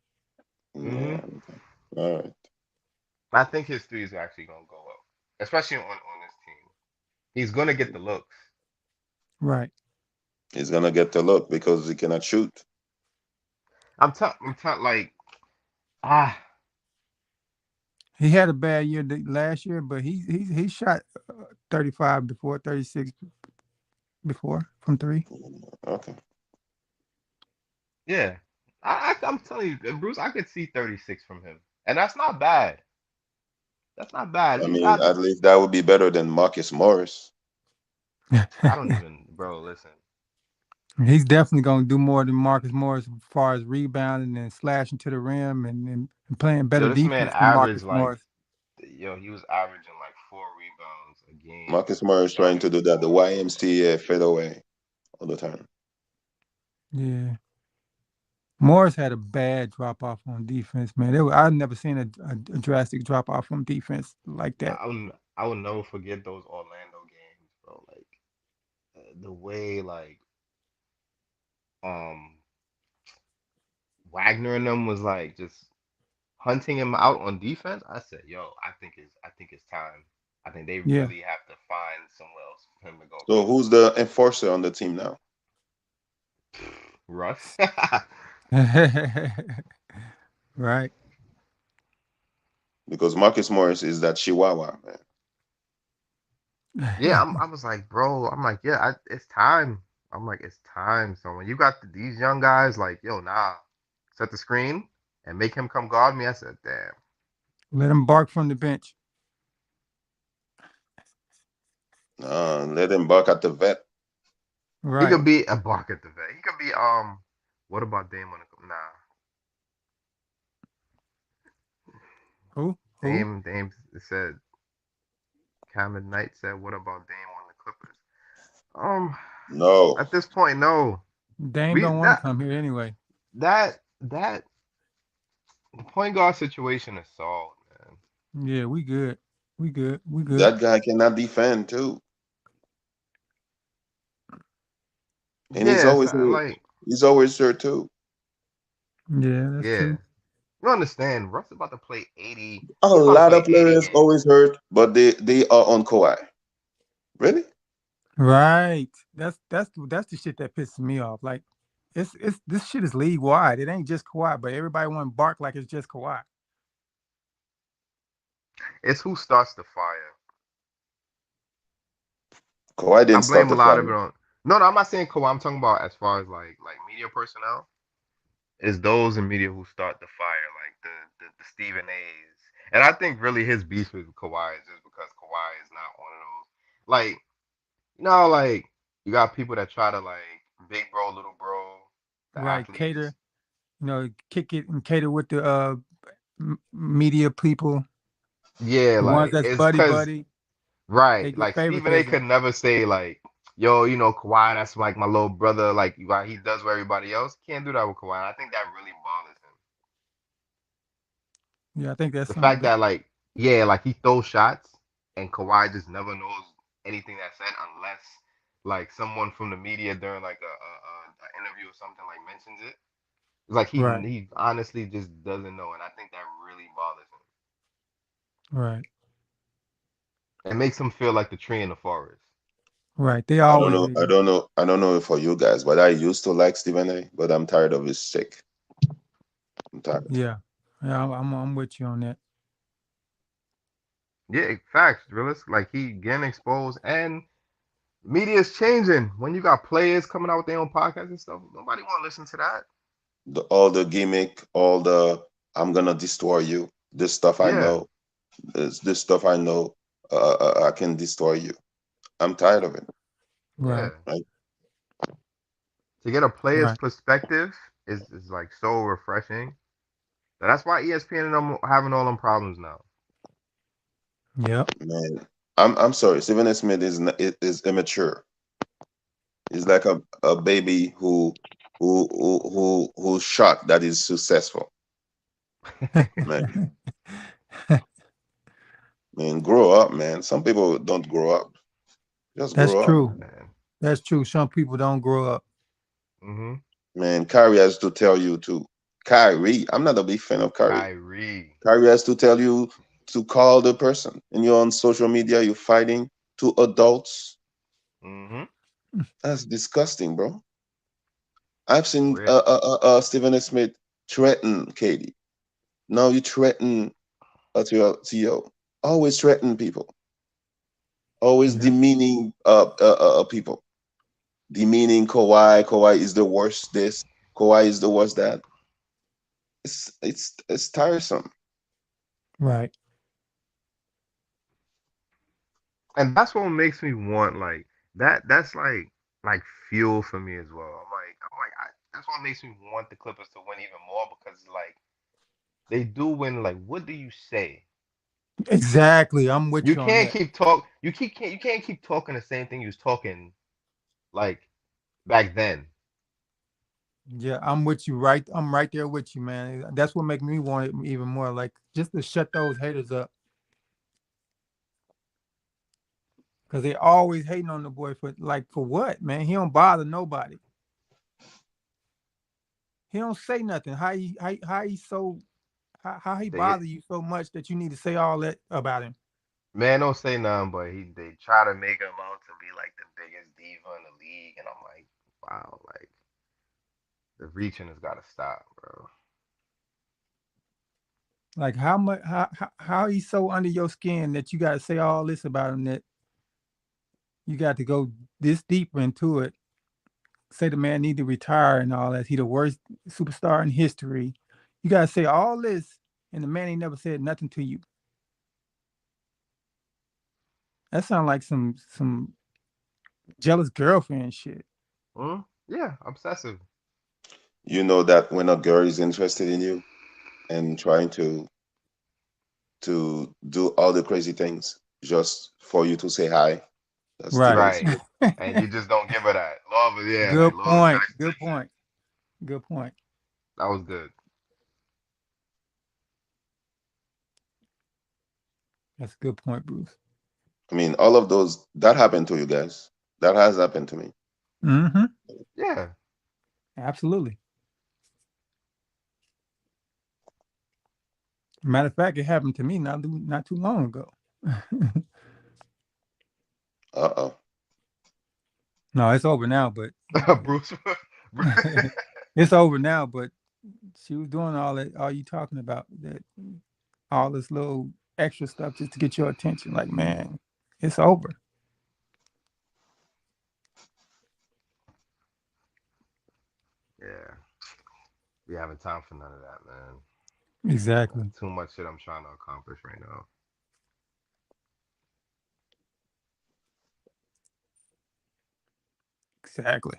Hmm. Yeah. All right. I think his three is actually gonna go up, especially on this team. He's gonna get the looks. Right. He's gonna get the look because he cannot shoot. I'm like ah. He had a bad year last year, but he shot 35 before, 36 before from three. Okay. Yeah, I'm telling you, Bruce, I could see 36 from him, and that's not bad. That's not bad. I He's mean, got. at least that would be better than Marcus Morris. I don't even, bro. Listen, He's definitely going to do more than Marcus Morris as far as rebounding and slashing to the rim and playing better yo, this man defense than averaged Marcus like, Morris. yo, he was averaging like 4 rebounds a game, Marcus Morris trying averaging to do that, the 4 points. YMCA fadeaway all the time. Yeah. Morris had a bad drop off on defense, man. I've never seen a drastic drop off from defense like that. I will never forget those Orlando games, bro. Like the way like um Wagner and them was like just hunting him out on defense. I said, yo, I think it's time. I think they Yeah. really have to find somewhere else for him to go So who's the enforcer on the team now? because Russ. Right. Because Marcus Morris is that Chihuahua, man. Yeah, I was like, bro, I'm like, yeah, it's time. I'm like, it's time. So when you got these young guys, like, yo, nah, set the screen and make him come guard me. I said, damn, Let him bark from the bench. Let him bark at the vet. he Right. could be a bark at the vet. He could be what about Dame on the nah? Who? Who? Dame said Cameron Knight said, what about Dame on the Clippers? No, At this point, no. Dame We don't want to come here anyway. that point guard situation is solved, man. Yeah, we good. We good. We good. that guy cannot defend too, and he's Yeah, always so, hurt. like, He's always hurt too. Yeah, that's yeah. true. You understand? Russ about to play 80. A He's about to lot play of 80 players games. always hurt, but they are on Kawhi. Really? Right. That's the shit that pisses me off. Like, it's this shit is league wide. It ain't just Kawhi, but everybody want to bark like it's just Kawhi. It's who starts the fire. Kawhi I didn't start blame a the lot of fire. it on. No, I'm not saying Kawhi. I'm talking about as far as like media personnel. It's those in media who start the fire, like the Stephen A's. And I think really his beef with Kawhi is just because Kawhi is not one of those. Like, like you got people that try to like big bro, little bro, the Right. Cater, athletes. kick it and cater with the media people, Yeah, the ones like that's it's buddy because buddy. They right, get like Stephen A. could favoritism. never say like, yo, Kawhi, that's like my little brother. Like why he does with everybody else. Can't do that with Kawhi. And I think that really bothers him. Yeah, I think that's The something fact that that like yeah, like he throws shots and Kawhi just never knows anything that's said unless like someone from the media during like a interview or something like mentions it. It's like right, he honestly just doesn't know, and I think that really bothers right, him. It makes him feel like the tree in the forest. right. They I don't always know. I leave. don't know. I don't know for you guys, but I used to like Stephen A. But I'm tired of his shit. I'm tired. Yeah. Yeah, I'm with you on that. Yeah, facts, realist. Like he getting exposed, and media is changing. When you got players coming out with their own podcasts and stuff, nobody want to listen to that. All the gimmick, all the I'm gonna destroy you. This stuff I Yeah, know. This stuff I know. I can destroy you. I'm tired of it. Right, yeah. Right? To get a player's right. perspective is like so refreshing. That's why ESPN and them having all them problems now. Yep. Man, I'm sorry. Stephen A. Smith is immature. He's like a baby who's shocked that he's successful. Man, man, grow up, man. Some people don't grow up. Just That's grow up. true. Man. That's true. Some people don't grow up. Mm-hmm. Man, Kyrie has to tell you to Kyrie. I'm not a big fan of Kyrie. Kyrie. Kyrie has to tell you to call the person. And you're on social media, you're fighting to adults. Mm-hmm. That's disgusting, bro. I've seen Real. Stephen A. Smith threaten Katie. Now you threaten to CEO. Always threaten people. Always Yeah. demeaning people. Demeaning Kawhi. Kawhi is the worst this. Kawhi is the worst that. It's tiresome. Right. And that's what makes me want like that. That's like fuel for me as well. That's what makes me want the Clippers to win even more because like they do win. Like, what do you say? Exactly. I'm with You you on can't that. keep talk. You can't keep talking the same thing you was talking like back then. Yeah, I'm with you. Right. I'm right there with you, man. That's what makes me want it even more. Like just to shut those haters up. Cause they always hating on the boy for what, man? He don't bother nobody. He don't say nothing. How he so how he They get bother you so much that you need to say all that about him. man don't say nothing, but they try to make him out to be like the biggest diva in the league, and I'm like, wow, like the reaching has got to stop, bro. Like how much how he's so under your skin that you gotta say all this about him that you got to go this deep into it. Say the man need to retire and all that. He the worst superstar in history. You gotta say all this, and the man ain't never said nothing to you. That sounds like some jealous girlfriend shit. Yeah, obsessive. You know that when a girl is interested in you and trying to do all the crazy things just for you to say hi, that's Right. Right. jealousy. And you just don't give her that. Love is yeah, like Good love is point. very Good expensive. point. Good point. That was good. That's a good point, Bruce. I mean, all of those that happened to you guys. That has happened to me. Mm-hmm. Yeah. Absolutely. Matter of fact, it happened to me not too long ago. Uh-oh. No, it's over now, but Bruce. it's over now, but she was doing all that, all you talking about, that all this little extra stuff just to get your attention. Like, man, it's over. Yeah. We having time for none of that, man. Exactly. Too much shit I'm trying to accomplish right now. Exactly.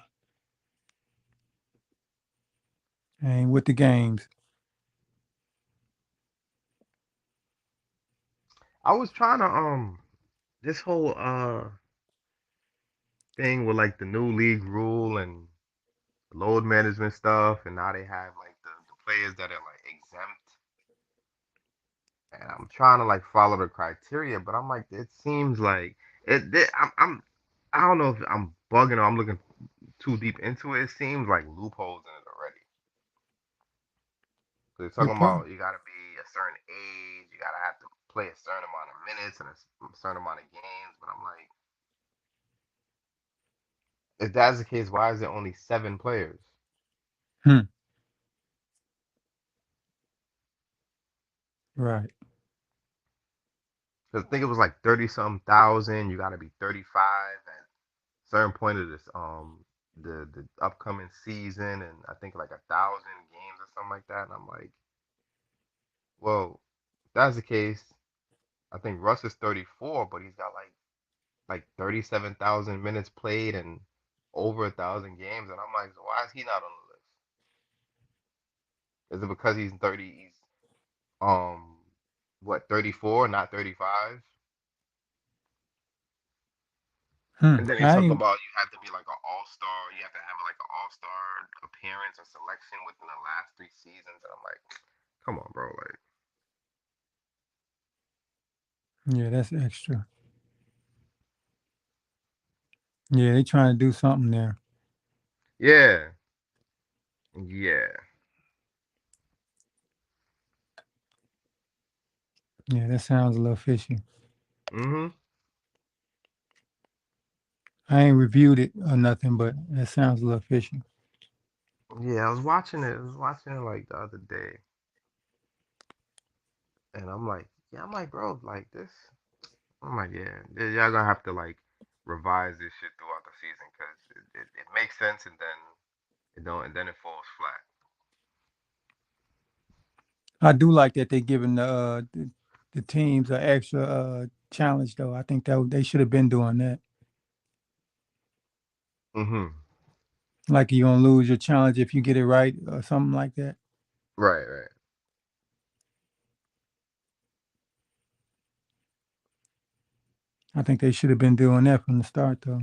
And with the games. I was trying to this whole thing with like the new league rule and load management stuff, and now they have like the players that are like exempt, and I'm trying to like follow the criteria, but I'm like, it seems like I don't know if I'm bugging or I'm looking too deep into it. It seems like loopholes in it already. So they're What talking part? about you gotta be a certain age, you gotta have to play a certain amount of minutes and a certain amount of games, but I'm like, if that's the case, why is there only 7 players? Hmm. Right. Because I think it was like 30 something thousand. You got to be 35 at a certain point of this the upcoming season, and I think like 1,000 games or something like that. And I'm like, well, if that's the case, I think Russ is 34, but he's got like 37,000 minutes played and over 1,000 games, and I'm like, so why is he not on the list? Is it because he's 30? He's um what 34, not 35? Hmm. And then they I talk ain't. about you have to be like an all star. You have to have like an all star appearance or selection within the last 3 seasons. And I'm like, come on, bro. Like, Yeah, that's extra. Yeah, they trying to do something there. yeah, yeah. Yeah, that sounds a little fishy. Mhm. I ain't reviewed it or nothing, but that sounds a little fishy. Yeah, I was watching it. I was watching it like the other day, and I'm like, yeah, I'm like, bro, like this. I'm like, yeah, y'all gonna have to like revise this shit throughout the season because it makes sense and then it don't, and then it falls flat. I do like that they giving the teams an extra challenge though. I think that they should have been doing that. Mhm. Like you gonna lose your challenge if you get it right or something like that. Right, right. I think they should have been doing that from the start though.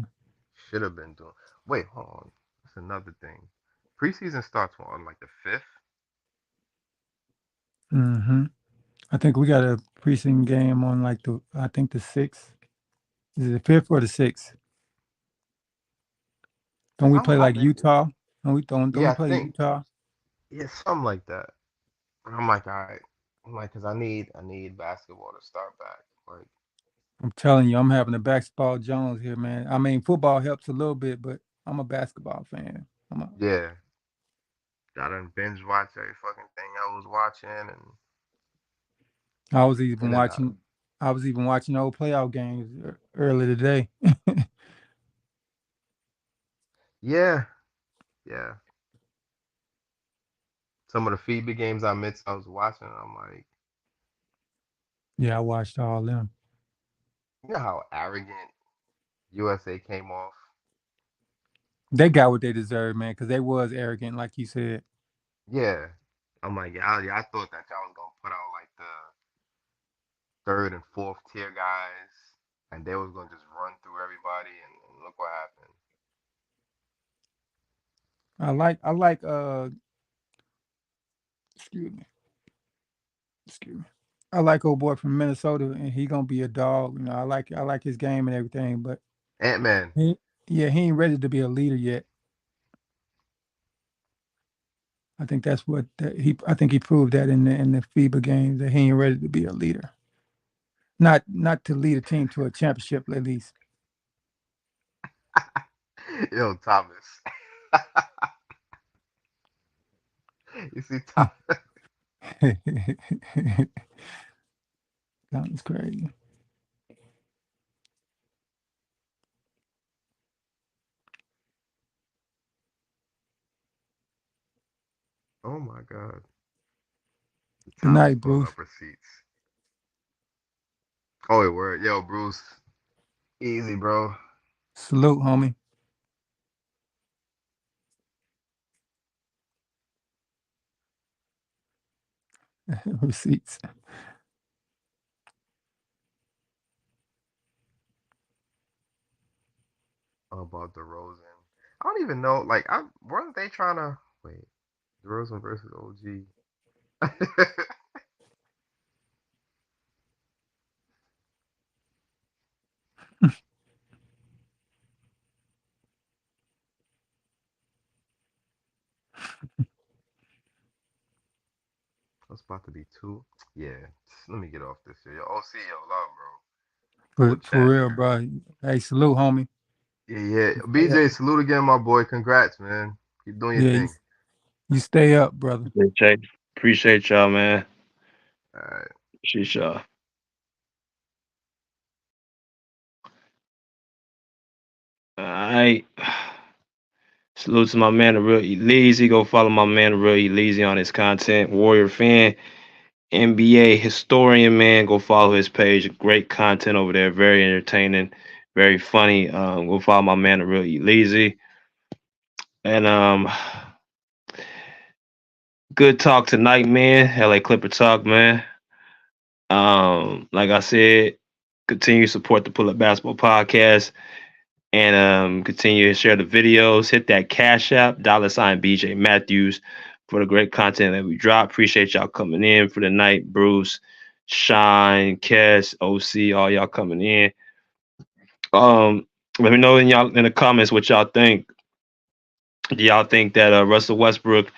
Should have been doing. Wait, hold on. That's another thing. Preseason starts on like the 5th. Hmm. I think we got a preseason game on like I think the sixth. Is it the fifth or the sixth? Don't we play I like think. Utah? Don't Yeah, we I play think. Utah? Yeah, something like that. I'm like, all right. I'm like, cause I need basketball to start back. Like, I'm telling you, I'm having a basketball Jones here, man. I mean, football helps a little bit, but I'm a basketball fan. yeah, I done binge watch every fucking thing I was watching and I was even in and out. watching. I was even watching old playoff games early today. Yeah, yeah. Some of the FIBA games I was watching, I'm like, Yeah, I watched all them. you know how arrogant USA came off? They got what they deserved, man, because they was arrogant, like you said. Yeah. I'm like, yeah, I thought that y'all was gonna put out like the third and fourth tier guys, and they was gonna just run through everybody, and look what happened. I like excuse me, excuse me. I like old boy from Minnesota, and he gonna be a dog. You know, I like his game and everything, but Ant-Man. he, yeah, he ain't ready to be a leader yet. I think that's what I think he proved that in the FIBA games that he ain't ready to be a leader. Not to lead a team to a championship at least. Yo, Thomas. You see Thomas? Sounds crazy. Oh my God. Good Thomas night, pulling Bruce. up receipts. Oh, it word. Yo, Bruce. Easy, bro. Salute, homie. Receipts. About DeRozan. I don't even know. Like, I weren't they trying to wait? DeRozan versus OG. That's about to be two. Yeah. Let me get off this here. Yo, OC, yo, love, bro. We'll For chat. real, bro. Hey, salute, homie. Yeah, yeah. Yeah, BJ, salute again, my boy. Congrats, man. Keep doing your yeah, thing. you stay up, brother. Appreciate y'all, man. All right. Appreciate y'all. All right. Salute to my man, the real Elise. Go follow my man, the real Elise, on his content. Warrior fan, NBA historian, man. Go follow his page. Great content over there. Very entertaining, very funny. Go follow my man, the real Elise. And good talk tonight, man. LA Clipper talk, man. Like I said, continue to support the Pull Up Basketball Podcast. And continue to share the videos. Hit that Cash App, $ BJ Matthews, for the great content that we drop. Appreciate y'all coming in for the night. Bruce, Shine, Kes, OC, all y'all coming in. Let me know in the comments what y'all think. Do y'all think that Russell Westbrook,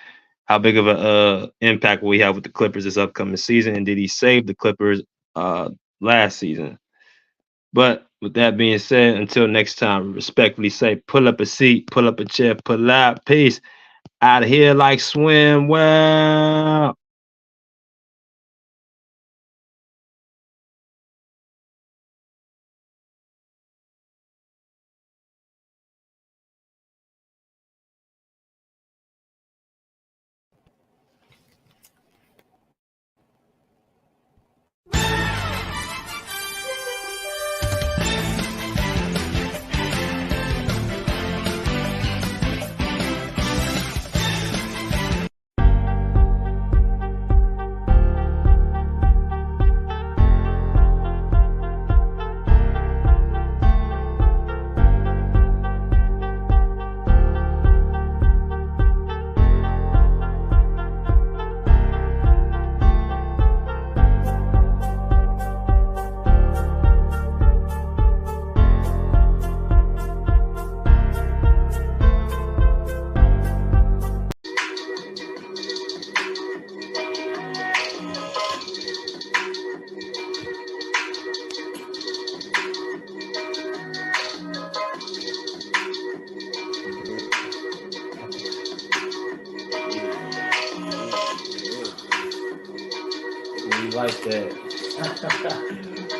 how big of a impact will he have with the Clippers this upcoming season? And did he save the Clippers last season? But with that being said, until next time, respectfully say, pull up a seat, pull up a chair, pull out. Peace. Out of here like swim well. We like that.